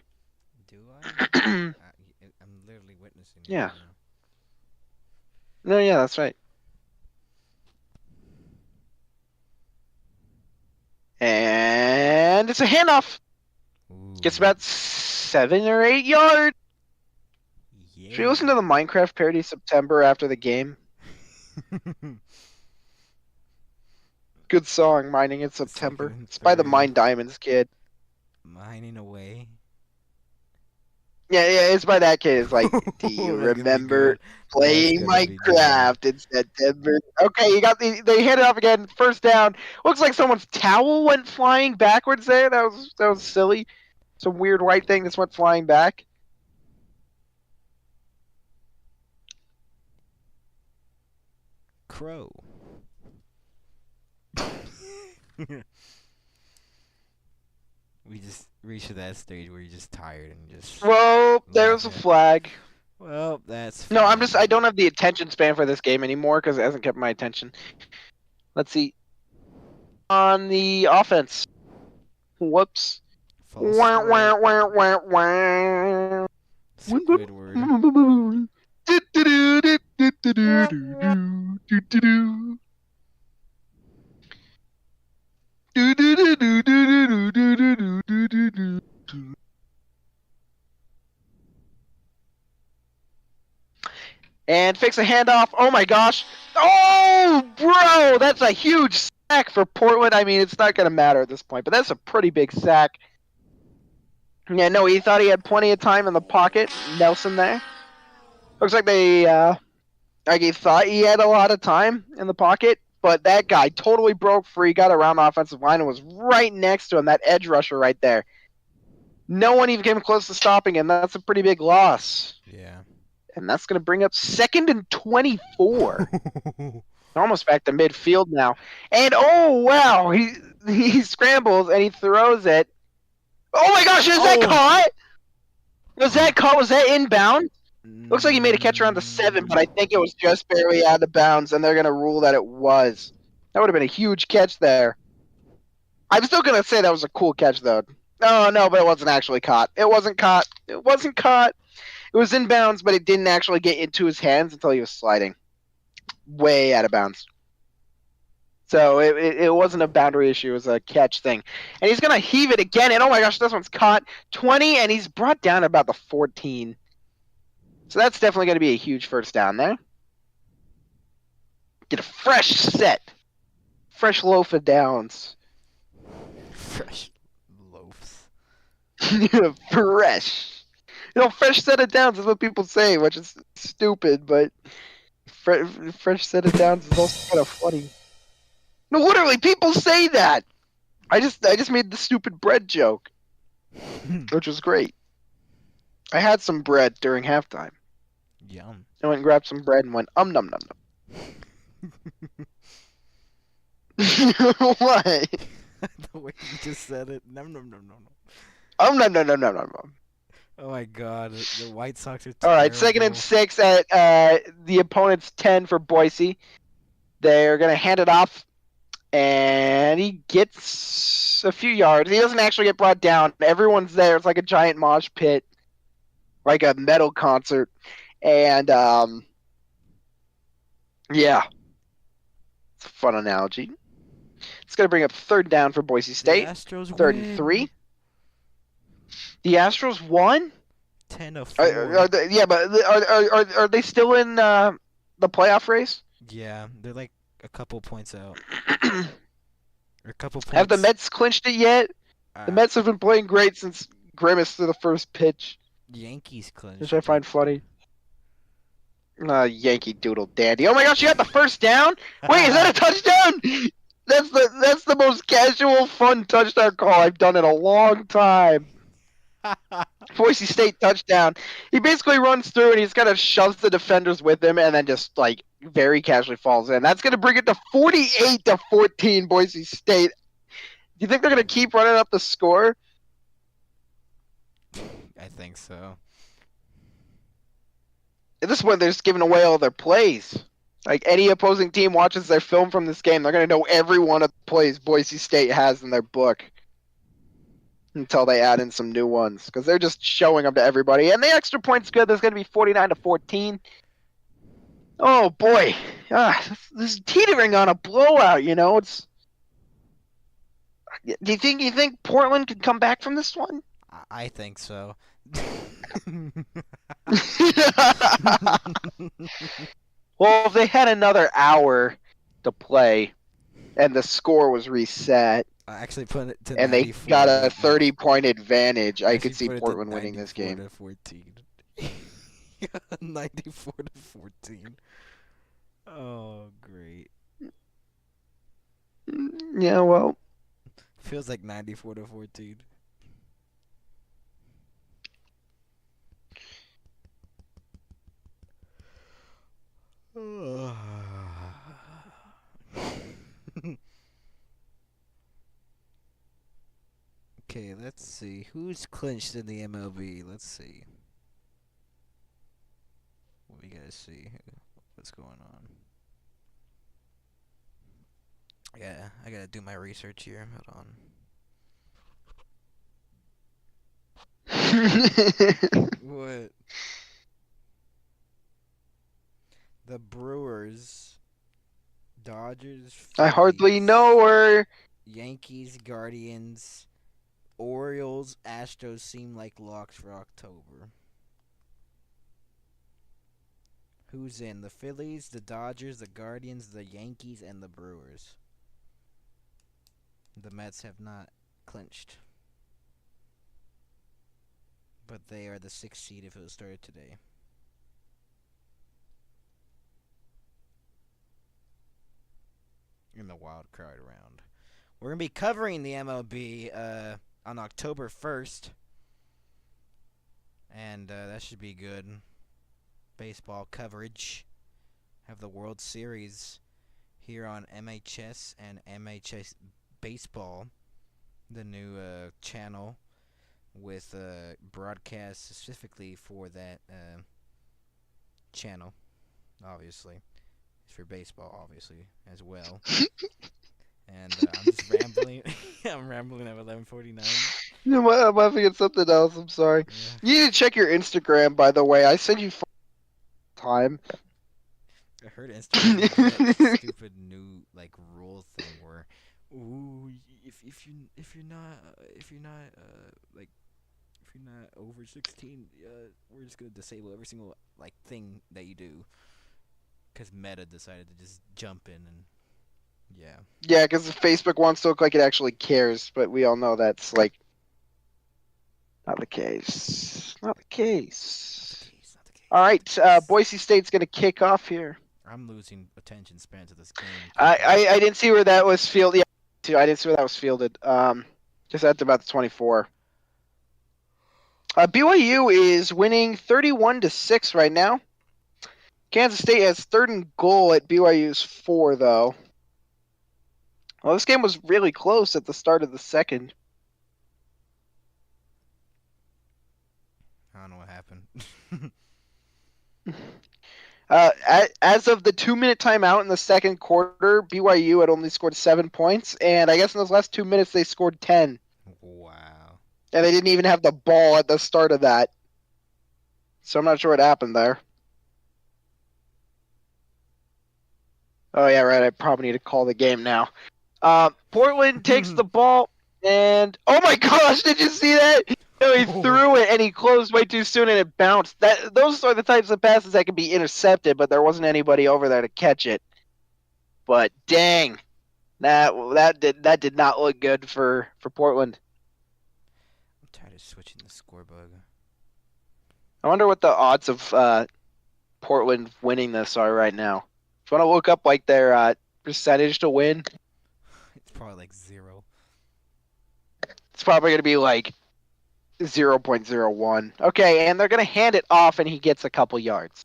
A: Do I? I'm literally witnessing it
B: Yeah.
A: right now.
B: No, yeah, that's right. And it's a handoff. Gets
A: Ooh.
B: about 7 or 8 yards.
A: Yeah.
B: Should we listen to the Minecraft parody September after the game? Good song, Mining in September.
A: Second and
B: It's by the
A: third.
B: Mine Diamonds kid.
A: Mining away.
B: Yeah, it's by that kid. It's like, do you
A: That's gonna be
B: remember
A: good.
B: playing
A: gonna be good.
B: Minecraft in September? Okay, you got they hit it off again. First down. Looks like someone's towel went flying backwards there. That was silly. Some weird white thing just went flying back.
A: Crow. We just reached to that stage where you're just tired and just.
B: Well, there's a
A: laughing at-
B: flag.
A: Well, that's.
B: No, I
A: fine.
B: don't have the attention span for this game anymore because it hasn't kept my attention. Let's see. On the offense. Whoops.
A: False
B: Wah,
A: start.
B: wah, wah, wah, wah.
A: Squidward.
B: And fakes a handoff. Oh my gosh. Oh, bro, that's a huge sack for Portland. I mean, it's not going to matter at this point, but that's a pretty big sack. Yeah, no, he thought he had plenty of time in the pocket. Nelson there. Looks like he thought he had a lot of time in the pocket, but that guy totally broke free, got around the offensive line, and was right next to him, that edge rusher right there. No one even came close to stopping him. That's a pretty big loss.
A: Yeah.
B: And that's going to bring up 2nd and 24. Almost back to midfield now. And oh wow, he scrambles and he throws it. Oh my gosh, is that caught? Was that caught? Was that inbound? Looks like he made a catch around the 7, but I think it was just barely out of bounds, and they're gonna rule that it was. That would have been a huge catch there. I'm still gonna say that was a cool catch though. No, but it wasn't actually caught. It wasn't caught. It wasn't caught. It was in bounds, but it didn't actually get into his hands until he was sliding. Way out of bounds. So it wasn't a boundary issue. It was a catch thing. And he's going to heave it again. And oh my gosh, this one's caught. 20, and he's brought down about the 14. So that's definitely going to be a huge first down there. Get a fresh set. Fresh loaf of downs.
A: Fresh loaves.
B: Fresh. Fresh set of downs is what people say, which is stupid, but fresh set of downs is also kind of funny. No, literally, people say that. I just made the stupid bread joke, which was great. I had some bread during halftime.
A: Yum.
B: I went and grabbed some bread and went num num. What?
A: The way you just said it. Nom nom nom nom nom.
B: Num num num num num.
A: Oh my God, the White Sox are
B: All right,
A: terrible.
B: 2nd and 6 at the opponent's 10 for Boise. They're gonna hand it off, and he gets a few yards. He doesn't actually get brought down. Everyone's there. It's like a giant mosh pit, like a metal concert, and yeah, it's a fun analogy. It's gonna bring up 3rd down for Boise
A: The
B: State.
A: Astros
B: 3rd
A: win.
B: and 3. The Astros won.
A: 10-4.
B: Are they, yeah, but are they still in the playoff race?
A: Yeah, they're like a couple points out. Or a couple points.
B: Have the Mets clinched it yet? The Mets have been playing great since Grimace to the first pitch,
A: Yankees clinched.
B: which I find funny. Yankee Doodle Dandy. Oh my gosh, you got the first down? Wait, is that a touchdown? That's the most casual, fun touchdown call I've done in a long time. Boise State touchdown. He basically runs through and he's kind of shoves the defenders with him and then just like very casually falls in. That's going to bring it to 48-14 Boise State. Do you think they're going to keep running up the score?
A: I think so.
B: At this point, they're just giving away all their plays. Like any opposing team watches their film from this game, they're going to know every one of the plays Boise State has in their book. Until they add in some new ones, because they're just showing them to everybody. And the extra point's good. There's going to be 49-14. Oh boy, this is teetering on a blowout. You know, it's. Do you think Portland could come back from this one?
A: I think so.
B: Well, if they had another hour to play, and the score was reset.
A: I actually put it to
B: And they
A: 94
B: got a
A: right now.
B: 30-point advantage. I could
A: Actually
B: see
A: put it to
B: Portland winning this
A: 94
B: game.
A: to 14. 94 to 14. Oh, great.
B: Yeah, well,
A: Feels like 94 to 14. Okay, let's see. Who's clinched in the MLB? Let's see. We gotta see what's going on. Yeah, I gotta do my research here. Hold on. What? The Brewers, Dodgers,
B: I hardly
A: Phillies,
B: know her.
A: Yankees, Guardians, Orioles, Astros seem like locks for October. Who's in? The Phillies, the Dodgers, the Guardians, the Yankees, and the Brewers. The Mets have not clinched. But they are the 6th seed if it was started today. In the wild card round. We're going to be covering the MLB on October 1st. And that should be good. Baseball coverage. Have the World Series here on MHS and MHS Baseball, the new channel with broadcasts specifically for that channel, obviously. It's for baseball, obviously, as well. And I'm just rambling. I'm rambling at 11:49.
B: I'm laughing at something else. I'm sorry.
A: Yeah.
B: You need to check your Instagram, by the way. I send you time.
A: I heard Instagram did that stupid new like rule thing where, ooh, if you're not over 16, we're just gonna disable every single like thing that you do. Cause Meta decided to just jump in and yeah.
B: Yeah, because Facebook wants to look like it actually cares, but we all know that's like not the case. Not the case.
A: Not the case.
B: All right, Boise State's gonna kick off here.
A: I'm losing attention span to this game.
B: I didn't see where that was fielded. Yeah, too. I didn't see where that was fielded. Just at about the 24. BYU is winning 31-6 right now. Kansas State has third and goal at BYU's 4, though. Well, this game was really close at the start of the second.
A: I don't know what happened.
B: As of the 2-minute timeout in the second quarter, BYU had only scored 7 points, and I guess in those last 2 minutes they scored 10.
A: Wow.
B: And they didn't even have the ball at the start of that. So I'm not sure what happened there. Oh, yeah, right. I probably need to call the game now. Portland takes the ball, and oh my gosh, did you see that? No, he threw it, and he closed way too soon, and it bounced. Those are the types of passes that can be intercepted, but there wasn't anybody over there to catch it. But dang, that did not look good for Portland.
A: I'm tired of switching the score bug.
B: I wonder what the odds of Portland winning this are right now. If you want to look up like their percentage to win,
A: It's probably like 0.
B: it's probably going to be like 0.01. Okay, and they're going to hand it off, and he gets a couple yards.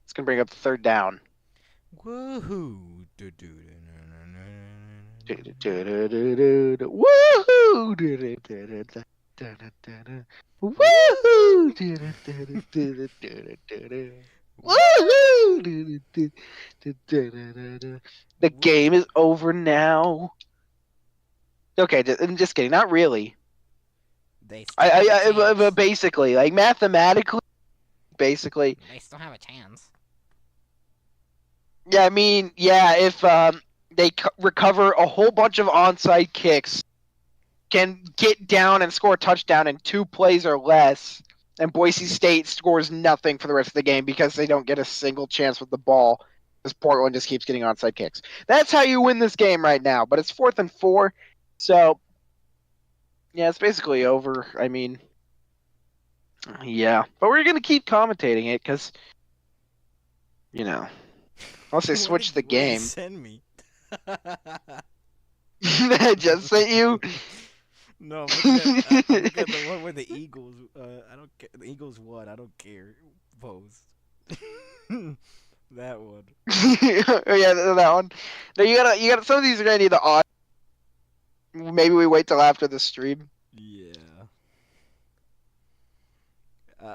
B: It's going to bring up third down.
A: Woohoo!
B: Woohoo! Woohoo! The game is over now. Okay, I'm just kidding. Not really.
A: They still have a chance.
B: Basically, like mathematically, basically.
A: They still have a chance.
B: Yeah, I mean, yeah, if they recover a whole bunch of onside kicks, can get down and score a touchdown in 2 plays or less, and Boise State scores nothing for the rest of the game because they don't get a single chance with the ball, because Portland just keeps getting onside kicks. That's how you win this game right now, but it's 4th and 4, so yeah, it's basically over. I mean, yeah, but we're going to keep commentating it because, you know, unless they switch the game.
A: Send me.
B: I just sent you.
A: No, I'm looking at the one where the Eagles. I don't care. The Eagles won. I don't care. Post. That one.
B: Oh, yeah, that one. No, you gotta. Some of these are gonna need the odd. Maybe we wait till after the stream.
A: Yeah.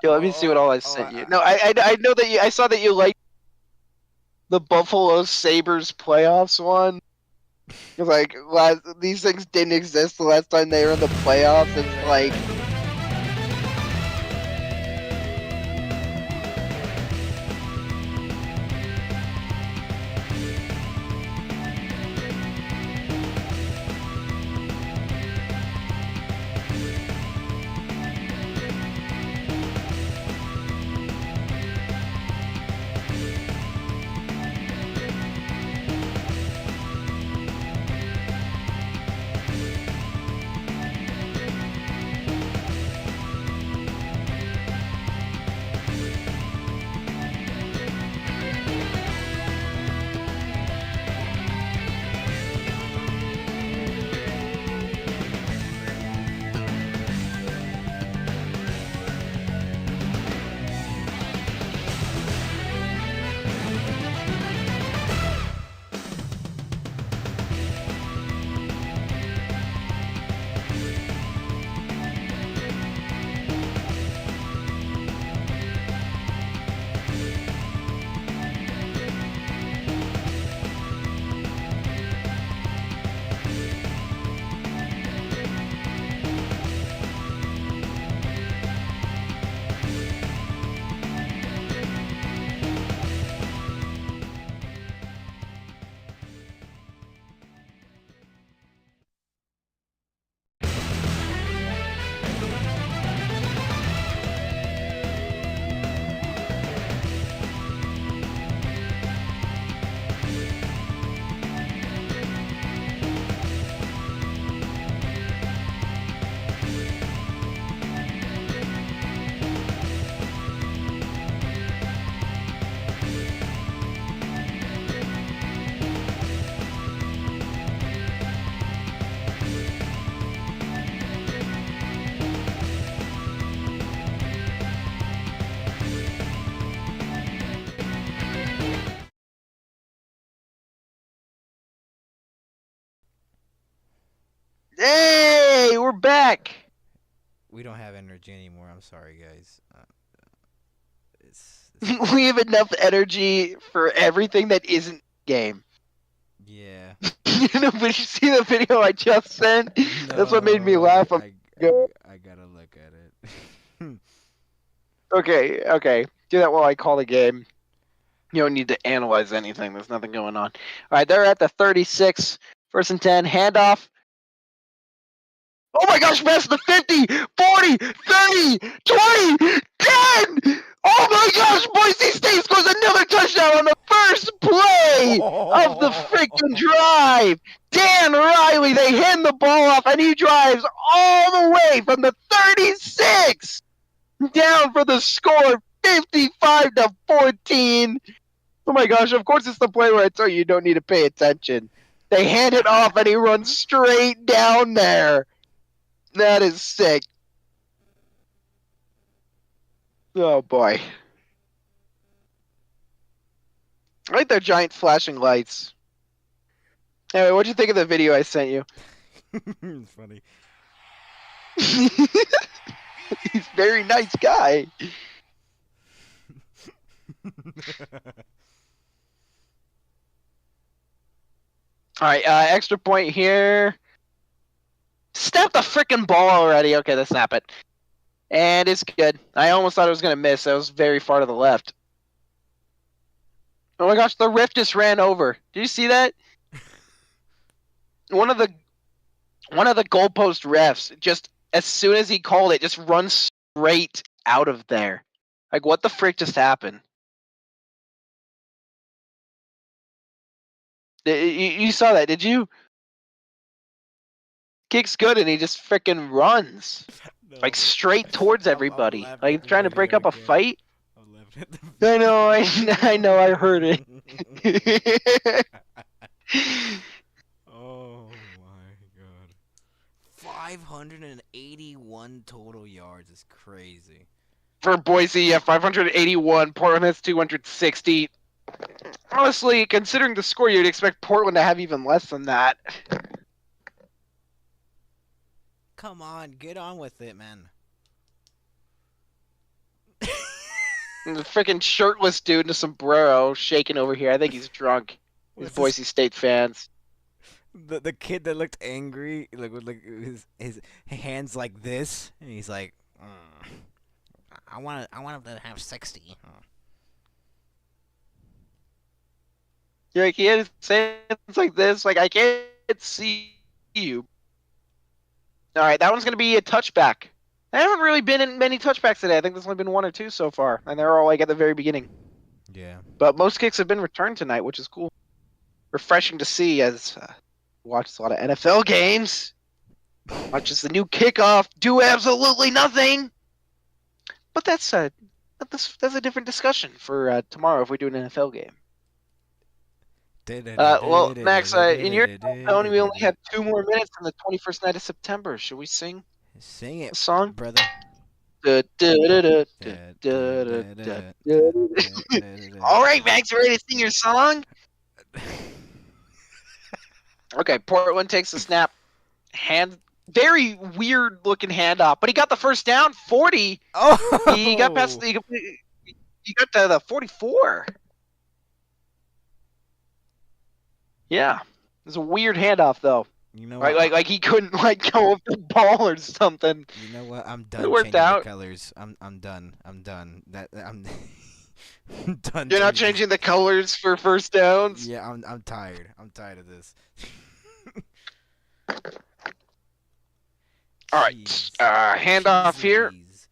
B: Here, let me see what all I sent you. No, I know that I saw that you liked the Buffalo Sabres playoffs one. Like these things didn't exist the last time they were in the playoffs. It's like. Hey, we're back.
A: We don't have energy anymore. I'm sorry, guys. It's
B: We have enough energy for everything that isn't game.
A: yeah.
B: But you see the video I just sent? That's what made me
A: No,
B: laugh.
A: I gotta look at it.
B: Okay. Do that while I call the game. You don't need to analyze anything. There's nothing going on. All right, they're at the 36. First and 10. Handoff. Oh my gosh, past the 50, 40, 30, 20, 10! Oh my gosh, Boise State scores another touchdown on the first play of the freaking drive. Dan Riley, they hand the ball off, and he drives all the way from the 36 down for the score, 55-14. Oh my gosh, of course it's the play where I tell you don't need to pay attention. They hand it off, and he runs straight down there. That is sick. Oh boy. I like their giant flashing lights. Anyway, what'd you think of the video I sent you?
A: It's funny.
B: He's a very nice guy. Alright, extra point here. Snap the freaking ball already. Okay, let's snap it. And it's good. I almost thought it was going to miss. That was very far to the left. Oh my gosh, the ref just ran over. Did you see that? One of the goalpost refs, just as soon as he called it, just runs straight out of there. Like, what the frick just happened? You saw that, did you? Kick's good, and he just freaking runs.
A: No.
B: Like, straight towards everybody.
A: laughing
B: Like,
A: at the
B: trying to break
A: video
B: up a
A: again.
B: fight.
A: I'm laughing at the
B: I know, I heard it.
A: Oh my god. 581 total yards is crazy.
B: For Boise, yeah, 581. Portland has 260. Honestly, considering the score, you'd expect Portland to have even less than that.
A: Come on, get on with it, man.
B: And the freaking shirtless dude in a sombrero shaking over here. I think he's drunk. He's
A: What's
B: Boise State fans.
A: the kid that looked angry, like with like his hands like this, and he's like, I want him to have 60.
B: You're like, he had his hands like this. Like, I can't see you. All right, that one's going to be a touchback. There haven't really been in many touchbacks today. I think there's only been one or two so far, and they're all like at the very beginning.
A: Yeah.
B: But most kicks have been returned tonight, which is cool. Refreshing to see as watch a lot of NFL games. Watches the new kickoff, do absolutely nothing. But that's a different discussion for tomorrow if we do an NFL game. Well, Max, in your zone, we only have 2 more minutes on the 21st night of September. Should we sing
A: Sing it,
B: a song?
A: brother.
B: All right, Max, you ready to sing your song? Okay, Portland takes the snap. Very weird looking handoff, but he got the first down. 40.
A: Oh,
B: He got past the. He got to the 44. Yeah, it was a weird handoff though.
A: You know what?
B: Like he couldn't go with the ball or something.
A: You know what? I'm done
B: It worked
A: changing
B: out.
A: the colors. I'm done. I'm done. I'm done.
B: You're not changing the colors for first downs.
A: Yeah, I'm tired. I'm tired of this.
B: All right,
A: Jeez.
B: handoff
A: Jeez
B: here.
A: Louise.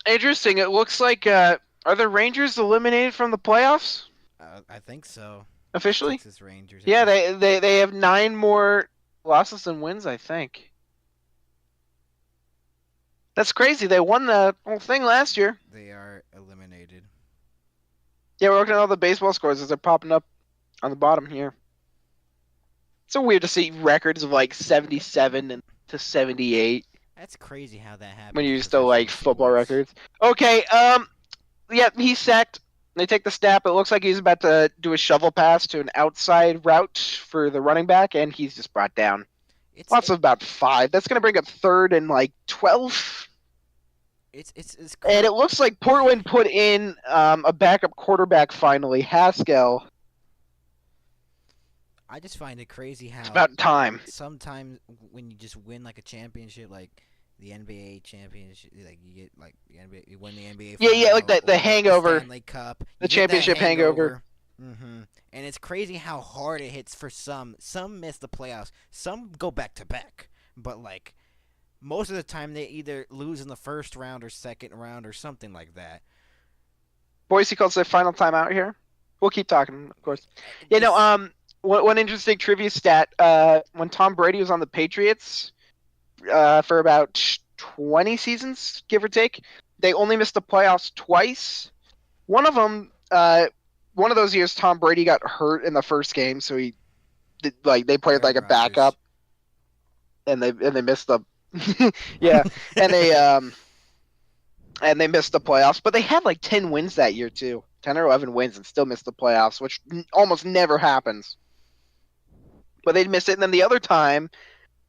B: Interesting. It looks like are the Rangers eliminated from the playoffs
A: I think so.
B: officially?
A: Texas Rangers.
B: Yeah, they have 9 more losses than wins, I think. That's crazy. They won the whole thing last year.
A: They are eliminated.
B: Yeah, we're looking at all the baseball scores as they're popping up on the bottom here. It's so weird to see records of like 77 and to 78
A: That's crazy how that happened.
B: when
A: in
B: you're still like
A: professional
B: football
A: sports.
B: records. Okay, yeah, he's sacked. They take the snap. It looks like he's about to do a shovel pass to an outside route for the running back, and he's just brought down.
A: It's
B: Lots of about 5. That's going to bring up 3rd and like 12.
A: it's
B: And it looks like Portland put in a backup quarterback finally, Haskell.
A: I just find it crazy
B: It's
A: how
B: about time.
A: sometimes when you just win like a championship, like the NBA championship, like you get like the NBA, you win the NBA
B: Yeah,
A: final,
B: like the
A: or
B: hangover.
A: the Stanley Cup,
B: The
A: you get that
B: championship hangover.
A: And it's crazy how hard it hits for some. Some miss the playoffs, some go back to back, but like most of the time they either lose in the first round or second round or something like that.
B: Boise calls their final time out here. We'll keep talking, of course.
A: This-
B: One interesting trivia stat. When Tom Brady was on the Patriots, for about 20 seasons, give or take, they only missed the playoffs twice. One of them, one of those years, Tom Brady got hurt in the first game, so he did, they played like a
A: Aaron Rodgers.
B: backup, and they missed the yeah, and they missed the playoffs. But they had like 10 wins that year too, 10 or 11 wins, and still missed the playoffs, which almost never happens. But they missed it, and then the other time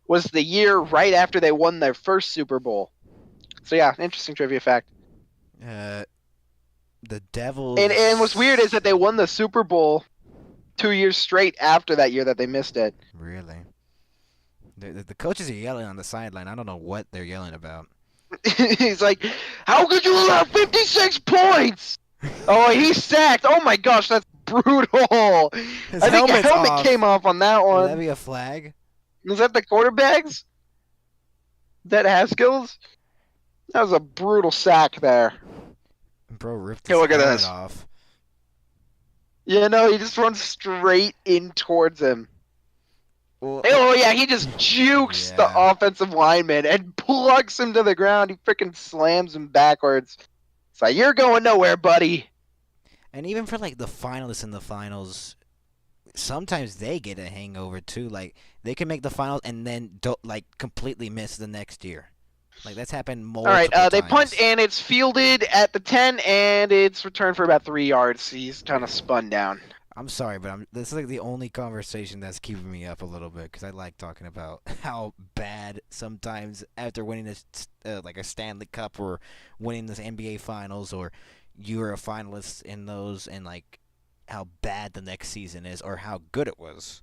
B: was the year right after they won their first Super Bowl. So yeah, interesting trivia fact.
A: The Devils.
B: And what's weird is that they won the Super Bowl 2 years straight after that year that they missed it.
A: Really? The coaches are yelling on the sideline. I don't know what they're yelling about.
B: He's like, "How could you allow 56 points?" Oh, he's sacked. Oh my gosh, that's brutal.
A: His
B: I think a
A: helmet's
B: helmet
A: off.
B: came off on that
A: Would
B: one.
A: that be a flag?
B: Was that the quarterbacks? Is that Haskell's? That was a brutal sack there.
A: Bro ripped
B: Hey,
A: his
B: look at
A: helmet
B: this.
A: off.
B: You know, he just runs straight in towards him.
A: Well,
B: Oh yeah, he just jukes the
A: Yeah.
B: offensive lineman and plugs him to the ground. He freaking slams him backwards. It's like, you're going nowhere, buddy.
A: and even for like the finalists in the finals, sometimes they get a hangover too. Like they can make the finals and then don't like completely miss the next year. Like that's happened multiple
B: All right, they
A: times.
B: punt and it's fielded at the 10 and it's returned for about 3 yards. He's kind of spun down.
A: I'm sorry, but this is like the only conversation that's keeping me up a little bit because I like talking about how bad sometimes after winning this like a Stanley Cup or winning this NBA Finals or you're a finalist in those and like how bad the next season is or how good it was.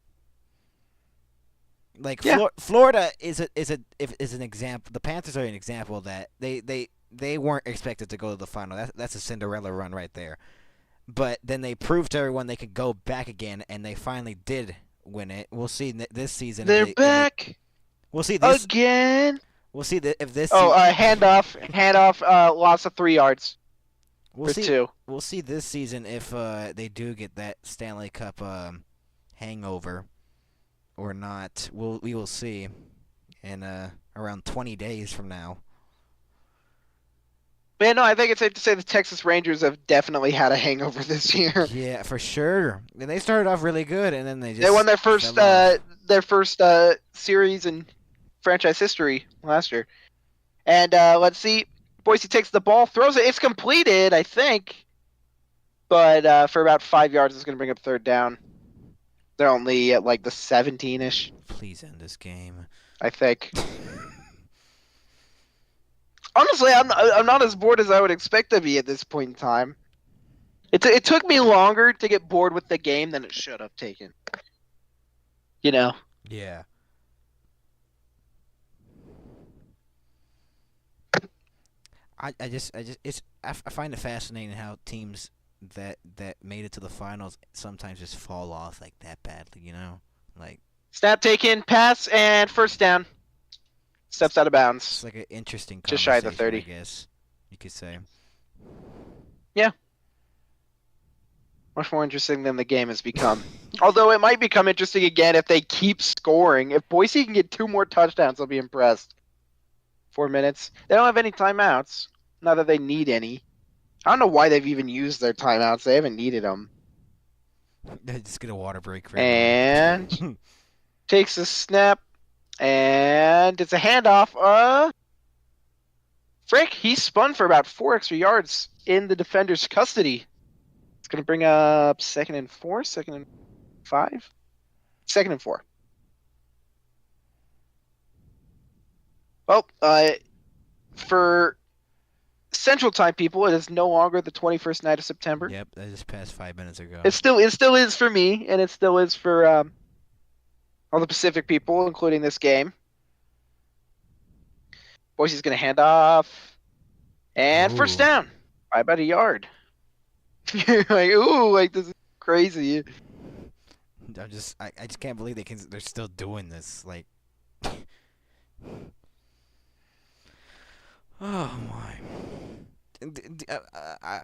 A: Like
B: Yeah.
A: Florida is an example. The Panthers are an example that they weren't expected to go to the final. That's a Cinderella run right there. But then they proved to everyone they could go back again, and they finally did win it. We'll see this season.
B: They're back
A: We'll see this.
B: again.
A: We'll see if this.
B: Oh, handoff, loss of 3 yards
A: We'll
B: for
A: see.
B: 2.
A: We'll see this season if they do get that Stanley Cup hangover or not. We will see in around 20 days from now.
B: But yeah, no, I think it's safe to say the Texas Rangers have definitely had a hangover this year.
A: Yeah, for sure. And they started off really good, and then they just
B: They won their first
A: fell off.
B: series in franchise history last year. And let's see, Boise takes the ball, throws it. It's completed, I think. But for about 5 yards, it's going to bring up 3rd down. They're only at like the 17-ish,
A: Please end this game.
B: I think. Honestly, I'm not as bored as I would expect to be at this point in time. It took me longer to get bored with the game than it should have taken. You know.
A: Yeah. I find it fascinating how teams that made it to the finals sometimes just fall off like that badly, you know? Like
B: Snap taken, pass, and 1st down. Steps out of
A: it's
B: bounds.
A: like an interesting
B: Just shy of the
A: conversation,
B: 30.
A: I guess you could say.
B: Much more interesting than the game has become. Although it might become interesting again if they keep scoring. If Boise can get 2 more touchdowns, I'll be impressed. 4 minutes. They don't have any timeouts. Not that they need any. I don't know why they've even used their timeouts. They haven't needed them.
A: Just get a water break for
B: And takes a snap. And it's a handoff. Frick, he spun for about 4 extra yards in the defender's custody. It's going to bring up 2nd and 4, 2nd and 5, 2nd and 4. Well, for Central Time people, it is no longer the 21st night of September.
A: Yep, that just passed 5 minutes ago.
B: It still is for me, and it still is for all the Pacific people, including this game. Boise's gonna hand off, and first
A: Ooh.
B: down by about a yard. You're like, ooh, like this is crazy.
A: I just can't believe they're still doing this. Like, oh my. I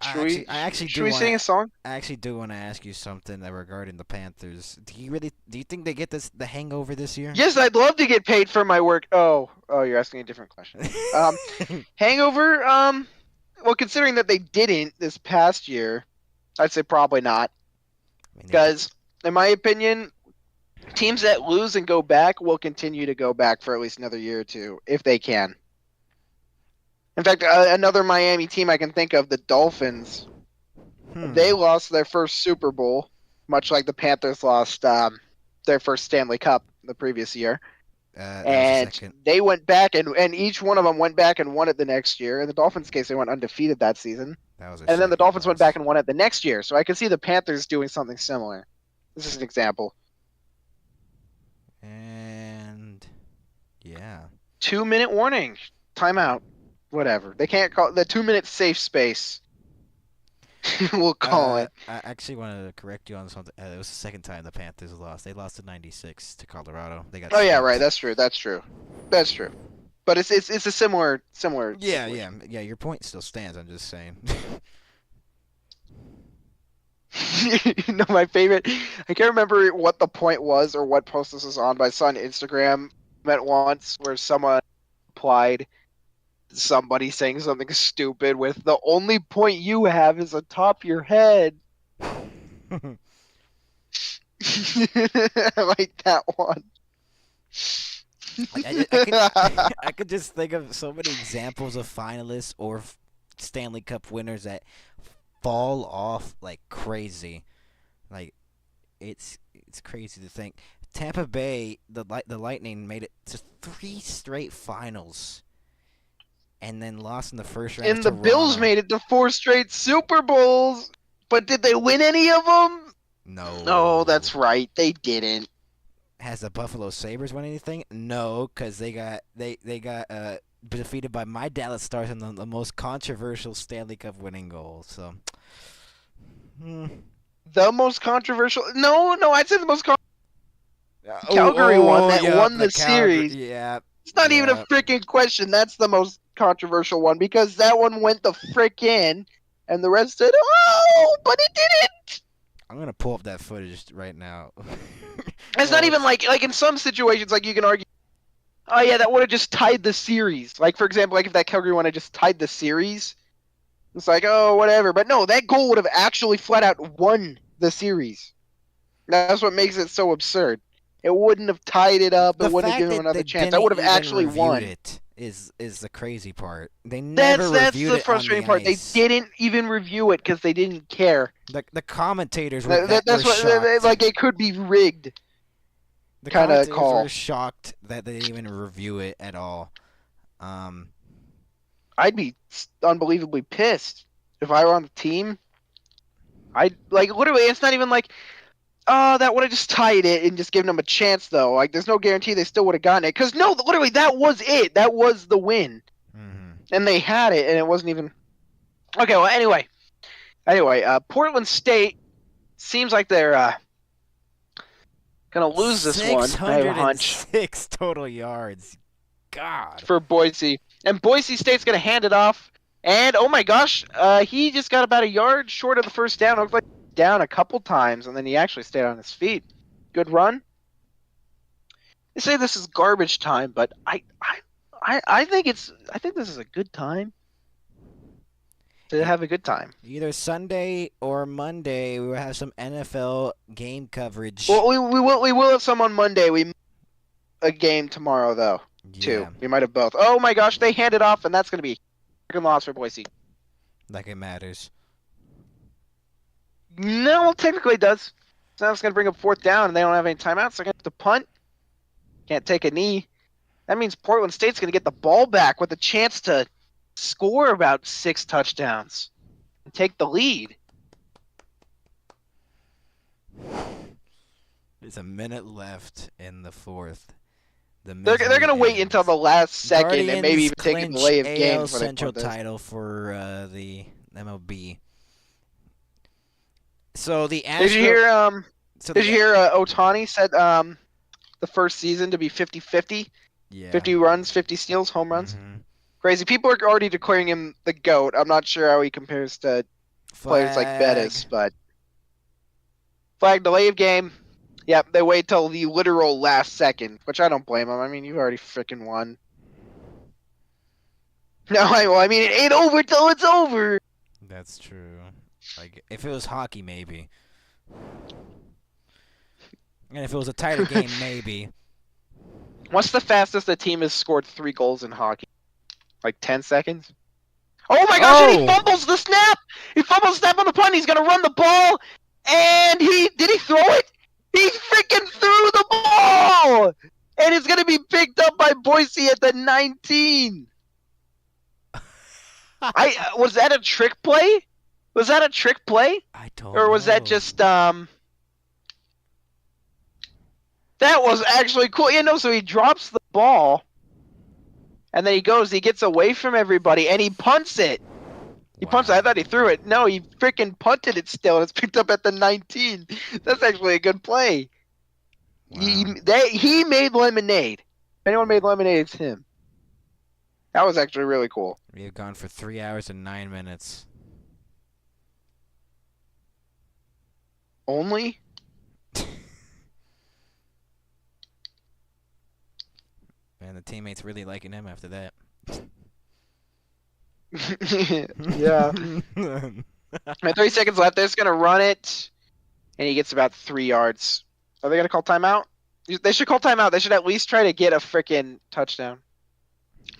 A: actually
B: Should we sing a song?
A: I actually do want to ask you something regarding the Panthers. Do you think they get the hangover this year?
B: Yes, I'd love to get paid for my work. Oh, you're asking a different question. Hangover. Well, considering that they didn't this past year, I'd say probably not.
A: I mean,
B: Because, in my opinion, teams that lose and go back will continue to go back for at least another year or two if they can. In fact, another Miami team I can think of, the Dolphins, they lost their first Super Bowl, much like the Panthers lost their first Stanley Cup the previous year. And they went back, and each one of them went back and won it the next year. In the Dolphins' case, they went undefeated that season. And then the Dolphins went back and won it the next year. So I can see the Panthers doing something similar. This is an example.
A: And yeah.
B: 2-minute warning. Timeout. Whatever. They can't call the 2-minute safe space. We'll call it.
A: I actually wanted to correct you on something. It was the second time the Panthers lost. They lost in '96 to Colorado. They got.
B: Oh yeah,
A: swept.
B: right. That's true. But it's a similar.
A: Yeah,
B: situation.
A: yeah. Your point still stands. I'm just saying.
B: My favorite. I can't remember what the point was or what post this was on, but I saw on Instagram met once where someone replied somebody saying something stupid with the only point you have is atop your head. I like that one.
A: I could just think of so many examples of finalists or Stanley Cup winners that fall off like crazy. Like it's crazy to think. Tampa Bay, the Lightning made it to 3 straight finals. And then lost in the first round.
B: And the Bills made it to 4 straight Super Bowls, but did they win any of them?
A: No.
B: No, that's right. They didn't.
A: Has the Buffalo Sabres won anything? No, because they got defeated by my Dallas Stars in the most controversial Stanley Cup winning goal. So,
B: the most controversial? No, I'd say the most Calgary one that won the series.
A: Yeah.
B: It's not even a freaking question. That's the most controversial one because that one went the frick in, and the rest said, "Oh, but it didn't."
A: I'm gonna pull up that footage right now.
B: It's not even like in some situations, like you can argue, oh yeah, that would have just tied the series. Like for example, like if that Calgary one had just tied the series, it's like oh whatever. But no, that goal would have actually flat out won the series. That's what makes it so absurd. It wouldn't have tied it up. It wouldn't have given them another chance. I would have actually won.
A: It is the crazy part. They never
B: that's
A: reviewed
B: the
A: it
B: frustrating
A: on the
B: part.
A: ice.
B: They didn't even review it because they didn't care.
A: The commentators were
B: That's what
A: shocked.
B: like it could be rigged.
A: The
B: Kind of
A: commentators
B: call.
A: were shocked that they didn't even review it at all.
B: I'd be unbelievably pissed if I were on the team. I'd like literally. It's not even like. Oh, that would have just tied it and just given them a chance, though. Like, there's no guarantee they still would have gotten it. Because, no, literally, that was it. That was the win.
A: Mm-hmm.
B: And they had it, and it wasn't even... Okay, well, anyway. Portland State seems like they're going to lose this one. I have a hunch.
A: 606 total yards. God.
B: For Boise. And Boise State's going to hand it off. And, oh my gosh, he just got about a yard short of the first down. It looked like down a couple times, and then he actually stayed on his feet. Good run. They say this is garbage time, but I think this is a good time to have a good time.
A: Either Sunday or Monday, we will have some NFL game coverage.
B: Well, we will have some on Monday. A game tomorrow though.
A: Yeah.
B: Too. We might have both. Oh my gosh, they handed off, and that's going to be a freaking loss for Boise.
A: Like it matters.
B: No, well, technically it does. So now it's going to bring up 4th down, and they don't have any timeouts. So they're going to have to punt. Can't take a knee. That means Portland State's going to get the ball back with a chance to score about 6 touchdowns and take the lead.
A: There's a minute left in the fourth.
B: They're going to wait until the last second and maybe even take a delay of game
A: AL
B: before they
A: Central
B: punt this.
A: title for the MLB. So the Astros.
B: Did you hear?
A: So
B: Did you hear? Ohtani said the first season to be 50-50,
A: Yeah.
B: 50 runs, 50 steals, home runs.
A: Mhm.
B: Crazy. People are already declaring him the GOAT. I'm not sure how he compares to players like Bettis, but flag delay of game. Yep, they wait till the literal last second, which I don't blame them. I mean, you already freaking won. No, I mean, it ain't over till it's over.
A: That's true. Like if it was hockey, maybe. And if it was a tighter game, maybe.
B: What's the fastest a team has scored 3 goals in hockey? Like 10 seconds? Oh my gosh, and he fumbles the snap! He fumbles the snap on the punt, he's gonna run the ball, and did he throw it? He freaking threw the ball! And it's gonna be picked up by Boise at the 19. Was that a trick play? Was that a trick play?
A: I don't
B: Or was
A: know.
B: that just that was actually cool. Yeah, no, so he drops the ball and then he gets away from everybody and he punts it. He punts it. I thought he threw it. No, he freaking punted it still and it's picked up at the 19. That's actually a good play.
A: Wow.
B: He made lemonade. If anyone made lemonade, it's him. That was actually really cool.
A: We have gone for 3 hours and 9 minutes.
B: Only?
A: And the teammates really liking him after that.
B: Yeah. 3 seconds left. They're just going to run it. And he gets about 3 yards. Are they going to call timeout? They should call timeout. They should at least try to get a freaking touchdown.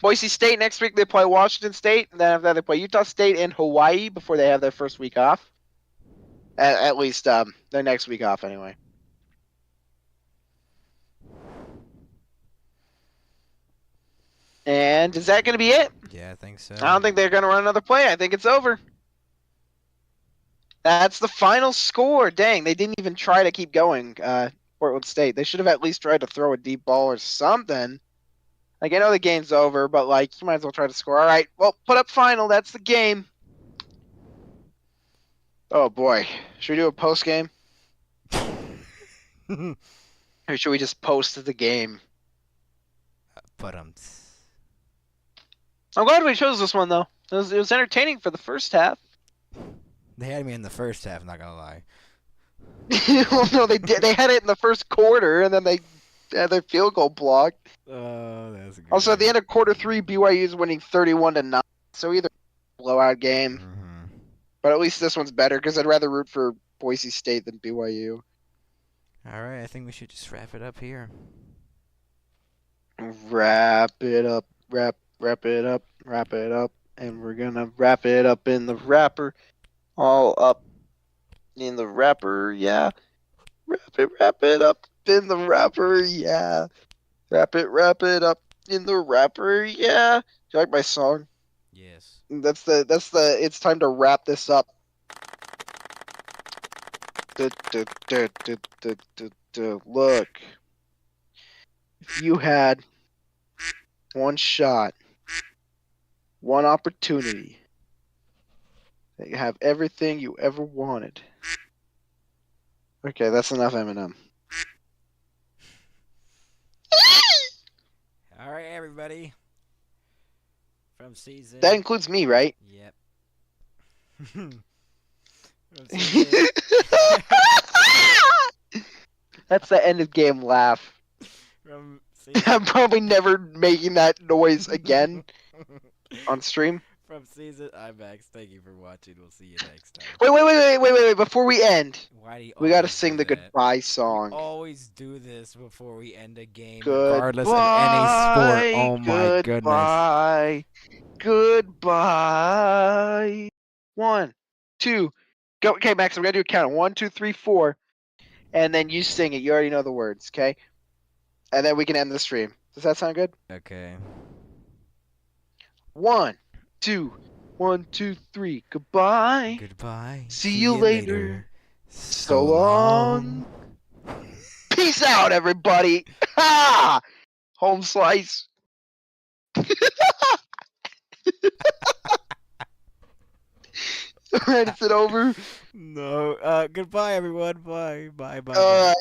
B: Boise State next week. They play Washington State. And then after that, they play Utah State and Hawaii before they have their first week off. At least their next week off anyway. And is that going to be it?
A: Yeah, I think so.
B: I don't think they're going to run another play. I think it's over. That's the final score. Dang, they didn't even try to keep going, Portland State. They should have at least tried to throw a deep ball or something. Like, I know the game's over, but, like, you might as well try to score. All right, well, put up final. That's the game. Oh, boy. Should we do a post game? Or should we just post the game?
A: But
B: I'm glad we chose this one, though. It was entertaining for the first half.
A: they had me in the first half, not gonna lie.
B: Well, no, they did. They had it in the first quarter, and then they had their field goal blocked.
A: Oh, that's good.
B: Also, at the end of quarter 3, BYU is winning 31-9. So either blowout game, but at least this one's better because I'd rather root for Boise State than BYU.
A: All right, I think we should just wrap it up here.
B: Wrap it up, wrap it up, wrap it up, and we're gonna wrap it up in the wrapper, all up in the wrapper, yeah. Wrap it up in the wrapper, yeah. Wrap it up in the wrapper, yeah. Do you like my song?
A: Yes.
B: That's the it's time to wrap this up. Look. If you had one shot, one opportunity, you have everything you ever wanted. Okay, that's enough Eminem.
A: All right, everybody. From season.
B: That includes me, right?
A: Yep. From season.
B: That's the end of game laugh.
A: From season.
B: I'm probably never making that noise again on stream.
A: From season IMAX, thank you for watching. We'll see you next time.
B: Wait. Before we end,
A: Why do you
B: we gotta
A: always
B: sing
A: do
B: the
A: that?
B: goodbye song.
A: We always do this before we end a game,
B: Goodbye,
A: regardless of any sport. Oh my goodness.
B: Goodbye. 1, 2, go. Okay, Max, I'm gonna do a count. 1, 2, 3, 4, and then you sing it. You already know the words, okay? And then we can end the stream. Does that sound good?
A: Okay.
B: 1, 2, 1, 2, 3. Goodbye.
A: Goodbye.
B: See you later.
A: So
B: So long. Peace out, everybody. Ha! Home slice. Alright, is it over?
A: No. Goodbye, everyone. Bye. Bye. Bye.
B: All
A: Bye.
B: right.